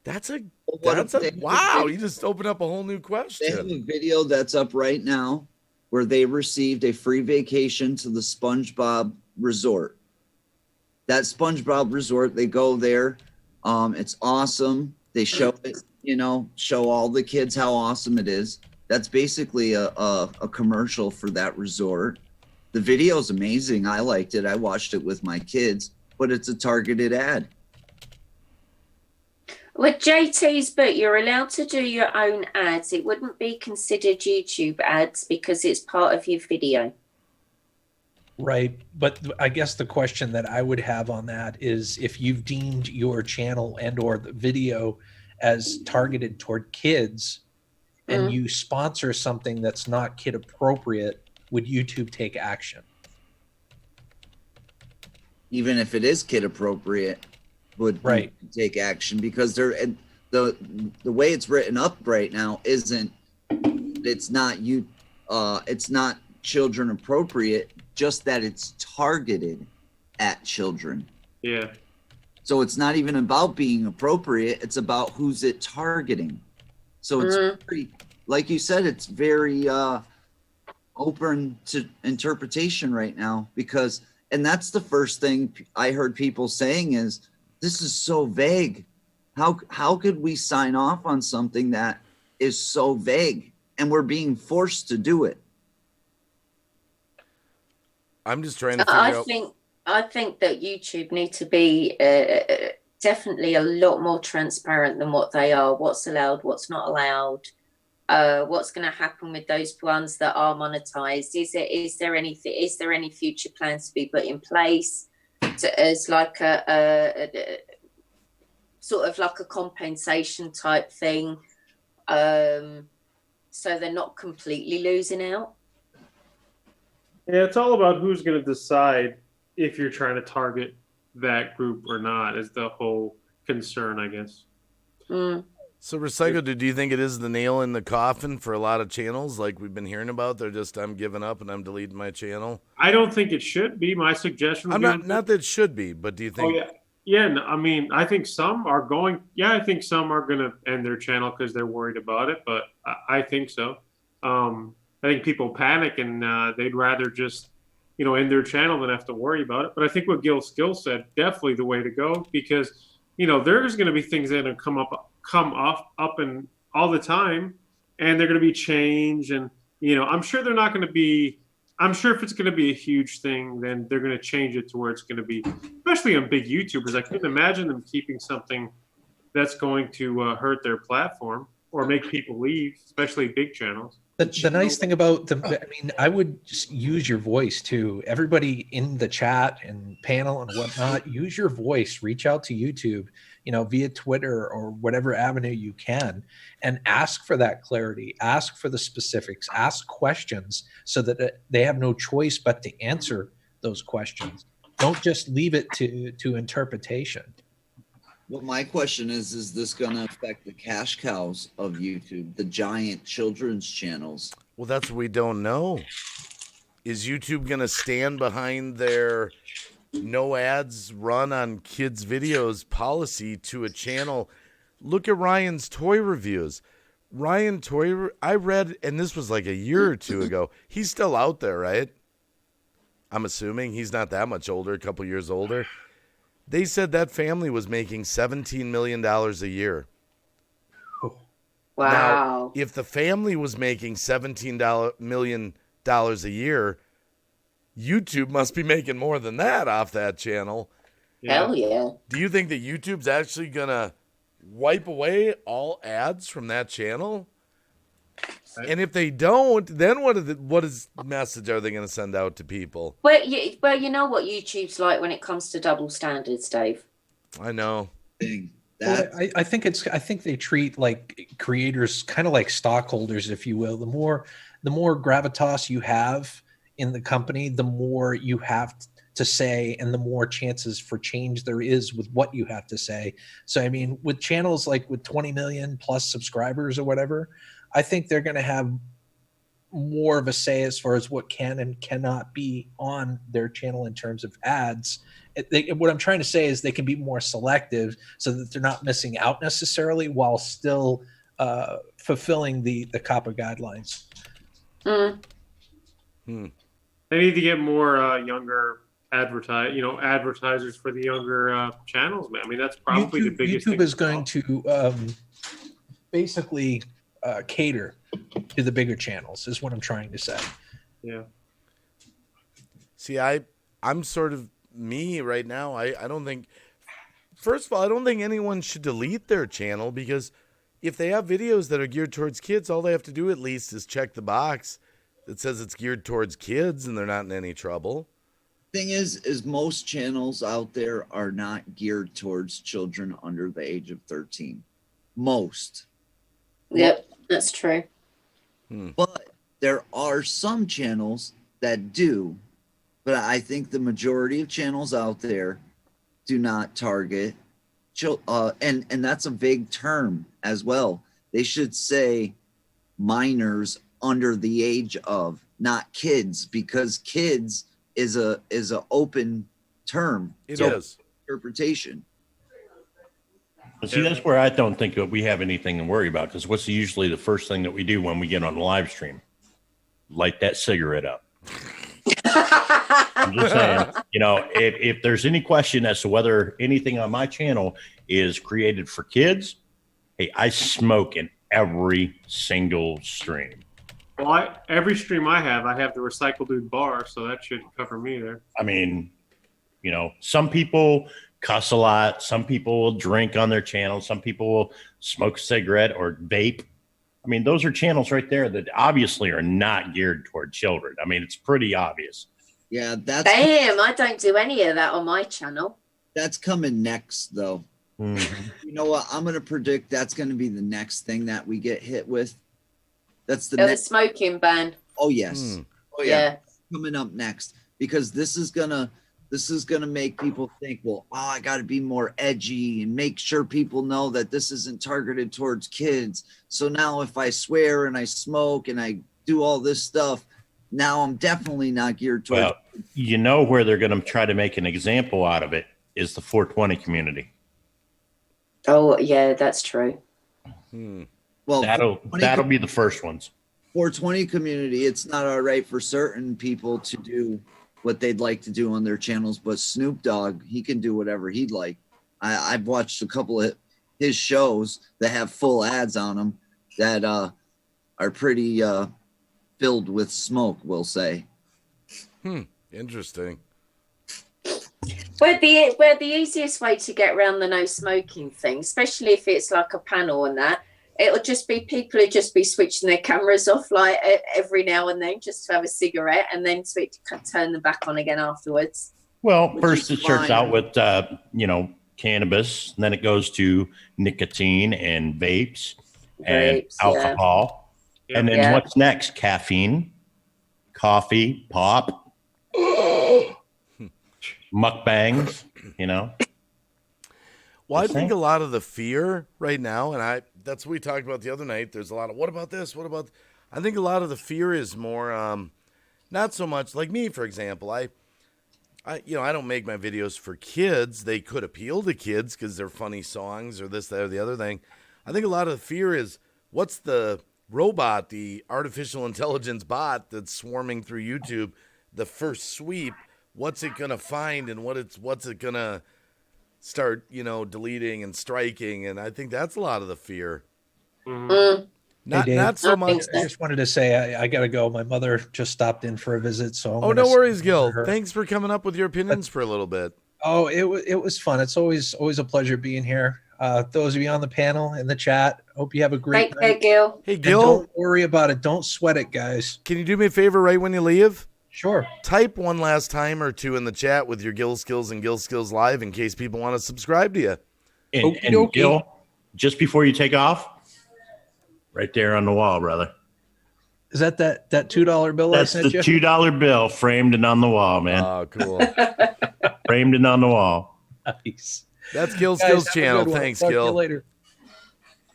wow, you just opened up a whole new question. They have a video that's up right now where they received a free vacation to the SpongeBob resort. That SpongeBob resort, they go there. It's awesome. They show it, show all the kids how awesome it is. That's basically a commercial for that resort. The video is amazing. I liked it. I watched it with my kids, but it's a targeted ad. With JT's book, you're allowed to do your own ads. It wouldn't be considered YouTube ads because it's part of your video. Right. But I guess the question that I would have on that is, if you've deemed your channel and or the video as targeted toward kids and you sponsor something that's not kid appropriate, would YouTube take action? Even if it is kid appropriate, would take action, because the way it's written up right now it's not children appropriate, just that it's targeted at children. Yeah. So it's not even about being appropriate, it's about who's it targeting. So it's very, like you said, it's very open to interpretation right now, and that's the first thing I heard people saying is, this is so vague. How could we sign off on something that is so vague, and we're being forced to do it? I'm just trying to figure out. I think that YouTube need to be definitely a lot more transparent than what they are. What's allowed, what's not allowed. What's going to happen with those ones that are monetized? Is there any future plans to be put in place as like a sort of like a compensation type thing, so they're not completely losing out? Yeah, it's all about who's going to decide if you're trying to target that group or not, is the whole concern, I guess. So, Recycle, do you think it is the nail in the coffin for a lot of channels like we've been hearing about? They're just, I'm giving up and I'm deleting my channel? I don't think it should be. My suggestion would I'm not that it should be, but do you think? Oh, yeah. Yeah, no, I mean, I think some are going. Yeah, I think some are going to end their channel because they're worried about it. But I think so. I think people panic and they'd rather just, end their channel than have to worry about it. But I think what Gil Skill said, definitely the way to go, because there's going to be things that come up and all the time, and they're going to be changed. And I'm sure they're not going to be. I'm sure if it's going to be a huge thing, then they're going to change it to where it's going to be, especially on big YouTubers. I couldn't imagine them keeping something that's going to hurt their platform or make people leave, especially big channels. The nice thing about them, I mean, I would just use your voice too. Everybody in the chat and panel and whatnot, use your voice, reach out to YouTube, via Twitter or whatever avenue you can, and ask for that clarity, ask for the specifics, ask questions so that they have no choice but to answer those questions. Don't just leave it to interpretation. Well, my question is this going to affect the cash cows of YouTube, the giant children's channels? Well, that's what we don't know. Is YouTube going to stand behind their no ads run on kids' videos policy to a channel? Look at Ryan's toy reviews. I read, and this was like a year or two ago. He's still out there, right? I'm assuming he's not that much older, a couple years older. They said that family was making $17 million a year. Wow. Now, if the family was making $17 million a year, YouTube must be making more than that off that channel. Hell yeah. Do you think that YouTube's actually going to wipe away all ads from that channel? And if they don't, then what is message are they going to send out to people? Well, you know what YouTube's like when it comes to double standards, Dave. I know. Well, I think they treat like creators kind of like stockholders, if you will. The more gravitas you have in the company, the more you have to say, and the more chances for change there is with what you have to say. So, I mean, with channels like with 20 million plus subscribers or whatever, I think they're going to have more of a say as far as what can and cannot be on their channel in terms of ads. What I'm trying to say is they can be more selective so that they're not missing out necessarily while still fulfilling the Coppa guidelines. They need to get more younger advertisers for the younger channels, man. I mean, that's probably the biggest thing. YouTube is going to basically cater to the bigger channels is what I'm trying to say. Yeah. See, I'm sort of me right now. I don't think, first of all, I don't think anyone should delete their channel, because if they have videos that are geared towards kids, all they have to do at least is check the box that says it's geared towards kids and they're not in any trouble. Thing is most channels out there are not geared towards children under the age of 13. Most. Yep, that's true. But there are some channels that do. But I think the majority of channels out there do not target and that's a vague term as well. They should say minors under the age of, not kids, because kids is a open term. It is. Interpretation. See, that's where I don't think that we have anything to worry about, because what's usually the first thing that we do when we get on live stream? Light that cigarette up. I'm just saying, if there's any question as to whether anything on my channel is created for kids, hey, I smoke in every single stream. Well, every stream I have the Recycle Dude bar, so that should cover me there. I mean, some people cuss a lot. Some people will drink on their channel. Some people will smoke a cigarette or vape. I mean, those are channels right there that obviously are not geared toward children. I mean, it's pretty obvious. Yeah, that's Damn, I don't do any of that on my channel. That's coming next, though. Mm-hmm. You know what? I'm going to predict that's going to be the next thing that we get hit with. That's the The smoking ban. Oh, yes. Oh, yeah. Coming up next, because this is going to this is going to make people think, well, oh, I got to be more edgy and make sure people know that this isn't targeted towards kids. So now if I swear and I smoke and I do all this stuff, now I'm definitely not geared towards. Well, you know where they're going to try to make an example out of it is the 420 community. Oh, yeah, that's true. Well, that'll be the first ones. 420 community, it's not all right for certain people to do what they'd like to do on their channels, but Snoop Dogg, he can do whatever he'd like. I've watched a couple of his shows that have full ads on them that are pretty filled with smoke, we'll say. Interesting. But the easiest way to get around the no smoking thing, especially if it's like a panel and that, it'll just be people who just be switching their cameras off like every now and then just to have a cigarette and then turn them back on again afterwards. Well, first it starts out with, cannabis, and then it goes to nicotine and vapes and alcohol. Yeah. And then what's next? Caffeine, coffee, pop, mukbangs, Well, I think a lot of the fear right now, and that's what we talked about the other night. There's a lot of, what about this? What about, I think a lot of the fear is more, not so much like me, for example. I don't make my videos for kids. They could appeal to kids because they're funny songs or this, that, or the other thing. I think a lot of the fear is what's the robot, the artificial intelligence bot that's swarming through YouTube, the first sweep, what's it going to find and what's it going to start, deleting and striking. And I think that's a lot of the fear. Mm. Not so much. I just wanted to say I got to go. My mother just stopped in for a visit, so no worries, Gil. Thanks for coming up with your opinions for a little bit. Oh, it was fun. It's always a pleasure being here. Those of you on the panel in the chat, hope you have a great night. Hey, Gil. Hey, Gil. And don't worry about it. Don't sweat it, guys. Can you do me a favor right when you leave? Sure. Type one last time or two in the chat with your Gil Skills and Gil Skills Live in case people want to subscribe to you. And Gil, just before you take off, right there on the wall, brother. Is that $2 bill That's I sent the you? $2 bill framed and on the wall, man. Oh, cool. Framed and on the wall. Nice. That's Gil Guys, Skills have a channel. good one. Thanks, Talk to you Gil. later.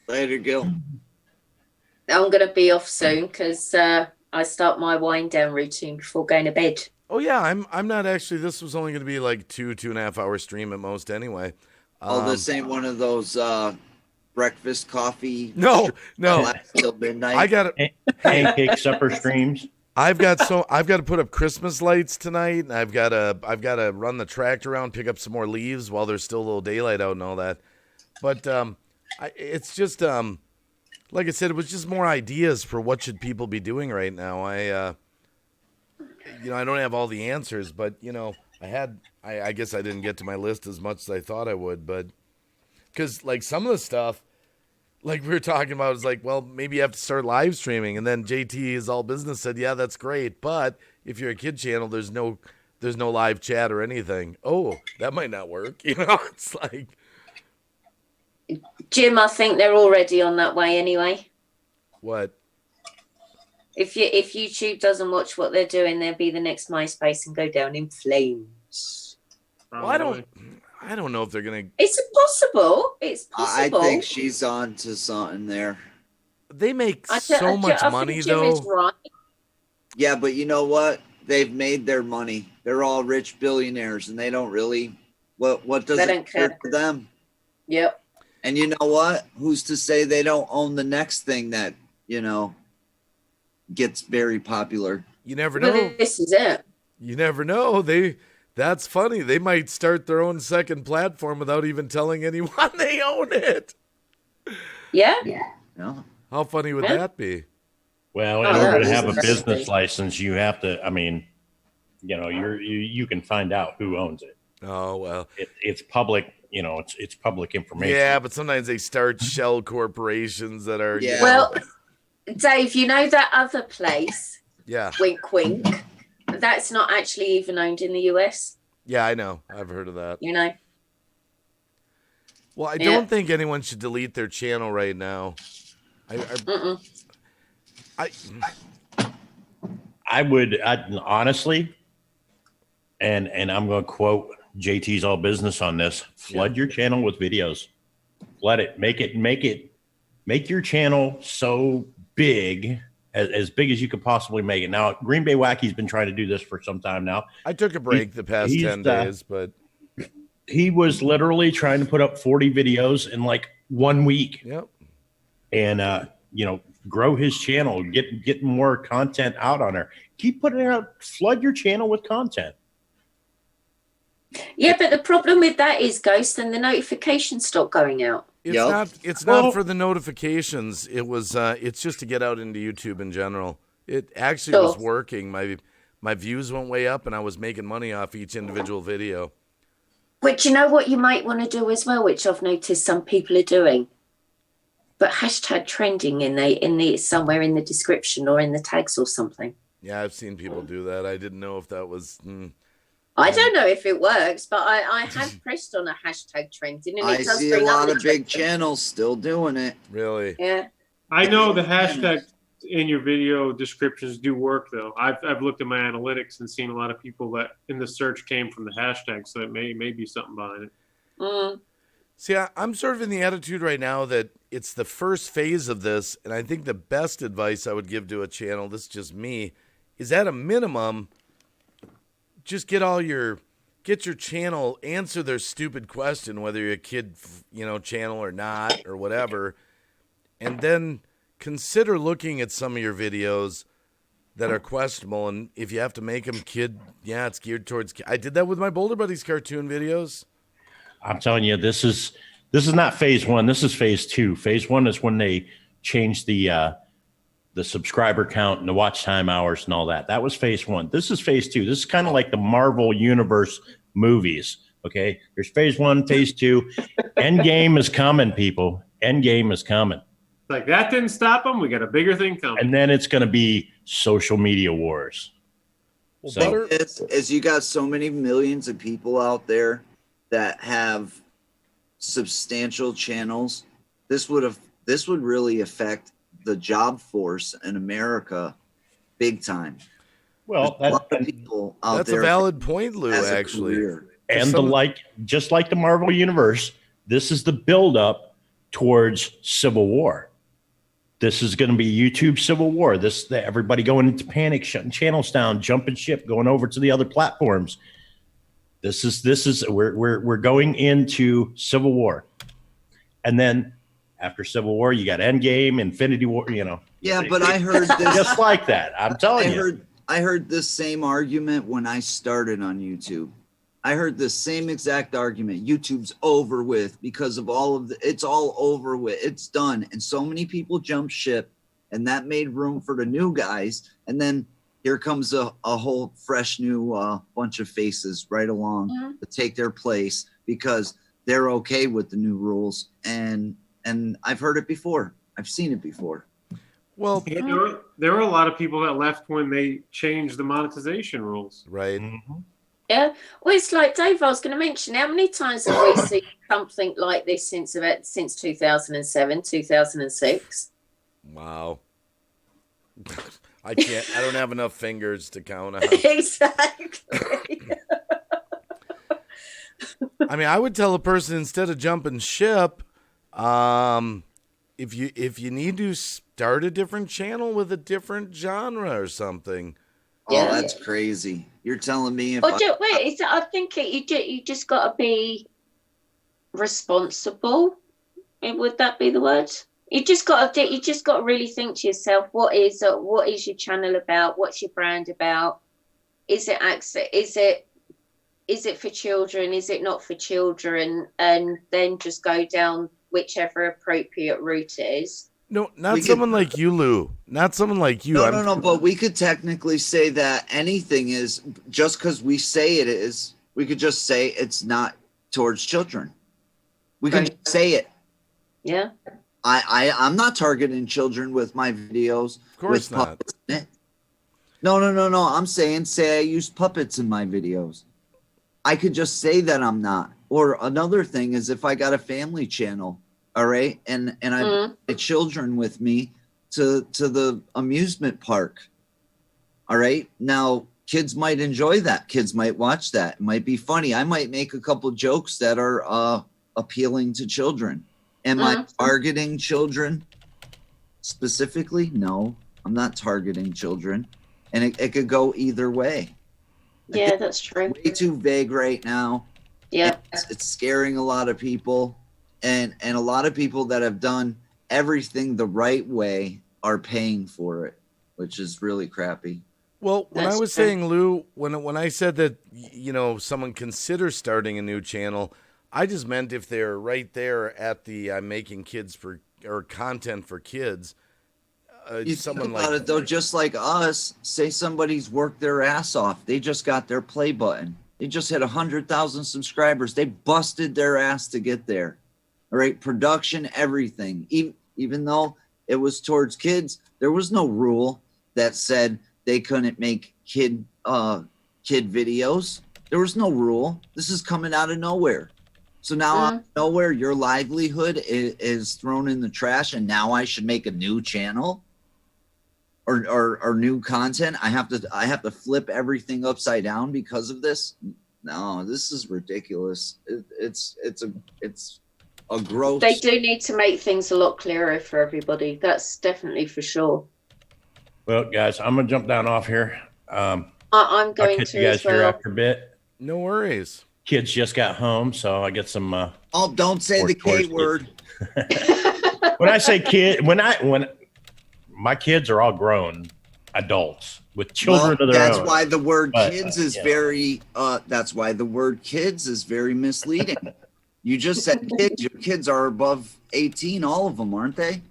Later, Gil. I'm going to be off soon because I start my wind down routine before going to bed. Oh yeah, I'm not actually. This was only going to be like 2.5 hour stream at most anyway. This ain't one of those breakfast coffee. No. Till midnight. I got pancake supper streams. I've got to put up Christmas lights tonight, and I've got to run the tractor around, pick up some more leaves while there's still a little daylight out and all that. But it's just like I said, it was just more ideas for what should people be doing right now. I don't have all the answers, but I guess I didn't get to my list as much as I thought I would, but because like some of the stuff, like we were talking about, is like, well, maybe you have to start live streaming, and then JT is all business said, yeah, that's great, but if you're a kid channel, there's no live chat or anything. Oh, that might not work. It's like, Jim, I think they're already on that way anyway. what? If YouTube doesn't watch what they're doing, they'll be the next MySpace and go down in flames. Well, I don't know if they're gonna. It's possible. It's possible. I think she's on to something there. They make so much money Jim though. is right. Yeah, but you know what? They've made their money. They're all rich billionaires, and they don't really. What does it care for them? Yep. And you know what? Who's to say they don't own the next thing that gets very popular? You never know. This is it. You never know. That's funny. They might start their own second platform without even telling anyone they own it. Yeah. No. How funny would that be? Well, in order to have a business license, you have to. I mean, you can find out who owns it. Oh well, it's public. It's public information. Yeah, but sometimes they start shell corporations that are. Yeah. Well, Dave, you know that other place? Yeah. Wink, wink. That's not actually even owned in the US. Yeah, I know. I've heard of that. Well, I don't think anyone should delete their channel right now. I would honestly, And I'm going to quote JT's All Business on this. Flood your channel with videos. Flood it. Make your channel so big, as big as you could possibly make it. Now, Green Bay Wacky's been trying to do this for some time now. I took a break the past 10 days, but he was literally trying to put up 40 videos in like 1 week. Yep. And, grow his channel, get more content out on there. Keep putting it out. Flood your channel with content. Yeah, but the problem with that is, Ghost, and the notifications stop going out. It's not for the notifications. It's just to get out into YouTube in general. It actually was working. My views went way up, and I was making money off each individual video. Which, you know what you might want to do as well, which I've noticed some people are doing. But hashtag trending in the somewhere in the description or in the tags or something. Yeah, I've seen people do that. I didn't know if that was. I don't know if it works, but I have pressed on a hashtag trending, and I it does see a bring lot up of big channels still doing it. Really? Yeah. I know the hashtags in your video descriptions do work, though. I've looked at my analytics and seen a lot of people that in the search came from the hashtag, so it may be something behind it. Mm. See, I'm sort of in the attitude right now that it's the first phase of this, and I think the best advice I would give to a channel, this is just me, is at a minimum, just get your channel, answer their stupid question, whether you're a kid, channel or not, or whatever, and then consider looking at some of your videos that are questionable, and if you have to make them kid, it's geared towards kids. I did that with my Boulder Buddies cartoon videos. I'm telling you, this is not phase one. This is phase two. Phase one is when they changed the subscriber count and the watch time hours and all that. That was phase one. This is phase two. This is kind of like the Marvel Universe movies. Okay, there's phase one, phase two. Endgame is coming, people. Endgame is coming. Like that didn't stop them. We got a bigger thing coming. And then it's going to be social media wars. Well, So As you got so many millions of people out there that have substantial channels, this would really affect the job force in America big time. Well, a lot of people out that's there a valid point, Lou, as a actually. career. and just like the Marvel Universe, this is the buildup towards Civil War. This is going to be YouTube Civil War. Everybody going into panic, shutting channels down, jumping ship, going over to the other platforms. We're going into Civil War, and then after Civil War, you got Endgame, Infinity War. Yeah, but I heard this just like that. I'm telling you. I heard this same argument when I started on YouTube. I heard the same exact argument. YouTube's over with because of it's all over with. It's done. And so many people jumped ship, and that made room for the new guys. And then here comes a whole fresh new bunch of faces right along to take their place because they're okay with the new rules. And I've heard it before. I've seen it before. Well, there were a lot of people that left when they changed the monetization rules. Right. Mm-hmm. Yeah. Well, it's like, Dave, I was going to mention, how many times have we seen something like this since 2007, 2006? Wow. I don't have enough fingers to count on. Exactly. I mean, I would tell a person, instead of jumping ship, if you need to start a different channel with a different genre or something. Yeah. Oh, that's crazy. You're telling me I think you just got to be responsible. Would that be the word? You just got to really think to yourself, what is your channel about? What's your brand about? Is it for children? Is it not for children? And then just go down whichever appropriate route it is. No, not someone like you, Lou. Not someone like you. No. But we could technically say that anything is, just because we say it is, we could just say it's not towards children. We can just say it. Yeah. I'm not targeting children with my videos. Of course with not. Puppets in it. No. I'm saying, say I use puppets in my videos. I could just say that I'm not. Or another thing is, if I got a family channel, all right, and I bring my children with me to the amusement park. All right. Now kids might enjoy that. Kids might watch that. It might be funny. I might make a couple jokes that are appealing to children. Am I targeting children specifically? No, I'm not targeting children. And it could go either way. Yeah, that's true. Way too vague right now. Yeah. It's scaring a lot of people. And a lot of people that have done everything the right way are paying for it, which is really crappy. Well, when That's I was true. saying, Lou, when I said that, someone considers starting a new channel, I just meant if they're right there at the I'm making kids for or content for kids. You Someone think about like it though, just like us, say somebody's worked their ass off. They just got their play button. They just hit 100,000 subscribers. They busted their ass to get there. All right, production, everything. Even though it was towards kids, there was no rule that said they couldn't make kid videos. There was no rule. This is coming out of nowhere. So now out of nowhere, your livelihood is thrown in the trash, and now I should make a new channel or new content. I have to flip everything upside down because of this. No, this is ridiculous. It's a gross. They do need to make things a lot clearer for everybody. That's definitely for sure. Well, guys, I'm gonna jump down off here. I'm I'll going catch to you guys as here well. after a bit. no worries. Kids just got home, so I get some. Oh, don't say the K word. When I say kid, when my kids are all grown adults with children of their that's own. why the word But, kids is yeah. very that's why the word kids is very misleading. You just said kids. Your kids are above 18, all of them, aren't they?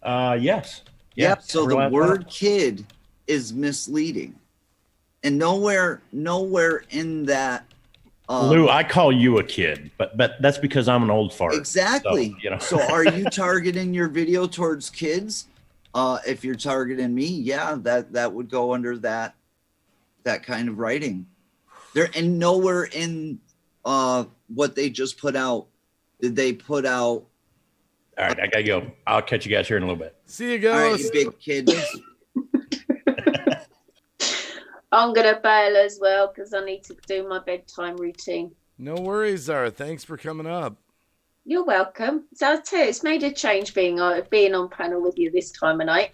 Yes. Yep. Yes. So Every the last word one. kid is misleading. And nowhere in that Lou, I call you a kid, but that's because I'm an old fart. exactly. So, So are you targeting your video towards kids? If you're targeting me, yeah, that would go under that kind of writing. There and nowhere in what they just put out did they put out. All right, I gotta go. I'll catch you guys here in a little bit. See you All right, guys. you big kid. I'm going to bail as well because I need to do my bedtime routine. No worries, Zara. Thanks for coming up. You're welcome. So I'll tell you, it's made a change being on panel with you this time of night.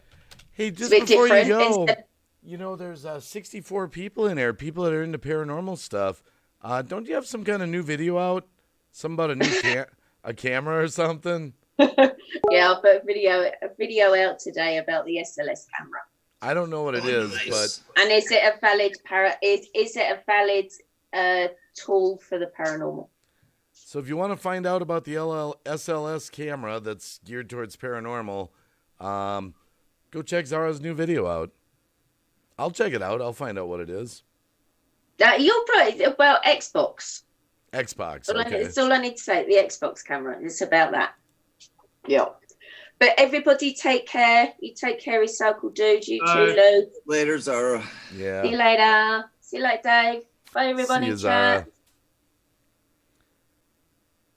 Hey, It's just a bit before you different. go, there's 64 people in there, people that are into paranormal stuff. Don't you have some kind of new video out? Something about a new a camera or something? Yeah, I'll put a video out today about the SLS camera. I don't know what it is, Nice. And is it a valid is it a valid tool for the paranormal? so if you want to find out about the SLS camera that's geared towards paranormal, go check Zara's new video out. I'll check it out. I'll find out what it is. You'll probably Xbox. Xbox, That's okay. all I need to say. The Xbox camera. It's about that. Yeah. But everybody take care. You take care of yourself, dude. You too, Lou. Later, Zara. Yeah. See you later. See you later, Dave. Bye, everybody. See you, in Zara. chat.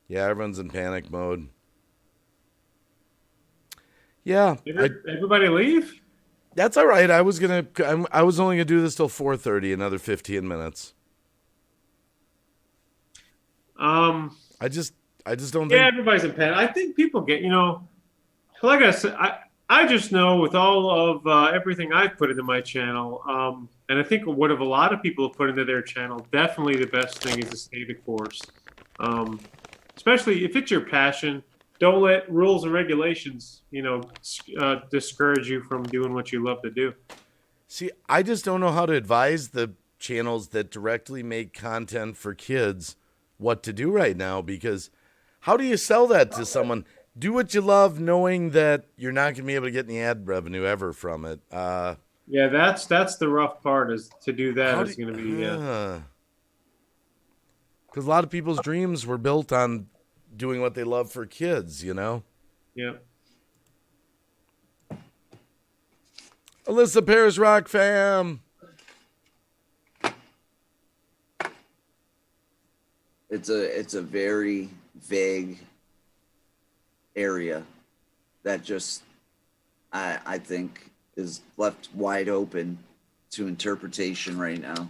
Yeah, everyone's in panic mode. Yeah, Everybody leave? that's all right. I was only gonna do this till 4:30, another 15 minutes. I just don't Yeah, think. everybody's in panic. I think people get, like I said, I just know with all of everything I've put into my channel, and I think what a lot of people have put into their channel, definitely the best thing is to stay the course. Especially if it's your passion, don't let rules and regulations, discourage you from doing what you love to do. See, I just don't know how to advise the channels that directly make content for kids what to do right now, because how do you sell that to someone? Do what you love, knowing that you're not going to be able to get any ad revenue ever from it. Yeah, that's the rough part, is to do that is going to be. Because a lot of people's dreams were built on doing what they love for kids, Yeah. Alyssa Paris Rock fam. It's a very vague area that just I think is left wide open to interpretation right now.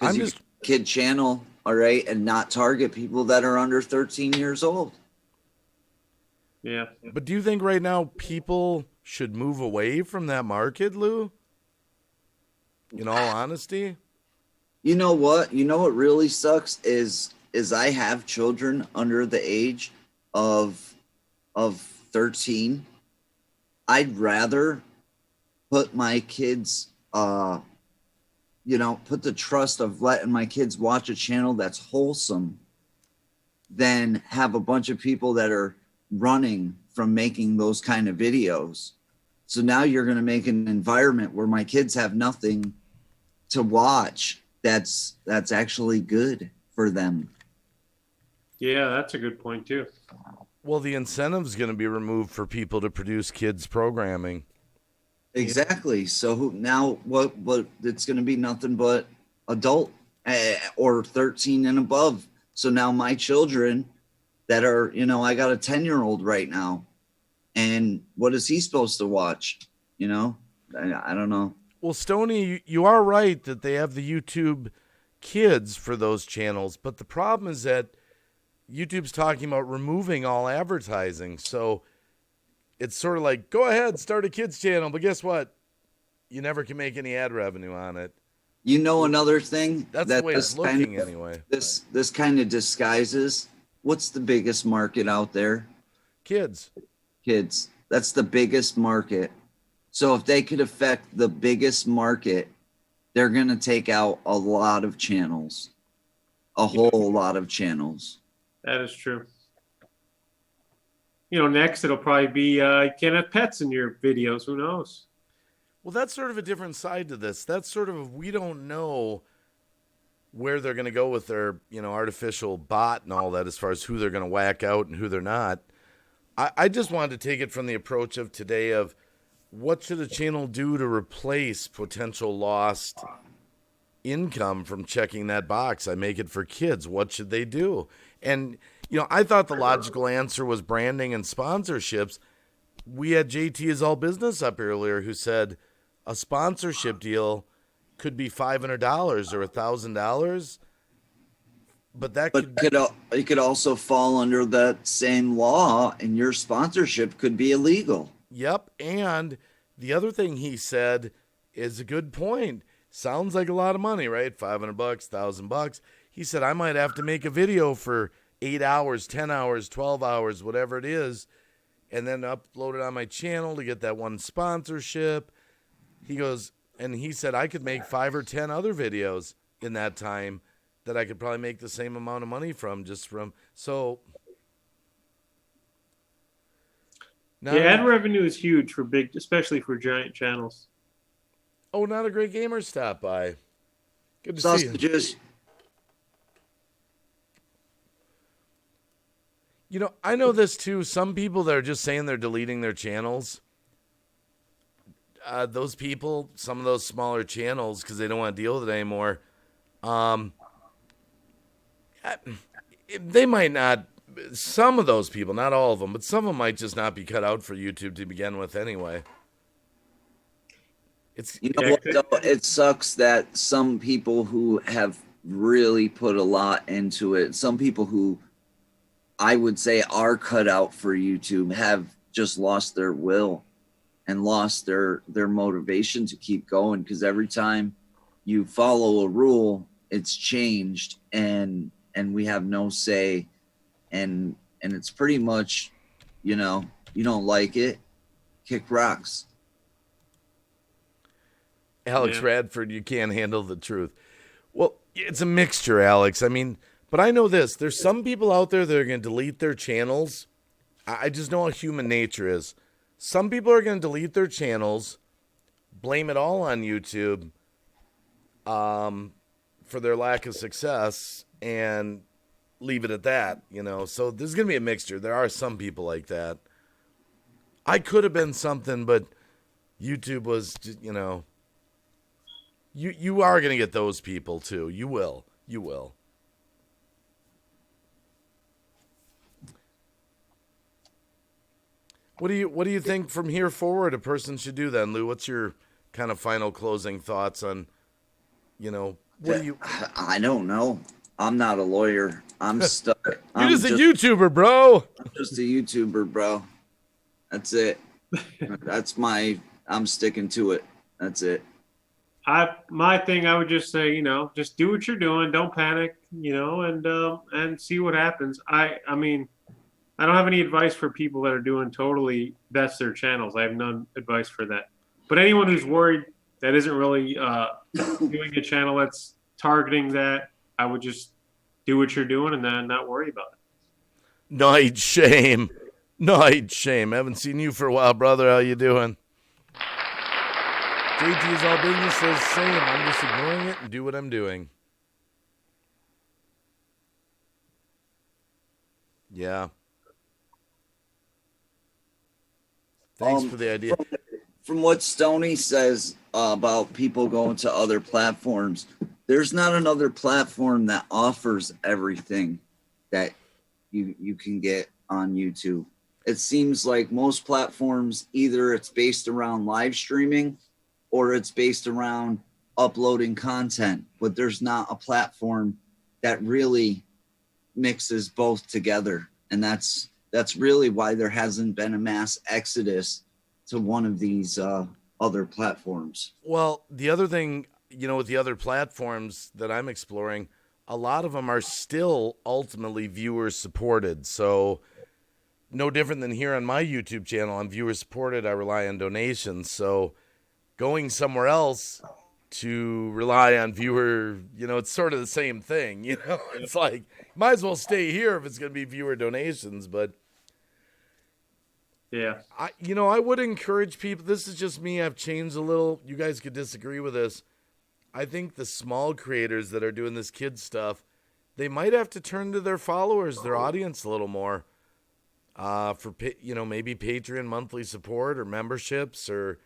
I'm Because you just can kid channel, all right, and not target people that are under 13 years old. Yeah. But do you think right now people should move away from that market, Lou? In all honesty? You know what? You know what really sucks is I have children under the age of 13. I'd rather put my kids put the trust of letting my kids watch a channel that's wholesome than have a bunch of people that are running from making those kind of videos. So now you're going to make an environment where my kids have nothing to watch that's actually good for them. Yeah, that's a good point too. Well, the incentive's going to be removed for people to produce kids programming. Exactly. So now what it's going to be nothing but adult or 13 and above. So now my children that are, I got a 10-year-old right now, and what is he supposed to watch? I don't know. Well, Stoney, you are right that they have the YouTube Kids for those channels, but the problem is that YouTube's talking about removing all advertising. So it's sort of like, go ahead, start a kids channel, but guess what? You never can make any ad revenue on it. Another thing That's the way it's looking anyway. This kind of disguises what's the biggest market out there? Kids. That's the biggest market. So if they could affect the biggest market, they're going to take out a lot of channels, a whole lot of channels. That is true. Next it'll probably be you can't have pets in your videos. Who knows? Well, that's sort of a different side to this. That's sort of, we don't know where they're going to go with their, artificial bot and all that as far as who they're going to whack out and who they're not. I just wanted to take it from the approach of today of what should a channel do to replace potential lost income from checking that box? I make it for kids. What should they do? And, I thought the logical answer was branding and sponsorships. We had JT is All Business up earlier who said a sponsorship deal could be $500 or $1,000. But it could also fall under that same law, and your sponsorship could be illegal. Yep. And the other thing he said is a good point. Sounds like a lot of money, right? $500, $1,000. He said, I might have to make a video for 8 hours, 10 hours, 12 hours, whatever it is, and then upload it on my channel to get that one sponsorship. He goes, and he said, I could make 5 or 10 other videos in that time that I could probably make the same amount of money from so. Yeah, ad revenue is huge for especially for giant channels. Oh, Not a Great Gamer stopped by. Good to see you. I know this too. Some people that are just saying they're deleting their channels. Those people, some of those smaller channels, because they don't want to deal with it anymore. They might not. Some of those people, not all of them, but some of them might just not be cut out for YouTube to begin with anyway. It sucks that some people who have really put a lot into it, some people who I would say are cut out for YouTube, have just lost their will and lost their motivation to keep going, because every time you follow a rule, it's changed and we have no say, and it's pretty much, you don't like it, kick rocks. Alex Radford, you can't handle the truth. Well, it's a mixture, Alex. I mean, but I know this. There's some people out there that are going to delete their channels. I just know how human nature is. Some people are going to delete their channels, blame it all on YouTube for their lack of success, and leave it at that, So there's going to be a mixture. There are some people like that. I could have been something, but YouTube was, You are going to get those people too. You will. What do you think from here forward a person should do then, Lou? What's your kind of final closing thoughts on, what do you? I don't know. I'm not a lawyer. I'm stuck. You're just a YouTuber, bro. I'm just a YouTuber, bro. That's it. I'm sticking to it. That's it. My thing, I would just say, just do what you're doing. Don't panic, and see what happens. I mean, I don't have any advice for people that are doing totally that's their channels. I have none advice for that. But anyone who's worried that isn't really doing a channel that's targeting that, I would just do what you're doing and then not worry about it. Night shame. Haven't seen you for a while, brother. How you doing? JT is all business says same. I'm just ignoring it and do what I'm doing. Yeah. Thanks for the idea. From what Stoney says about people going to other platforms, there's not another platform that offers everything that you can get on YouTube. It seems like most platforms, either it's based around live streaming or it's based around uploading content, but there's not a platform that really mixes both together. And that's really why there hasn't been a mass exodus to one of these other platforms. Well, the other thing, with the other platforms that I'm exploring, a lot of them are still ultimately viewer supported. So no different than here on my YouTube channel. I'm viewer supported. I rely on donations. So going somewhere else to rely on viewer, it's sort of the same thing. It's like, might as well stay here if it's going to be viewer donations. But yeah, I would encourage people. This is just me. I've changed a little. You guys could disagree with this. I think the small creators that are doing this kid stuff, they might have to turn to their followers, their audience a little more, for maybe Patreon monthly support or memberships, or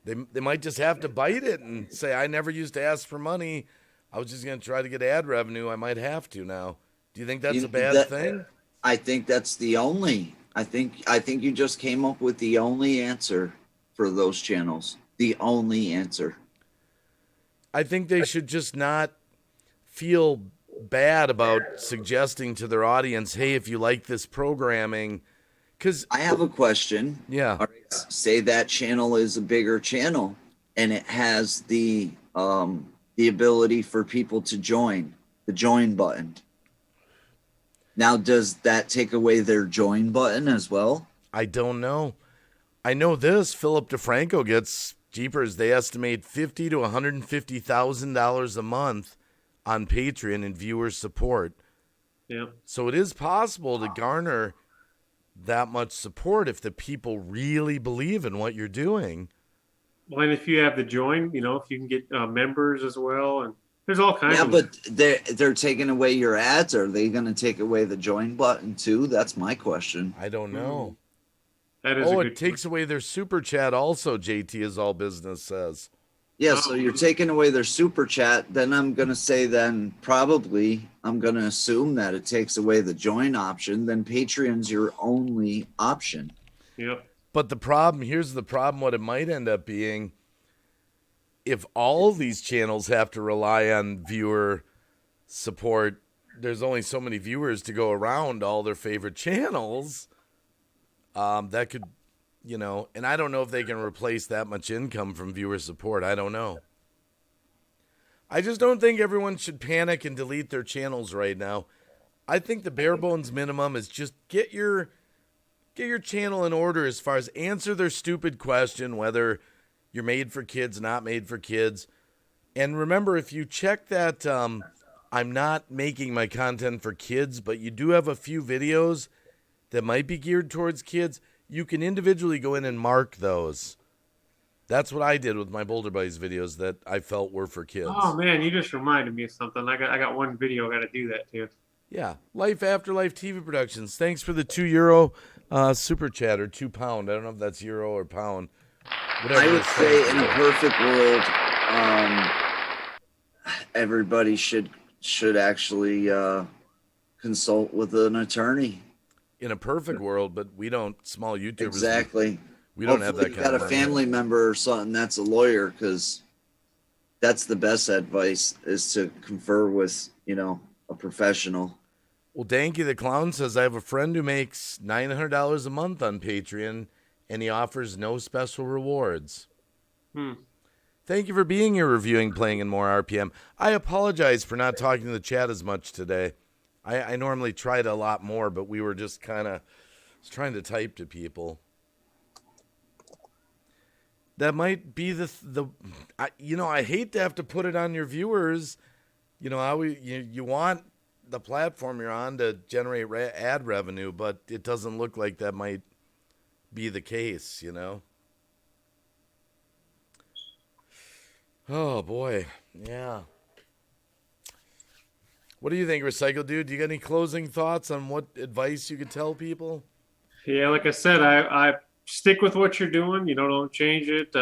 they might just have to bite it and say, I never used to ask for money. I was just going to try to get ad revenue. I might have to now. Do you think that's a bad thing? I think that's the only. I think you just came up with the only answer for those channels. The only answer. I think they should just not feel bad about suggesting to their audience, hey, if you like this programming, because I have a question. Yeah. All right, say that channel is a bigger channel and it has the ability for people to join, the join button. Now, does that take away their join button as well? I don't know. I know this. Philip DeFranco gets jeepers. They estimate $50,000 to $150,000 a month on Patreon in viewer support. Yeah. So it is possible to garner that much support if the people really believe in what you're doing. Well, and if you have the join, if you can get members as well, and there's all kinds of. Yeah, but they're taking away your ads. Are they going to take away the join button too? That's my question. I don't know. That is it takes away their super chat also, JT is all business says. Yeah, so you're taking away their super chat. Then I'm going to say I'm going to assume that it takes away the join option. Then Patreon's your only option. Yep. But here's the problem, what it might end up being, if all of these channels have to rely on viewer support, there's only so many viewers to go around all their favorite channels. That could, and I don't know if they can replace that much income from viewer support. I don't know. I just don't think everyone should panic and delete their channels right now. I think the bare bones minimum is just get your channel in order as far as answer their stupid question, whether you're made for kids, not made for kids. And remember, if you check that I'm not making my content for kids, but you do have a few videos that might be geared towards kids, you can individually go in and mark those. That's what I did with my Boulder Buddies videos that I felt were for kids. Oh man, you just reminded me of something. I got one video. I got to do that too. Yeah, Life After Life TV Productions. Thanks for the €2 super chat, or £2. I don't know if that's euro or pound. Whatever I would say in a perfect world, everybody should actually consult with an attorney. In a perfect world, but we don't, small YouTubers. Exactly. We don't have that you kind got of a money. family member or something that's a lawyer, because that's the best advice, is to confer with, a professional. Well, Danky the Clown says, I have a friend who makes $900 a month on Patreon, and he offers no special rewards. Thank you for being here, reviewing, playing, and more RPM. I apologize for not talking to the chat as much today. I normally try to a lot more, but we were just kind of trying to type to people. That might be I hate to have to put it on your viewers. You want the platform you're on to generate ad revenue, but it doesn't look like that might be the case, Oh, boy. Yeah. What do you think, Recycle Dude? Do you got any closing thoughts on what advice you could tell people? Yeah, like I said, I stick with what you're doing. Don't change it.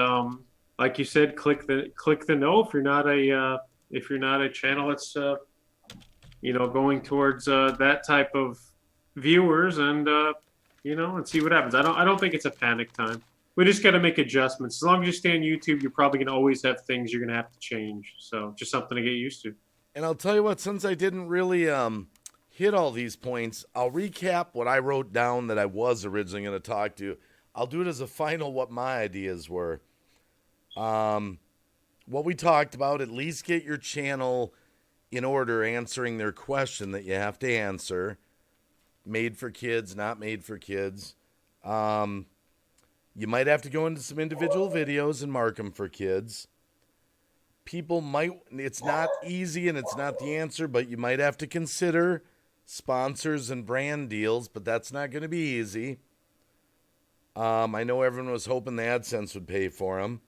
Like you said, click the no if you're not a channel that's going towards that type of viewers, and and see what happens. I don't think it's a panic time. We just got to make adjustments. As long as you stay on YouTube, you're probably going to always have things you're going to have to change. So just something to get used to. And I'll tell you what, since I didn't really hit all these points, I'll recap what I wrote down that I was originally going to talk to. I'll do it as a final what my ideas were. What we talked about, at least get your channel in order, answering their question that you have to answer. Made for kids, not made for kids. You might have to go into some individual videos and mark them for kids. It's not easy and it's not the answer, but you might have to consider sponsors and brand deals, but that's not going to be easy. I know everyone was hoping the AdSense would pay for them.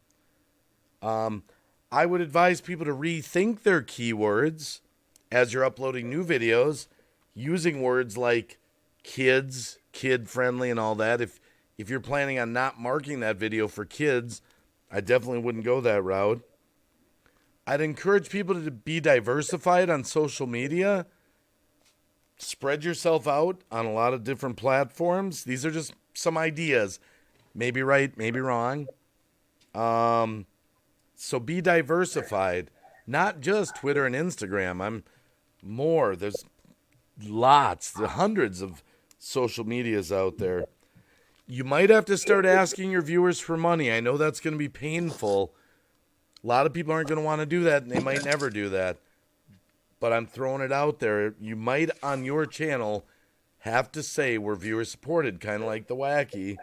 I would advise people to rethink their keywords as you're uploading new videos, using words like kids, kid-friendly, and all that. If you're planning on not marking that video for kids, I definitely wouldn't go that route. I'd encourage people to be diversified on social media. Spread yourself out on a lot of different platforms. These are just some ideas. Maybe right, maybe wrong. So be diversified. Not just Twitter and Instagram. There's hundreds of social medias out there. You might have to start asking your viewers for money. I know that's going to be painful. A lot of people aren't going to want to do that, and they might never do that. But I'm throwing it out there. You might, on your channel, have to say we're viewer supported, kind of like the Wacky.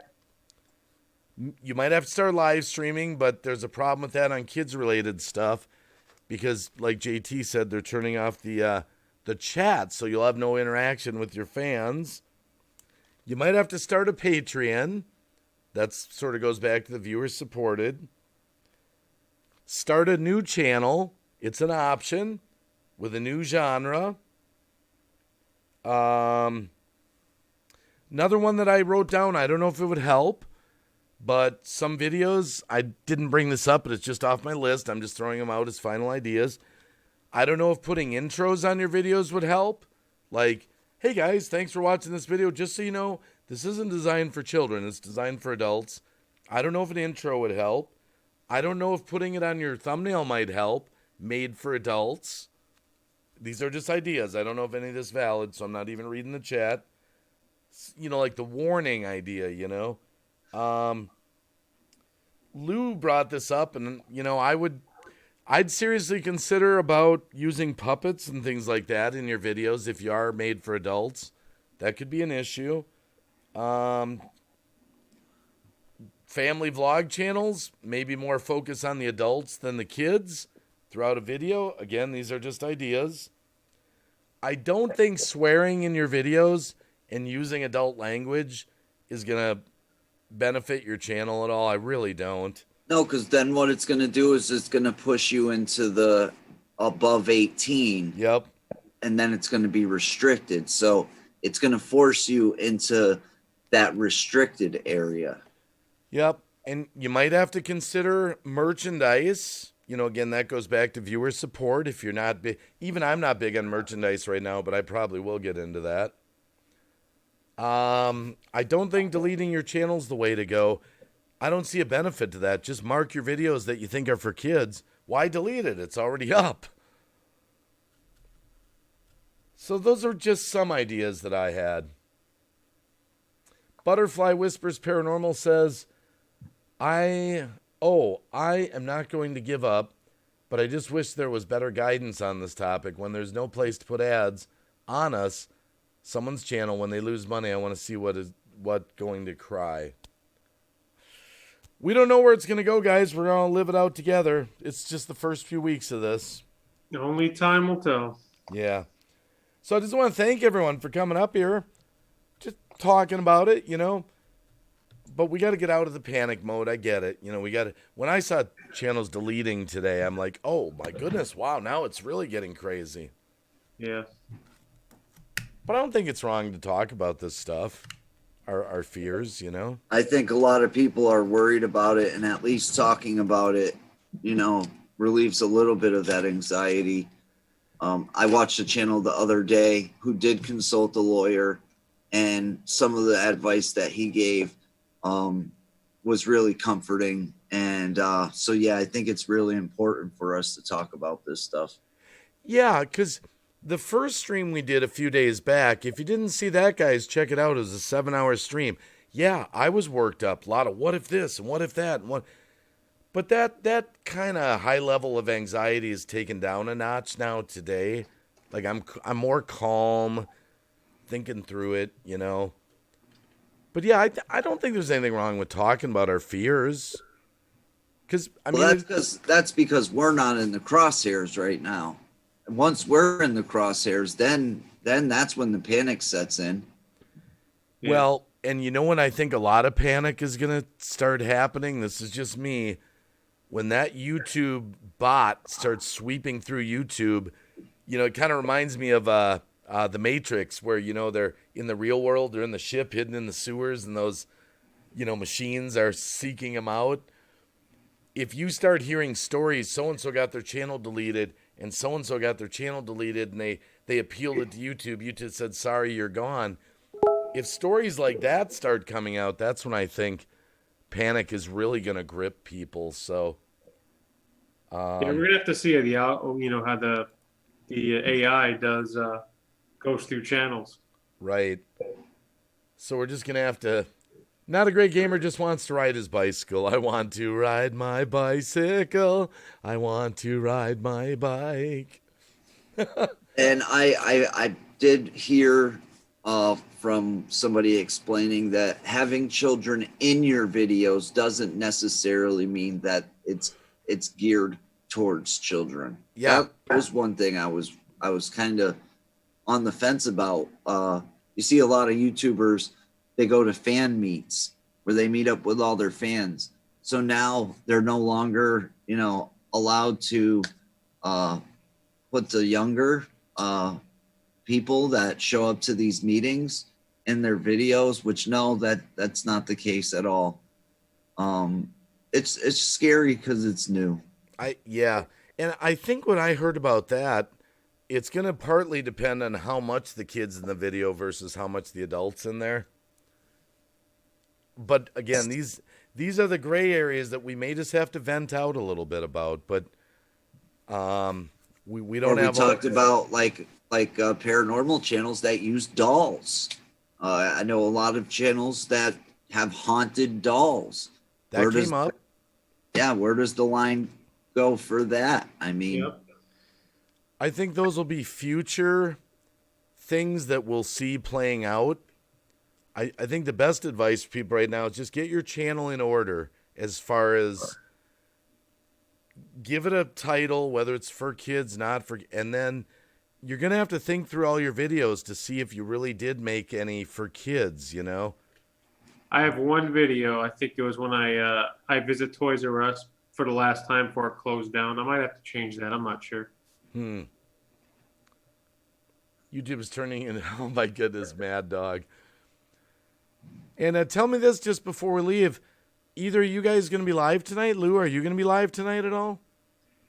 You might have to start live streaming, but there's a problem with that on kids-related stuff because, like JT said, they're turning off the chat, so you'll have no interaction with your fans. You might have to start a Patreon. That sort of goes back to the viewer supported. Start a new channel. It's an option with a new genre. Another one that I wrote down, I don't know if it would help, but some videos, I didn't bring this up, but it's just off my list. I'm just throwing them out as final ideas. I don't know if putting intros on your videos would help. Like, hey guys, thanks for watching this video. Just so you know, this isn't designed for children. It's designed for adults. I don't know if an intro would help. I don't know if putting it on your thumbnail might help. Made for adults. These are just ideas. I don't know if any of this is valid, so I'm not even reading the chat. Like the warning idea, Lou brought this up, and, I'd seriously consider about using puppets and things like that in your videos if you are made for adults. That could be an issue. Family vlog channels, maybe more focus on the adults than the kids throughout a video. Again, these are just ideas. I don't think swearing in your videos and using adult language is going to benefit your channel at all. I really don't. No, because then what it's going to do is it's going to push you into the above 18. Yep. And then it's going to be restricted. So it's going to force you into that restricted area. Yep. And you might have to consider merchandise. Again, that goes back to viewer support. If you're not big, even I'm not big on merchandise right now, but I probably will get into that. I don't think deleting your channel is the way to go. I don't see a benefit to that. Just mark your videos that you think are for kids. Why delete it? It's already up. So those are just some ideas that I had. Butterfly Whispers Paranormal says, I am not going to give up, but I just wish there was better guidance on this topic. When there's no place to put ads on us, someone's channel, when they lose money, I want to see what going to cry. We don't know where it's going to go, guys. We're going to live it out together. It's just the first few weeks of this. Only time will tell. Yeah. So I just want to thank everyone for coming up here, just talking about it, But we got to get out of the panic mode. I get it. We got to. When I saw channels deleting today, I'm like, oh my goodness, wow, now it's really getting crazy. Yeah. But I don't think it's wrong to talk about this stuff, our fears, I think a lot of people are worried about it, and at least talking about it, relieves a little bit of that anxiety. I watched a channel the other day who did consult a lawyer, and some of the advice that he gave was really comforting. And so, yeah, I think it's really important for us to talk about this stuff. Yeah, because the first stream we did a few days back, if you didn't see that, guys, check it out. It was a 7-hour stream. Yeah, I was worked up. A lot of what if this and what if that and what. But that kind of high level of anxiety is taken down a notch now today. Like I'm more calm, thinking through it, But yeah, I don't think there's anything wrong with talking about our fears. Because that's because we're not in the crosshairs right now. Once we're in the crosshairs, then that's when the panic sets in. Yeah. Well, and when I think a lot of panic is going to start happening, this is just me, when that YouTube bot starts sweeping through YouTube, it kind of reminds me of The Matrix, where, they're in the real world, they're in the ship hidden in the sewers, and those, machines are seeking them out. If you start hearing stories, so-and-so got their channel deleted, and so-and-so got their channel deleted, and they appealed it to YouTube. YouTube said, sorry, you're gone. If stories like that start coming out, that's when I think panic is really going to grip people. So, yeah, we're going to have to see how the AI goes through channels. Right. So we're just going to have to... Not a Great Gamer just wants to ride his bicycle. I want to ride my bicycle. I want to ride my bike. And I did hear from somebody explaining that having children in your videos doesn't necessarily mean that it's geared towards children. Yeah. That was one thing I was kind of on the fence about. You see a lot of YouTubers, they go to fan meets where they meet up with all their fans. So now they're no longer, allowed to put the younger people that show up to these meetings in their videos, which that's not the case at all. It's scary because it's new. And I think when I heard about that, it's going to partly depend on how much the kids in the video versus how much the adults in there. But again, these are the gray areas that we may just have to vent out a little bit about. But we don't have. We talked about like paranormal channels that use dolls. I know a lot of channels that have haunted dolls. That came up. Yeah, where does the line go for that? I mean, Yep. I think those will be future things that we'll see playing out. I think the best advice for people right now is just get your channel in order as far as give it a title, whether it's for kids, not for, and then you're going to have to think through all your videos to see if you really did make any for kids, I have one video. I think it was when I visit Toys R Us for the last time before it closed down. I might have to change that. I'm not sure. YouTube is turning into, oh my goodness, Mad Dog. And tell me this just before we leave. Either of you guys going to be live tonight? Lou, are you going to be live tonight at all?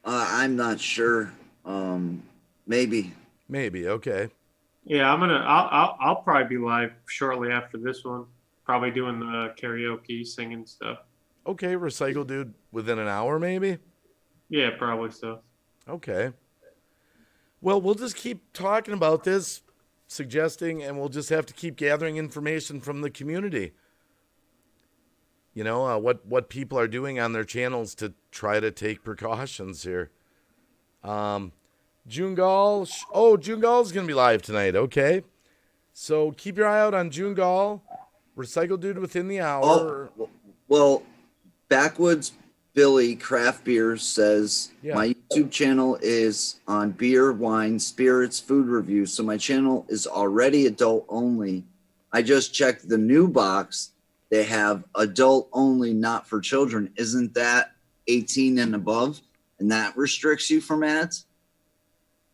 I'm not sure. Maybe. Maybe. Okay. Yeah, I'll probably be live shortly after this one. Probably doing the karaoke, singing stuff. Okay, recycle dude within an hour, maybe? Yeah, probably so. Okay. Well, we'll just keep talking about this, suggesting, and we'll just have to keep gathering information from the community. You know, what people are doing on their channels to try to take precautions here. June Gall. June Gall's going to be live tonight. Okay. So keep your eye out on June Gall. Recycle Dude within the hour. Oh, well, Backwoods Billy Craft Beer says Yeah. my YouTube channel is on beer, wine, spirits, food reviews. So my channel is already adult only. I just checked the new box. They have adult only, not for children. Isn't that 18 and above? And that restricts you from ads?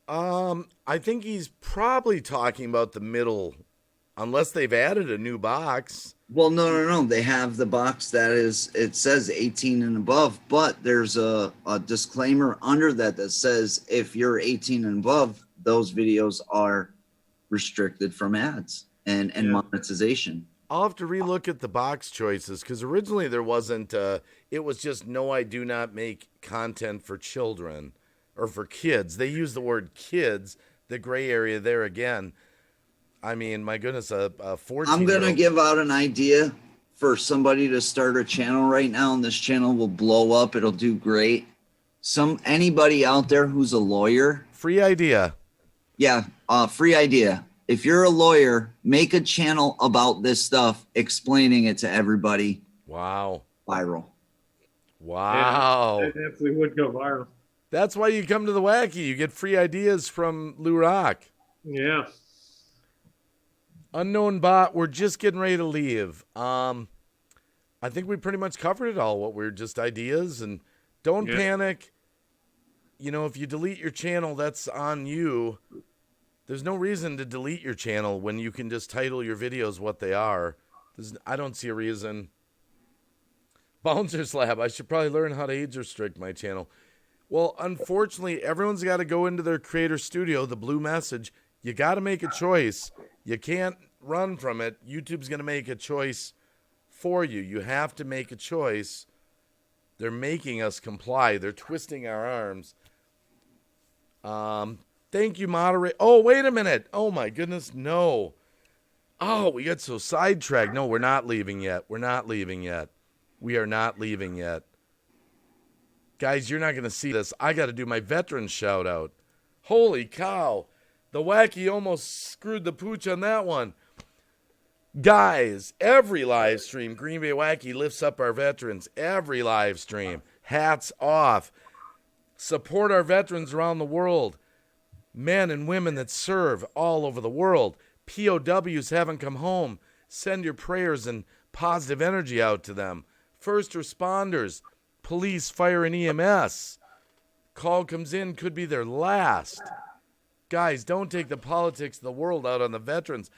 I think he's probably talking about the middle, unless they've added a new box. Well, no. They have the box that it says 18 and above, but there's a disclaimer under that says if you're 18 and above, those videos are restricted from ads and monetization. I'll have to relook at the box choices because originally there wasn't, it was just no, I do not make content for children or for kids. They use the word kids, the gray area there again. I mean, my goodness, a 14-year-old. I'm going to give out an idea for somebody to start a channel right now, and this channel will blow up. It'll do great. Anybody out there who's a lawyer. Free idea. Yeah, free idea. If you're a lawyer, make a channel about this stuff, explaining it to everybody. Wow. Viral. Wow. Yeah, it definitely would go viral. That's why you come to the Wacky. You get free ideas from Lou Rock. Yeah. Unknown Bot, we're just getting ready to leave. I think we pretty much covered it all, what we're just ideas. And don't panic. You know, if you delete your channel, that's on you. There's no reason to delete your channel when you can just title your videos what they are. I don't see a reason. Bouncer's Lab, I should probably learn how to age restrict my channel. Well, unfortunately, everyone's got to go into their creator studio, the blue message. You got to make a choice. You can't run from it. YouTube's going to make a choice for you. You have to make a choice. They're making us comply. They're twisting our arms. Thank you, moderator. Oh, wait a minute. Oh, my goodness, no. Oh, we got so sidetracked. No, we're not leaving yet. We're not leaving yet. We are not leaving yet. Guys, you're not going to see this. I got to do my veteran shout out. Holy cow. The Wacky almost screwed the pooch on that one. Guys, every live stream, Green Bay Wacky lifts up our veterans. Every live stream. Hats off. Support our veterans around the world. Men and women that serve all over the world. POWs haven't come home. Send your prayers and positive energy out to them. First responders, police, fire, and EMS. Call comes in, could be their last. Guys, don't take the politics of the world out on the veterans.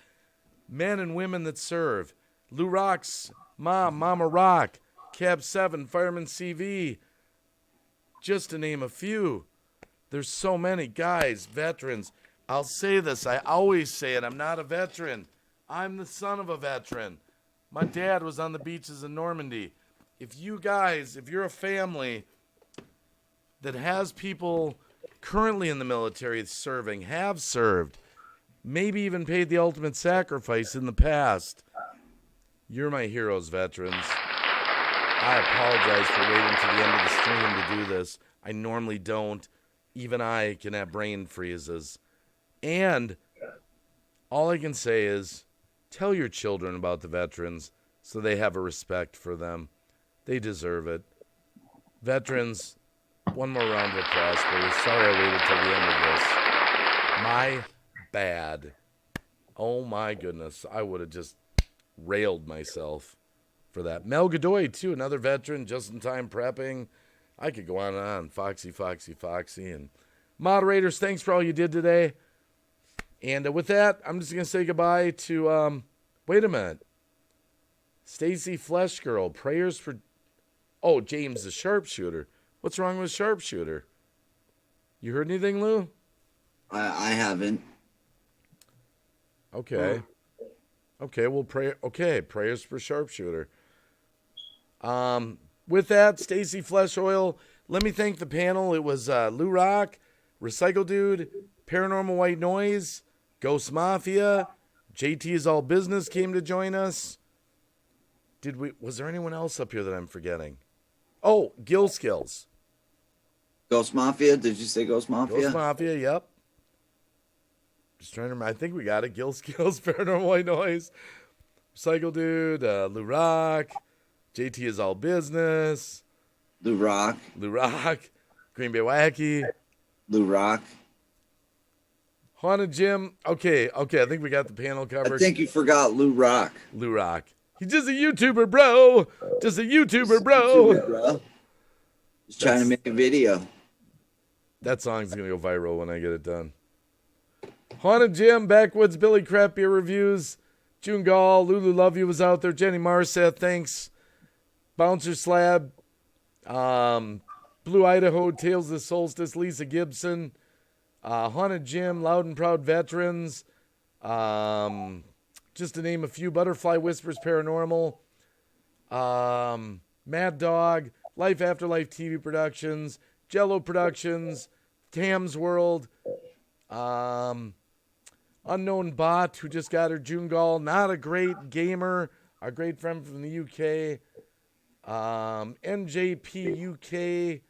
Men and women that serve. Lou Rock's mom, Mama Rock, Cab 7, Fireman CV. Just to name a few. There's so many guys, veterans. I'll say this. I always say it. I'm not a veteran. I'm the son of a veteran. My dad was on the beaches in Normandy. If you guys, if you're a family that has people currently in the military serving, have served, maybe even paid the ultimate sacrifice in the past, you're my heroes, veterans. I apologize for waiting to the end of the stream to do this. I normally don't. Even I can have brain freezes. And all I can say is tell your children about the veterans so they have a respect for them. They deserve it. Veterans, one more round of applause, please. Sorry I waited till the end of this. My bad. Oh my goodness. I would have just railed myself for that. Mel Godoy, too, another veteran, just in time prepping. I could go on and on. Foxy. And moderators, thanks for all you did today. And with that, I'm just going to say goodbye to, wait a minute. Stacy Flesh Girl, prayers for, oh, James the Sharpshooter. What's wrong with Sharpshooter? You heard anything, Lou? I haven't. Okay. Okay, we'll pray. Okay, prayers for Sharpshooter. with that, Stacy Flesh Oil, let me thank the panel. It was Lou Rock, Recycle Dude, Paranormal White Noise, Ghost Mafia, JT is All Business came to join us. Was there anyone else up here that I'm forgetting? Oh, Gill Skills. Ghost Mafia? Did you say Ghost Mafia? Ghost Mafia, yep. Just trying to remember. I think we got it. Gill Skills, Paranormal White Noise, Recycle Dude, Lou Rock, JT is All Business. Lou Rock. Green Bay Wacky. Lou Rock. Haunted Jim. Okay. I think we got the panel covered. I think you forgot Lou Rock. Lou Rock. He's just a YouTuber, bro. Just a YouTuber, bro. He's trying to make a video. That song's going to go viral when I get it done. Haunted Jim, Backwoods, Billy Crap Beer Reviews, June Gall, Lulu Love You was out there, Jenny Marseth, thanks. Bouncer Slab, Blue Idaho, Tales of the Solstice, Lisa Gibson, Haunted Jim, Loud and Proud Veterans, just to name a few, Butterfly Whispers Paranormal, Mad Dog, Life After Life TV Productions, Jello Productions, Tam's World, Unknown Bot, who just got her June Gall, Not a Great Gamer, our great friend from the UK, NJP UK,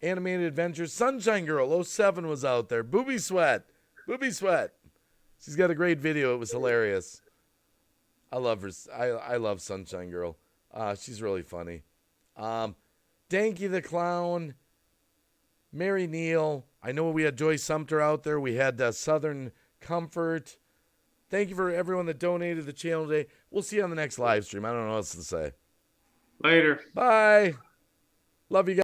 Animated Adventures, Sunshine Girl 07 was out there, Booby Sweat. She's got a great video. It was hilarious. I love her. I love Sunshine Girl. She's really funny. Danky the Clown, Mary Neal. I know we had Joyce Sumter out there. We had Southern Comfort. Thank you for everyone that donated to the channel today. We'll see you on the next live stream. I don't know what else to say. Later. Bye. Love you guys.